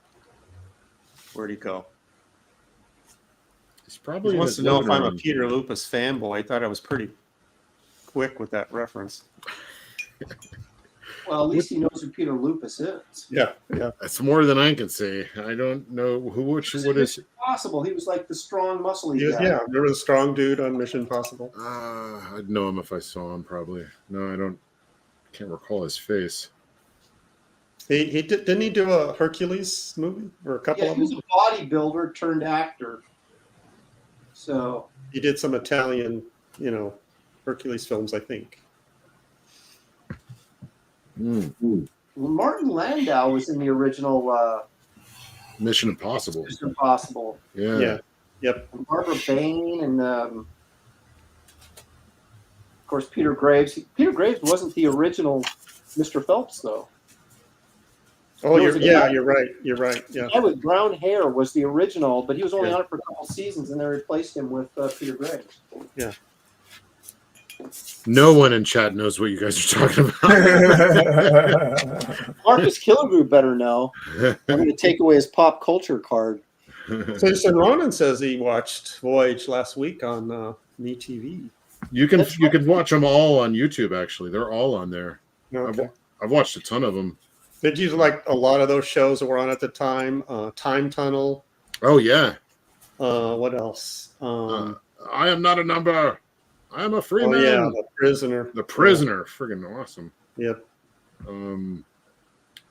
where'd he go? He's probably He in wants his to know if living I'm a room. Peter Lupus fanboy. I thought I was pretty quick with that reference. Well, at least he knows who Peter Lupus is. Yeah. That's more than I can say. I don't know what is. Possible. He was like the strong, muscly guy. Yeah, there was a strong dude on Mission Impossible. I'd know him if I saw him. Probably. No, I don't. Can't recall his face. He didn't he do a Hercules movie or a couple Yeah, of he was them? a bodybuilder turned actor. So He did some Italian, Hercules films, I think. Martin Landau was in the original Mission Impossible. Mission Impossible. Yeah. Yep. And Barbara Bain and of course Peter Graves. Peter Graves wasn't the original Mr. Phelps though. Oh, you're right. You're right. Yeah. The guy with brown hair was the original, but he was only on it for a couple seasons, and they replaced him with Peter Graves. Yeah. No one in chat knows what you guys are talking about. Marcus Killigrew better know. I'm going to take away his pop culture card. Jason Ronan says he watched Voyage last week on MeTV. You can watch them all on YouTube. Actually, they're all on there. Okay. I've watched a ton of them. Did you like a lot of those shows that were on at the time? Time Tunnel. Oh yeah. What else? I am not a number. I am a free man. Yeah, The Prisoner. The Prisoner, friggin' awesome. Yep.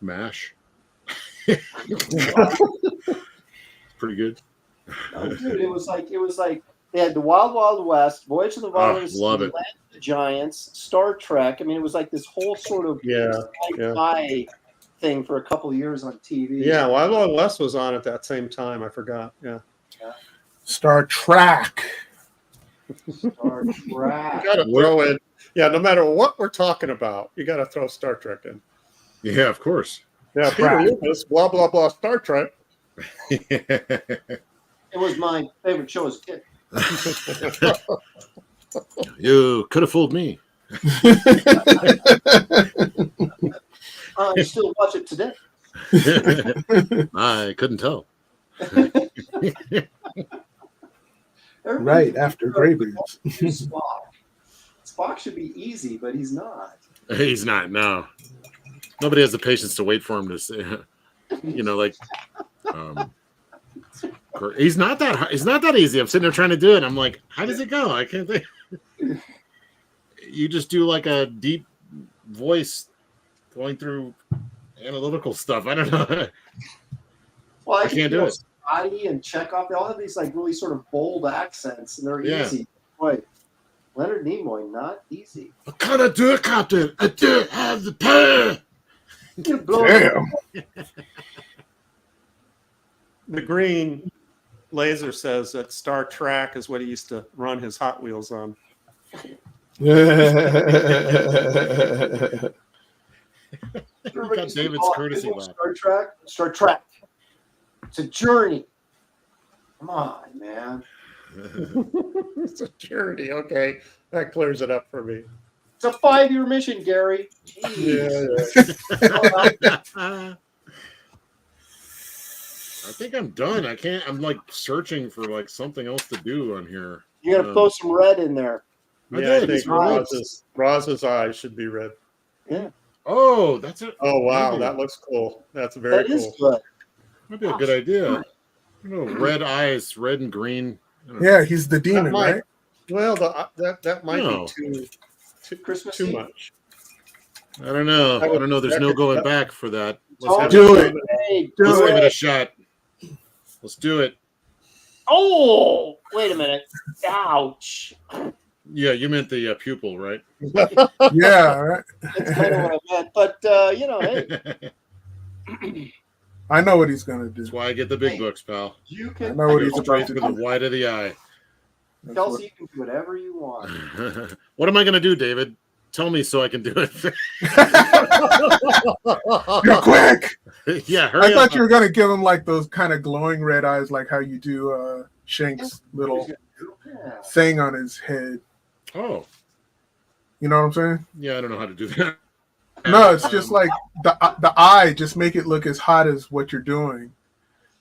MASH. Pretty good. No, dude, it was like they had the Wild Wild West, Voyage of the Volunteers, love it. Land of the Giants, Star Trek. I mean, it was like this whole sort of sci-fi thing for a couple of years on TV. Yeah, Wild Wild West was on at that same time. I forgot. Yeah. Star Trek. Star Trek. You got to throw in. Yeah, no matter what we're talking about, you got to throw Star Trek in. Yeah, of course. Yeah, Peter Lucas, blah blah blah, Star Trek. It was my favorite show as a kid. You could have fooled me. I still watch it today. I couldn't tell. Right after Graybeards. Spock should be easy, but he's not. He's not. No, nobody has the patience to wait for him to say. He's not that easy. I'm sitting there trying to do it. I'm like, how does it go? I can't think. You just do like a deep voice going through analytical stuff. I don't know. Well, I can't do it. Scotty and Chekhov, they all have these like really sort of bold accents, and they're easy. Boy, Leonard Nimoy, not easy. What kind of do it, Captain? I don't have the power. Damn. The green laser says that Star Trek is what he used to run his Hot Wheels on. Got David's courtesy laugh. Star Trek. It's a journey. Come on, man. It's a journey. Okay, that clears it up for me. It's a 5-year mission, Gary. Jeez. I think I'm done. I can't. I'm like searching for like something else to do on here. You gotta throw some red in there. I think Roz's eyes should be red. Yeah. Oh, that's it. Oh wow, that looks cool. That's very cool. That is good. Might be a good idea. Red eyes, red and green. Yeah, he's the demon, right? Well, that might be too much. I don't know. There's no going back for that. Let's do it. Let's give it a shot. Let's do it. Oh, wait a minute. Ouch. Yeah, you meant the pupil, right? Yeah, right. That's kind of what I meant. But, hey. I know what he's going to do. That's why I get the big books, pal. You can. I know what he's Straight about to through do. the white of the eye. Kelsey, you can do whatever you want. What am I going to do, David? Tell me so I can do it. You're quick. Yeah, I thought you were going to give him like those kind of glowing red eyes, like how you do Shank's little thing on his head. Oh. You know what I'm saying? Yeah, I don't know how to do that. No, it's just like the eye, just make it look as hot as what you're doing.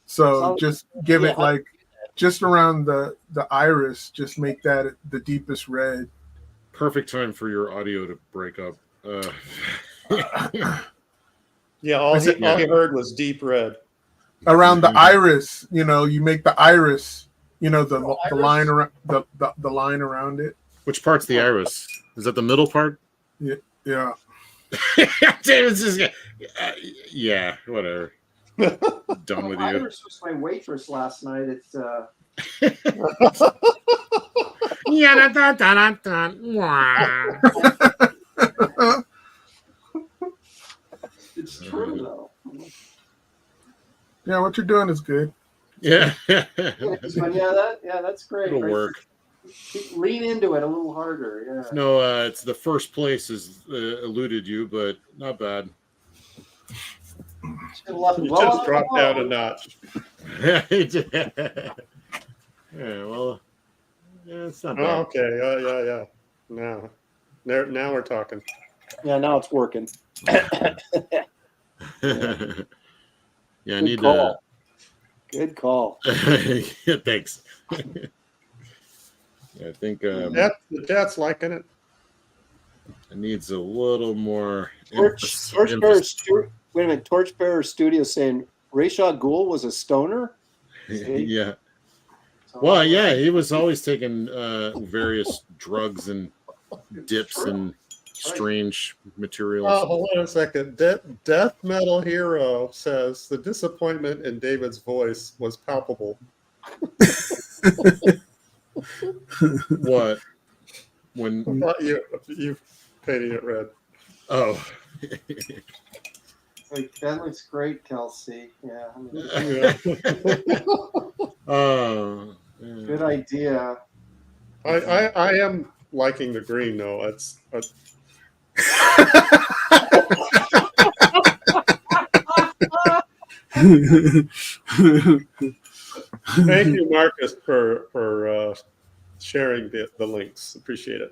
So just give it like just around the iris, just make that the deepest red. Perfect time for your audio to break up. Yeah, all he heard was deep red. Around the iris, you make the iris, the line around the line around it. Which part's the iris? Is that the middle part? Yeah. David's just yeah, whatever. Done with you. Iris was my waitress last night. It's it's true though. Yeah, what you're doing is good. Yeah. That's great. It'll work. Lean into it a little harder. Yeah. No, it's the first place has eluded you, but not bad. You just dropped down a notch. Yeah, well, it's not bad. Oh, okay. Yeah. Now we're talking. Yeah, now it's working. Yeah, I need to. Good call. Yeah, thanks. I think the chat's liking it. It needs a little more. Torchbearer Studio saying Rayshaw Ghul was a stoner. Yeah. Well, yeah, he was always taking various drugs and dips and strange materials. Oh, hold on a second. Death Metal Hero says the disappointment in David's voice was palpable. What? When you painted it red. Oh. Like, that looks great, Kelsey. Yeah. Good idea. I am liking the green though. It's Thank you, Marcus, for sharing the links. Appreciate it.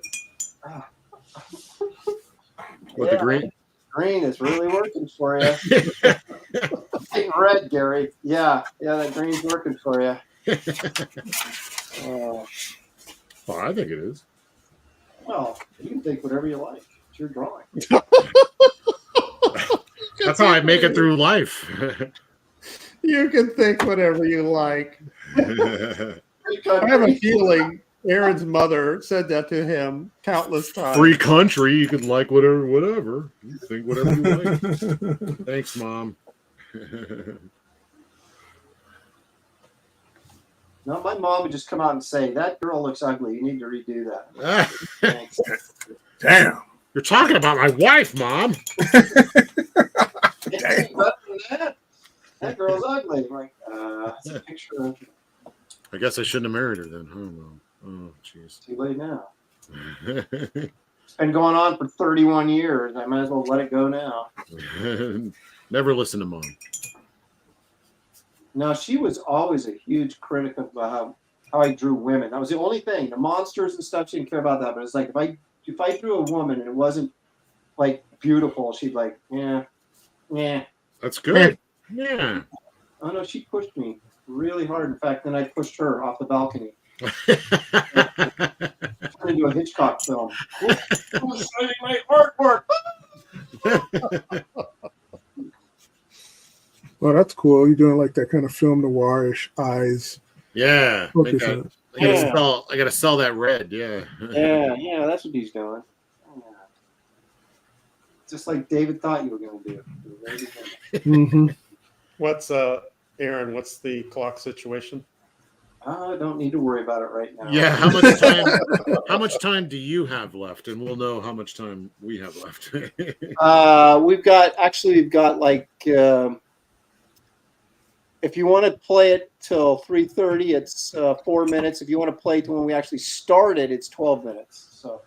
With the green? Green is really working for you. Red, Gary. Yeah, that green's working for you. Well, I think it is. Well, you can think whatever you like. It's your drawing. That's how I make it through life. You can think whatever you like. I have a feeling Aaron's mother said that to him countless times. Free country, you can like whatever. You think whatever you like. Thanks, Mom. No, my mom would just come out and say, "That girl looks ugly. You need to redo that." Thanks. Damn. You're talking about my wife, Mom. That girl's ugly. I'm like, it's a picture of. I guess I shouldn't have married her then. Oh, no. Oh, jeez. Too late now. It's been going on for 31 years. I might as well let it go now. Never listen to Mom. No, she was always a huge critic of how I drew women. That was the only thing. The monsters and stuff, she didn't care about that. But it's like if I drew a woman and it wasn't like beautiful, she'd like, yeah. That's good. Yeah. Oh no, she pushed me really hard. In fact, then I pushed her off the balcony. Turned into a Hitchcock film. Who's studying my artwork? Well, that's cool. You're doing like that kind of film noir-ish eyes. Yeah. I gotta sell that red. Yeah. Yeah, that's what he's doing. Yeah. Just like David thought you were going to do. Mm-hmm. What's Aaron? What's the clock situation? I don't need to worry about it right now. Yeah. How much time do you have left? And we'll know how much time we have left. We've got like. If you want to play it till 3:30, it's 4 minutes. If you want to play to when we actually started, it's 12 minutes. So,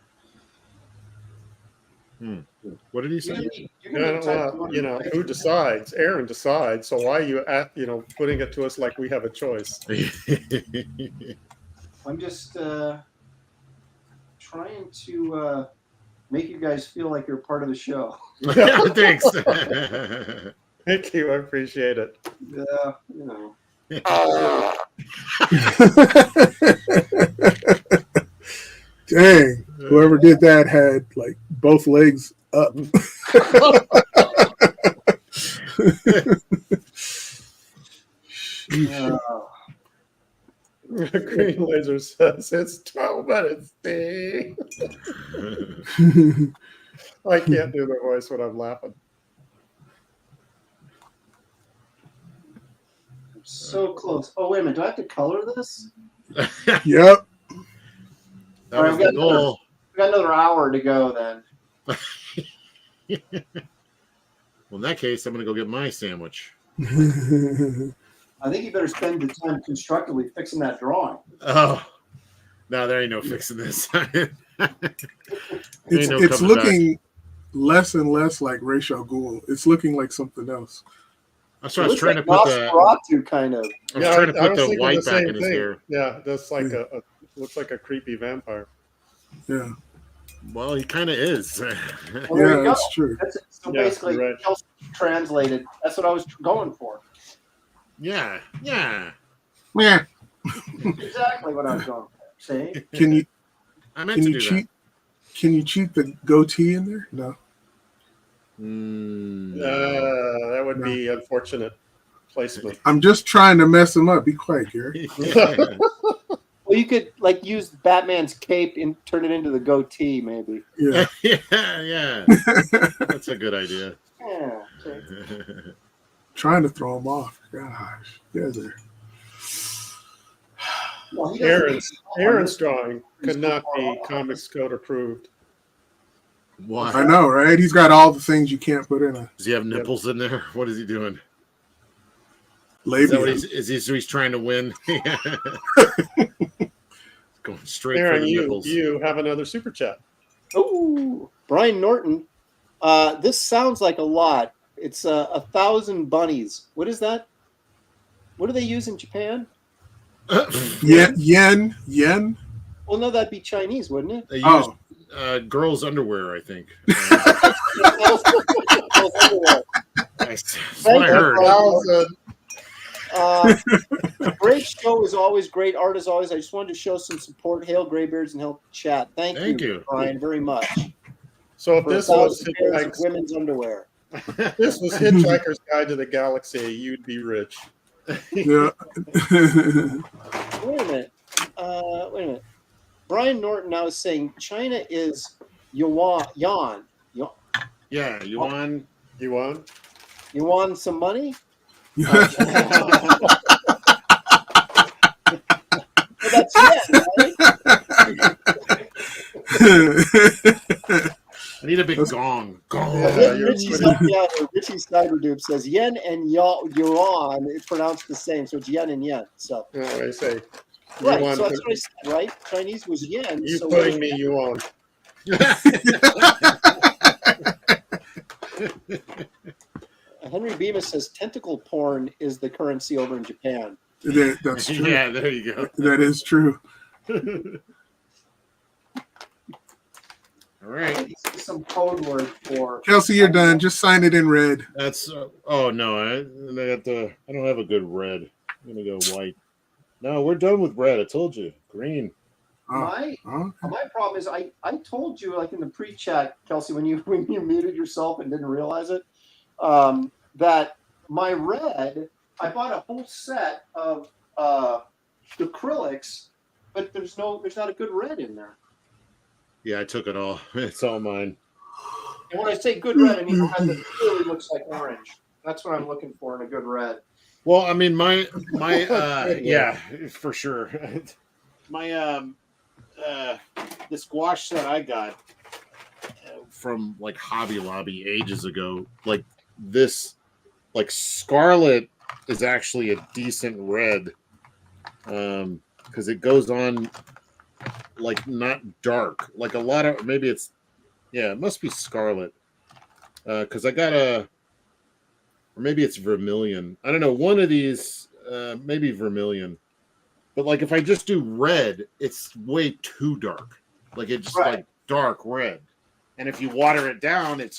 What did he say? Who decides? Aaron decides. So why are you putting it to us like we have a choice? I'm just trying to make you guys feel like you're part of the show. Thanks. Thank you. I appreciate it. Yeah, Dang. Whoever did that had like both legs up. Green Laser says it's 12 minutes. Dang. I can't do the voice when I'm laughing. So close. Oh, wait a minute. Do I have to color this? Yep. That was the goal. We got another hour to go then. Well, in that case, I'm going to go get my sandwich. I think you better spend the time constructively fixing that drawing. Oh, no, there ain't no fixing this. It's looking less and less like Ra's al Ghul. It's looking like something else. That's why I was trying to put the Nosferatu kind of. I was trying to put the white back in his thing. hair. Yeah, that's like a looks like a creepy vampire. Yeah. Well, he kind of is. Well, Yeah, that's true. So Yeah, basically, you're right. Kelsey translated. That's what I was going for. Yeah, yeah. Yeah. Exactly what I was going for. See? Can you I meant to do cheat? Can you cheat the goatee in there? No. that. That would be unfortunate placement. I'm just trying to mess him up. Be quiet, Gary. Well, you could like use Batman's cape and turn it into the goatee, maybe. Yeah. yeah. That's a good idea. Yeah. See? Trying to throw him off. Gosh. Yeah, there. Well, he doesn't- Aaron's drawing could not be Comics Code approved. Why? I know, right? He's got all the things you can't put in a Does he have nipples in there? What is he doing? Is labia. that what he's trying to win? Going straight for Aaron, the nipples. you have another super chat. Ooh, Brian Norton. This sounds like a lot. It's 1,000 bunnies. What is that? What do they use in Japan? Yen. Well, no, that'd be Chinese, wouldn't it? They use Oh, girls' underwear, I think. That's what I heard. Great show is always great. Art is always. I just wanted to show some support. Hail Graybeards and help chat. Thank you, Brian, very much. So if For this was 1,000 pairs of women's underwear. this was Hitchhiker's Guide to the Galaxy, you'd be rich. yeah. Wait a minute. Brian Norton now is saying China is yuan. Yeah, you won. You won? You want some money? Well, that's it, right? I need a big gong. Gong. Yeah, Richie Cyberdupe says yen and yuan is pronounced the same, so it's yen and yen. So No, I say. right, Yuan, so that's what I said, right? Chinese was yen. you so putting me yuan. Henry Bemis says tentacle porn is the currency over in Japan. That's true. Yeah, there you go. That is true. All right. It's some code word for Kelsey, you're done. Just sign it in red. That's oh no, I don't have a good red. I'm gonna go white. No, we're done with red. I told you. Green. my problem is I told you like in the pre-chat, Kelsey, when you muted yourself and didn't realize it, that my red, I bought a whole set of acrylics, but there's not a good red in there. Yeah, I took it all. It's all mine. And when I say good red, I mean red that really looks like orange. That's what I'm looking for in a good red. Well, I mean, my yeah, for sure. My the squash that I got from like Hobby Lobby ages ago, like this, like Scarlet is actually a decent red, because it goes on like not dark, like a lot of maybe it's it must be Scarlet, because I got or maybe it's Vermilion. I don't know. One of these, maybe Vermilion. But like if I just do red, it's way too dark. Like it's just like dark red. And if you water it down, it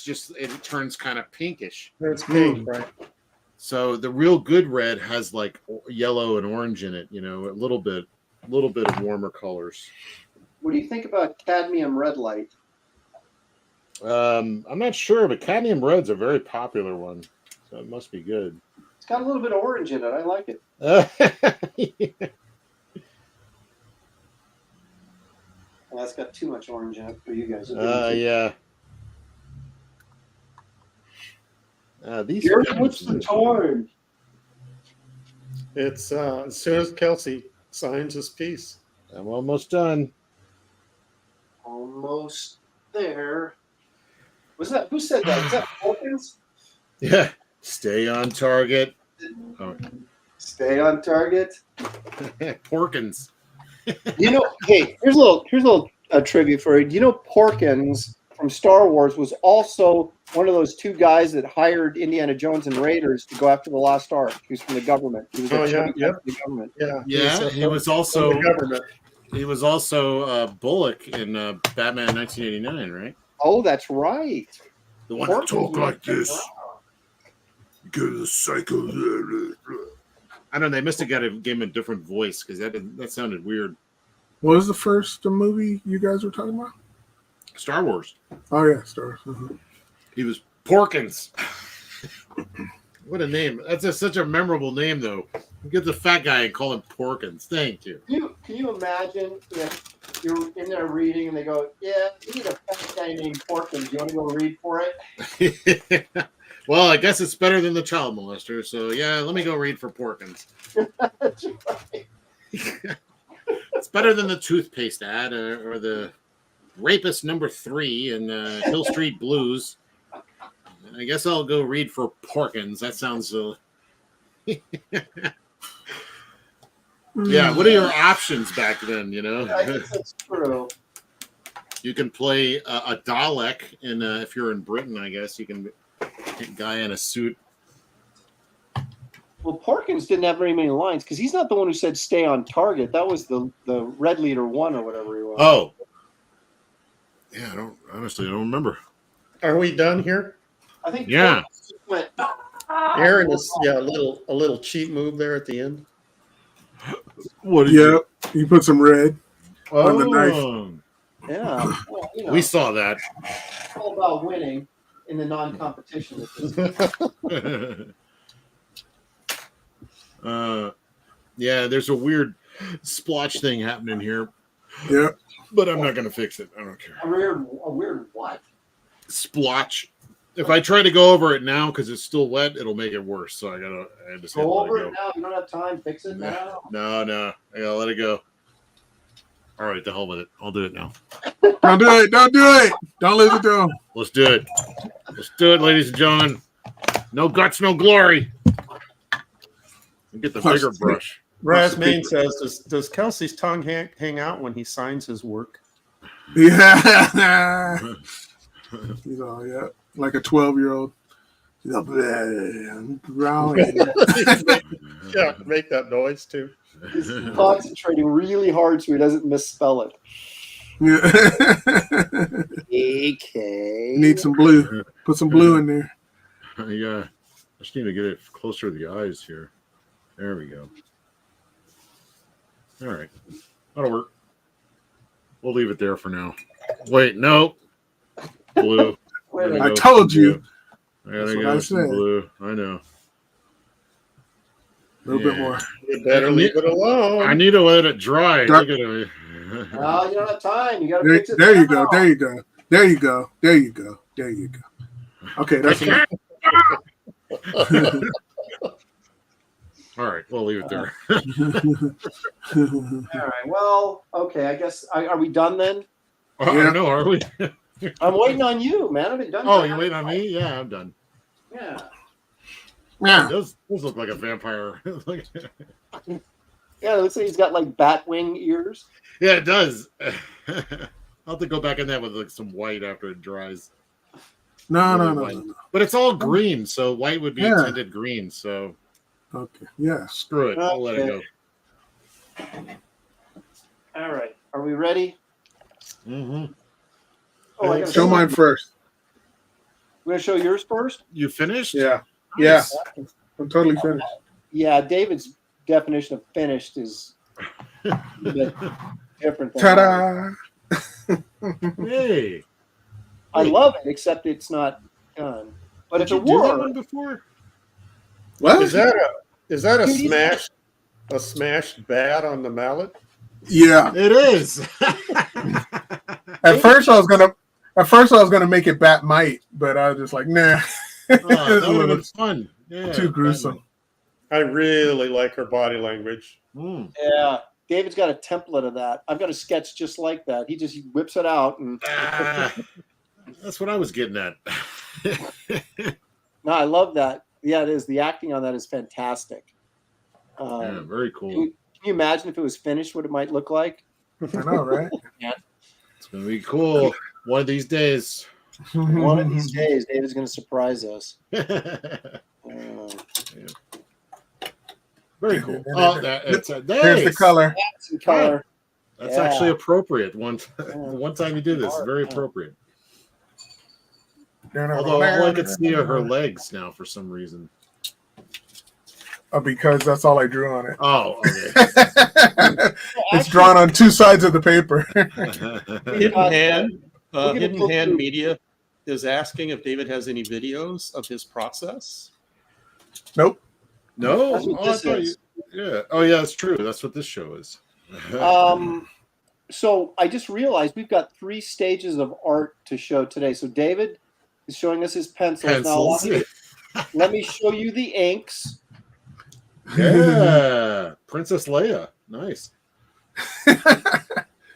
turns kind of pinkish. It's pink, right? So the real good red has like yellow and orange in it, you know, a little bit of warmer colors. What do you think about cadmium red light? I'm not sure, but cadmium red's a very popular one, so it must be good. It's got a little bit of orange in it. I like it. Well, that's got too much orange in it for you guys. Yeah. These Here, pens- what's the time? It's as soon as Kelsey signs his piece. I'm almost done. Almost there. Was that who said that? Was that Hawkins? Yeah. Stay on target. Oh. Stay on target. Porkins. You know, hey, here's a little trivia for you. Do you know Porkins from Star Wars was also one of those two guys that hired Indiana Jones and Raiders to go after the Lost Ark? He was from the government. He was the government. Yeah, Yeah, he was also Bullock in Batman 1989, right? Oh, that's right. The one Porkins that talked like was- this. Go to the psycho. I don't know. They must have gave him a different voice because that sounded weird. What was the first movie you guys were talking about? Star Wars. Oh yeah, Star Wars. Uh-huh. He was Porkins. What a name! That's such a memorable name, though. Get the fat guy and call him Porkins. Thank you. Can you imagine if you're in there reading and they go, "Yeah, we need a fat guy named Porkins. You want to go read for it?" Well, I guess it's better than the child molester. So yeah, let me go read for Porkins. That's right. It's better than the toothpaste ad or the rapist number 3 in Hill Street Blues. I guess I'll go read for Porkins. That sounds. Yeah. What are your options back then? You know. I guess that's true. You can play a Dalek, and if you're in Britain, I guess you can get a guy in a suit. Well, Porkins didn't have very many lines because he's not the one who said "stay on target." That was the Red Leader 1 or whatever he was. Oh, yeah. I don't remember. Are we done here? I think. Yeah. Porkins just went. Aaron is a little cheat move there at the end. What? Yep. You put some red on the knife. Oh, Yeah. Well, you know, we saw that. it's all about winning in the non-competition. Yeah, there's a weird splotch thing happening here, Yep. but I'm not gonna fix it. I don't care. A weird what? Splotch. If I try to go over it now because it's still wet, it'll make it worse. So I just Go gotta let over it it now. You don't have time. Fix it now. No, I gotta let it go. All right, the hell with it. I'll do it now. Don't do it. Don't do it. Don't listen to him. Let's do it. Let's do it, ladies and gentlemen. No guts, no glory. Get the bigger brush. Raz Main says, does Kelsey's tongue hang out when he signs his work? Yeah. He's all, yeah. Like a 12-year-old. He's all, growling. Yeah, make that noise too. He's concentrating really hard so he doesn't misspell it. Yeah. Okay. Need some blue. Put some blue in there. Yeah, I just need to get it closer to the eyes here. There we go. All right, that'll work. We'll leave it there for now. Wait, no. Blue. Wait a There we minute. I go. told you. I gotta That's what go I with some said. blue. I know. A little bit more. You better leave it alone. I need to let it dry. Dark- Look at it. No, you don't have time. You got to There, fix it. there you now. go. There you go. There you go. There you go. There you go. Okay, that's enough. All right, we'll leave it there. All right. Well, okay. I guess. Are we done then? I don't know, are we? I'm waiting on you, man. I've been done. Oh, you're waiting on me? Yeah, I'm done. Yeah. Yeah. Those look like a vampire. Yeah. It looks like he's got like bat wing ears. Yeah, it does. I'll have to go back in that with like some white after it dries. No. But it's all green, so white would be Yeah. tinted green. So Okay. Yeah. screw it. I'll let it go. All right. Are we ready? Mm-hmm. Oh, I gotta Show mine first. We're gonna show yours first. You finished? Yeah. Yeah. I'm totally finished. Yeah. David's definition of finished is a bit different. Than Ta-da! Hey. I love it, except it's not done. But Did if you it do that were, one before? What? Is that a Dude, he's- smashed bat on the mallet? Yeah. It is. At first I was gonna make it Bat Might, but I was just like, nah. Oh, It's that a would have little been fun. Yeah, too gruesome. I really like her body language. Mm. yeah, David's got a template of that. I've got a sketch just like that. He just whips it out, and Ah, that's what I was getting at. no, I love that. Yeah, it is. The acting on that is fantastic. Yeah, very cool. Can you imagine if it was finished, what it might look like? I know, right? It's gonna be cool one of these days. One of these days, David's going to surprise us. Very cool. Oh, it's a There's the color. Some color. That's Yeah. actually appropriate. One time you do this, it's very appropriate. Although all I could see are her legs now for some reason. Because that's all I drew on it. Oh, okay. It's drawn on two sides of the paper. Hidden Hand Media is asking if David has any videos of his process. Nope. No, That's what I this thought is. yeah. Oh, yeah, it's true. That's what this show is. So I just realized we've got 3 stages of art to show today. So David is showing us his pencils. Pencils. Now, let me show you the inks. Yeah, Princess Leia, nice.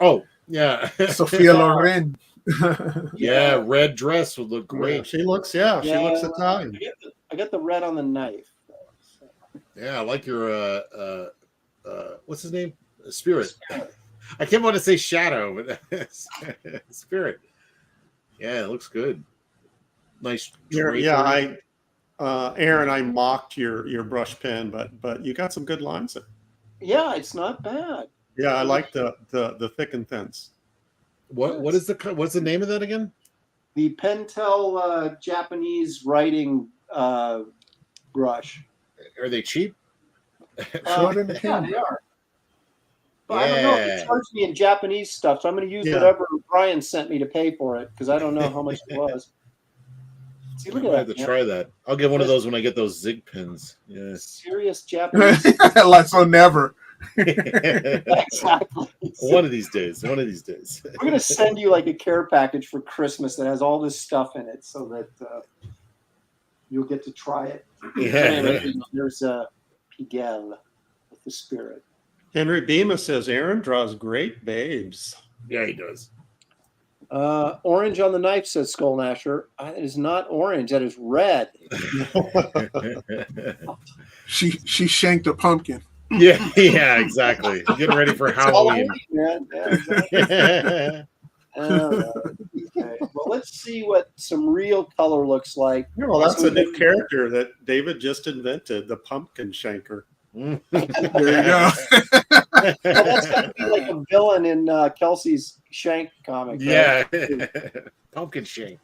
Oh, yeah, Sophia Loren. yeah, red dress would look great. She looks Italian. I got the red on the knife. Yeah, I like your what's his name? Spirit. I can't want to say Shadow, but Spirit. Yeah, it looks good. Nice. Yeah, Aaron, I mocked your brush pen, but you got some good lines there. Yeah, it's not bad. Yeah, I like the thick and thins. What's the name of that again? The Pentel Japanese writing brush. Are they cheap? Show it in the Yeah, camera. they are. But I don't know if it charged me in Japanese stuff, so I'm going to use whatever Brian sent me to pay for it because I don't know how much it was. See, look I at have that. to try that. I'll get one of those when I get those Zig pins. Yes. Serious Japanese. Like so never. Exactly. One of these days. We're going to send you like a care package for Christmas that has all this stuff in it so that you'll get to try it. Yeah. Anyway, there's Piguel with the spirit. Henry Bemis says Aaron draws great babes. Yeah, he does. Orange on the knife, says Skull Nasher. It is not orange. That is red. She shanked a pumpkin. Yeah, exactly. Getting ready for Halloween. Man. Yeah, exactly. Okay. Well, let's see what some real color looks like. Well, that's a new character that David just invented, the pumpkin shanker. There you go. Well, that's going to be like a villain in Kelsey's Shank comic. Right? Yeah. Pumpkin shank.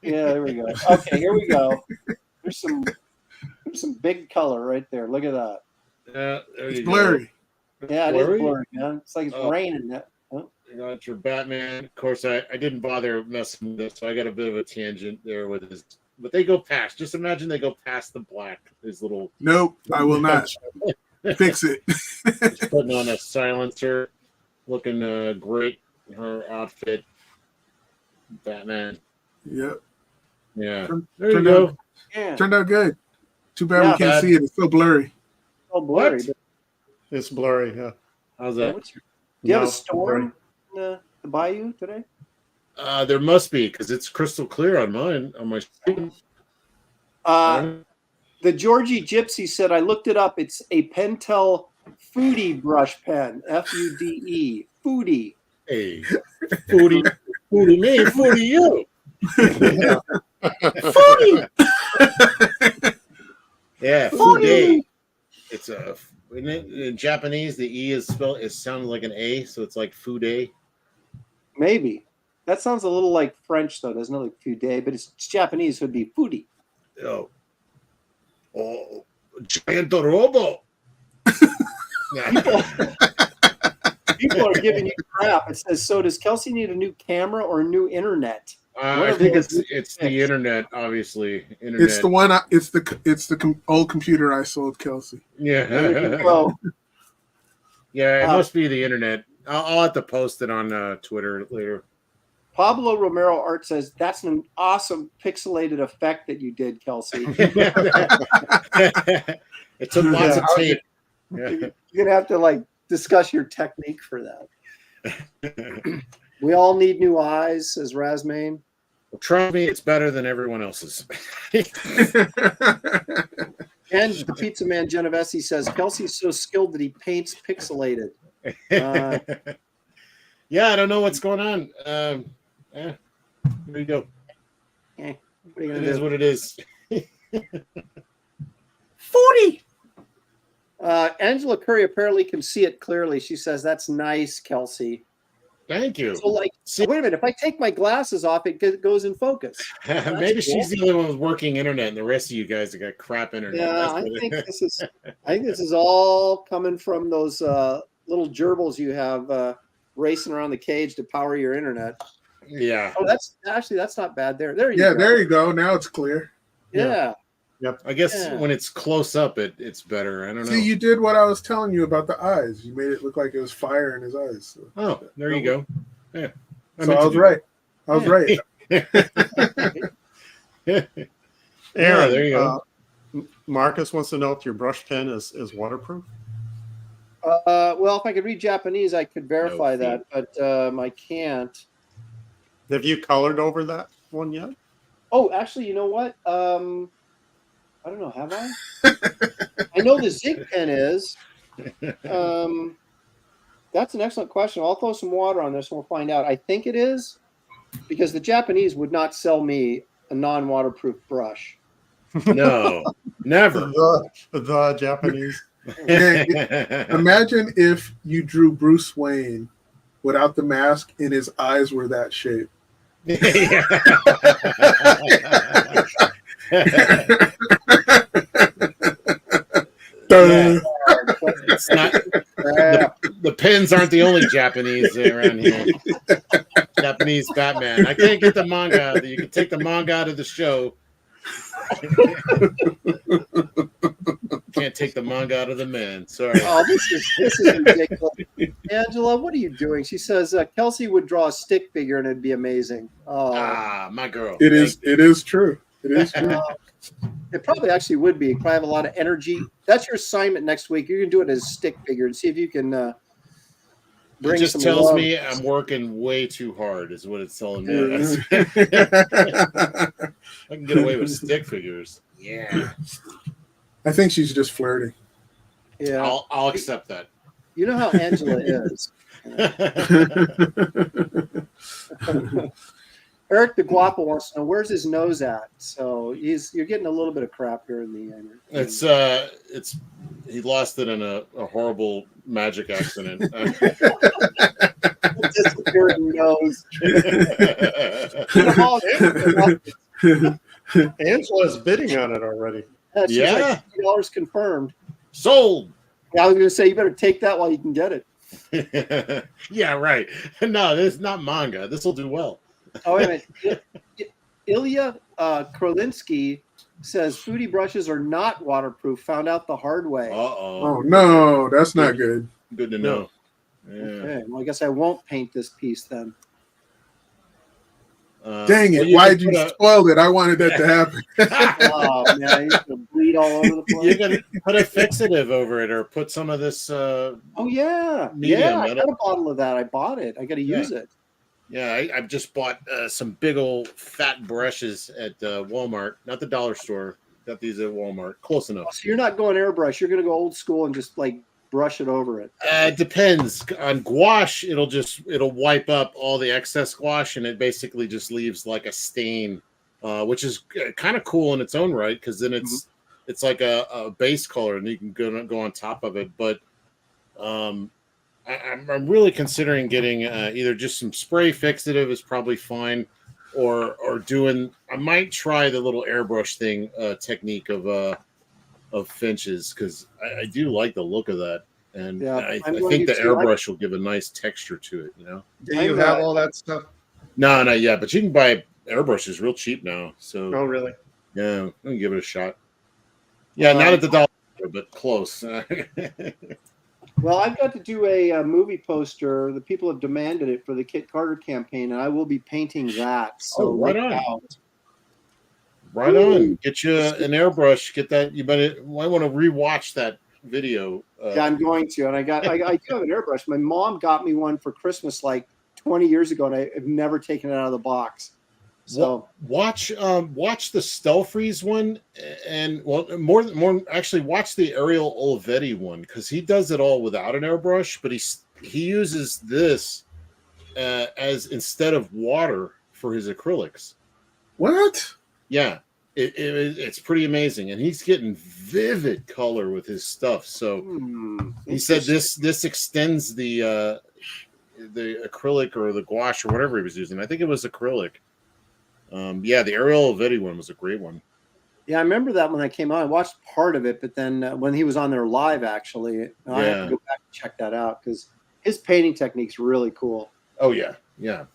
Yeah, there we go. Okay, here we go. There's some big color right there. Look at that. Yeah, there you It's blurry. Yeah, it Blurry? is blurry, man. It's like it's raining. go. You got your Batman. Of course, I didn't bother messing with it, so I got a bit of a tangent there with his. But they go past. Just imagine they go past the black. His little. Nope, I will not. Fix it. Putting on a silencer, looking great. Her outfit, Batman. Yep. Yeah, Turn- there you turn go. down. Yeah, Turned out good. Too bad Yeah, we can't bad. see it. It's so blurry. all blurry. What? It's blurry, yeah. How's But, that? do you have a No, storm in the bayou today? There must be because it's crystal clear on mine on my screen. The Georgie Gypsy said, I looked it up. It's a Pentel Foodie brush pen. Fude. Foodie. Hey, foodie me, foodie you. Foodie. Yeah, Foodie. foodie. It's in Japanese. The e is spelled. It sounds like an a, so it's like foodie. Maybe. That sounds a little like French, though, doesn't it? Like Fude, but it's Japanese, so it'd be Foodie. Oh, giant robo. People are giving you crap. It says, so does Kelsey need a new camera or a new internet? I think it's the internet, obviously. Internet. It's the one. It's the old computer I sold Kelsey. Yeah. Well, Yeah, it must be the internet. I'll have to post it on Twitter later. Pablo Romero Art says that's an awesome pixelated effect that you did, Kelsey. It took lots of tape. Yeah. You're gonna have to like discuss your technique for that. We all need new eyes, says Razmain. Well, trust me, it's better than everyone else's. And the pizza man Genovese says Kelsey's so skilled that he paints pixelated. Yeah, I don't know what's going on. There you go. What are you gonna It do? is what it is. 40. Angela Curry apparently can see it clearly. She says that's nice, Kelsey. Thank you. So, like, wait a minute. If I take my glasses off, it goes in focus. Maybe she's the only one with working internet, and the rest of you guys have got crap internet. Yeah, I think this is all coming from those little gerbils you have racing around the cage to power your internet. Yeah. Oh, that's not bad. There you go. Yeah, there you go. Now it's clear. Yeah. Yep. I guess when it's close up, it's better. I don't know. See, you did what I was telling you about the eyes. You made it look like it was fire in his eyes. So. Oh, there you go. Yeah. So I was right. I was right. Aaron, there you go. Marcus wants to know if your brush pen is waterproof. Well, if I could read Japanese, I could verify that, but I can't. Have you colored over that one yet? Oh, actually, you know what? I don't know. Have I? I know the Zig pen is. That's an excellent question. I'll throw some water on this and we'll find out. I think it is because the Japanese would not sell me a non-waterproof brush. No, never. The Japanese. Imagine if you drew Bruce Wayne without the mask and his eyes were that shape. It's not. The pins aren't the only Japanese around here. Japanese Batman. I can't get the manga. You can take the manga out of the show. Can't take the manga out of the man. Sorry. Oh, this is ridiculous. Angela, what are you doing? She says Kelsey would draw a stick figure and it'd be amazing. Oh, my girl. It is true. It is true. It probably actually would be. You probably have a lot of energy. That's your assignment next week. You can do it as a stick figure and see if you can bring it just some tells love. me I'm working way too hard, is what it's telling me. I can get away with stick figures. Yeah. I think she's just flirting. Yeah. I'll accept that. You know how Angela is. Eric the Guapo wants to know where's his nose at. So you're getting a little bit of crap here in the. It's he lost it in a horrible magic accident. Disappearing nose. Angela's bidding on it already. She's like $50 confirmed. Sold. Yeah, I was going to say you better take that while you can get it. Yeah, right. No, this is not manga. This will do well. Oh, wait a minute. Ilya Krolinsky says foodie brushes are not waterproof. Found out the hard way. Oh no, that's not good. Good to know. Yeah. Okay, well, I guess I won't paint this piece then. Dang it! Why did you spoil it? I wanted that to happen. Oh man, he's gonna bleed all over the place. You can put a fixative over it, or put some of this. Oh yeah, medium I got a bottle of that. I bought it. I got to use it. Yeah, I've just bought some big old fat brushes at Walmart, not the dollar store. Got these at Walmart. Close enough. So you're not going airbrush. You're going to go old school and just like brush it over it. It depends. On gouache, it'll wipe up all the excess gouache, and it basically just leaves like a stain, which is kind of cool in its own right, because then it's like a base color, and you can go on top of it. But I'm really considering getting either just some spray fixative is probably fine, or doing. I might try the little airbrush thing technique of Finch's, because I do like the look of that, and I think the airbrush will give a nice texture to it. You know. Do you have all that stuff? No, not yet. But you can buy airbrush is real cheap now. So Oh, really? yeah, I'm gonna give it a shot. Yeah, not at the dollar, but close. Well, I've got to do a movie poster. The people have demanded it for the Kit Carter campaign, and I will be painting that. So right look on. out. Right on. Get you an airbrush. Get that. You might want to rewatch that video. Yeah, I'm going to. And I do have an airbrush. My mom got me one for Christmas like 20 years ago, and I've never taken it out of the box. So watch the Stelfreeze one, and more actually watch the Ariel Olivetti one, because he does it all without an airbrush, but he uses this as instead of water for his acrylics. What? Yeah, it's pretty amazing, and he's getting vivid color with his stuff. So he said this extends the acrylic or the gouache or whatever he was using. I think it was acrylic. Yeah, the Ariel Olivetti one was a great one. yeah, I remember that when I came on. I watched part of it, but then when he was on there live, actually, I have to go back and check that out because his painting technique's really cool. Oh yeah, yeah.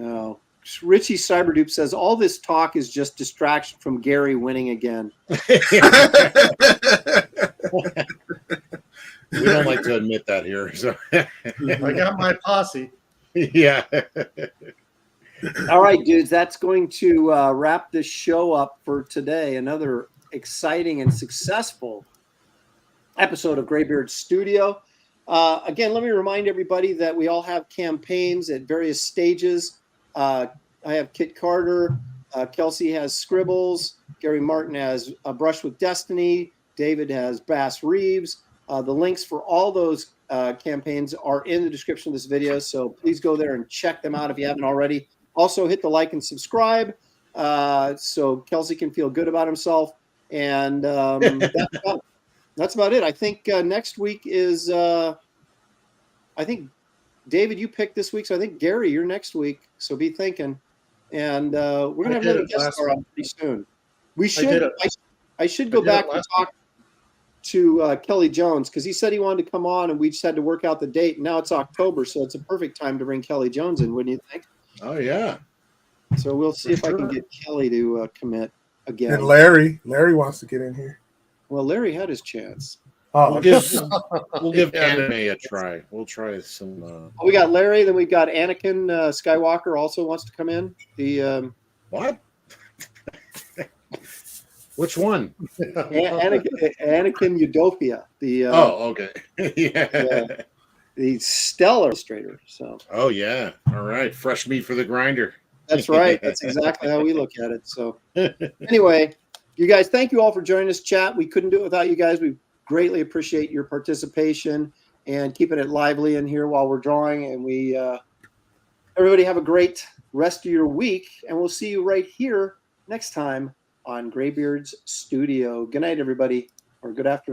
Oh, Richie Cyberdupe says all this talk is just distraction from Gary winning again. We don't like to admit that here. So I got my posse. yeah. All right, dudes, that's going to wrap this show up for today. Another exciting and successful episode of Graybeard's Studio. Again, let me remind everybody that we all have campaigns at various stages. I have Kit Carter. Kelsey has Scribbles. Gary Martin has A Brush with Destiny. David has Bass Reeves. The links for all those campaigns are in the description of this video, so please go there and check them out if you haven't already. Also, hit the like and subscribe so Kelsey can feel good about himself. And that's about it. I think next week is I think, David, you picked this week, so I think, Gary, you're next week. So be thinking. And we're going to have another guest star on pretty soon. We should. I should go back and talk to Kelly Jones because he said he wanted to come on, and we just had to work out the date. And now it's October, so it's a perfect time to bring Kelly Jones in, wouldn't you think? Oh yeah. So we'll see if I can get Kelly to commit again. And Larry wants to get in here. Well, Larry had his chance. Oh, We'll give anime a try. We'll try some. We got Larry, then we've got Anakin Skywalker also wants to come in. The what? Which one? Anakin Udopia. The okay. Yeah. The stellar illustrator. So. Oh yeah. All right. Fresh meat for the grinder. That's right. That's exactly how we look at it. So anyway, you guys, thank you all for joining us, chat. We couldn't do it without you guys. We greatly appreciate your participation and keeping it lively in here while we're drawing. And we everybody have a great rest of your week, and we'll see you right here next time on Graybeard's Studio. Good night, everybody, or good afternoon.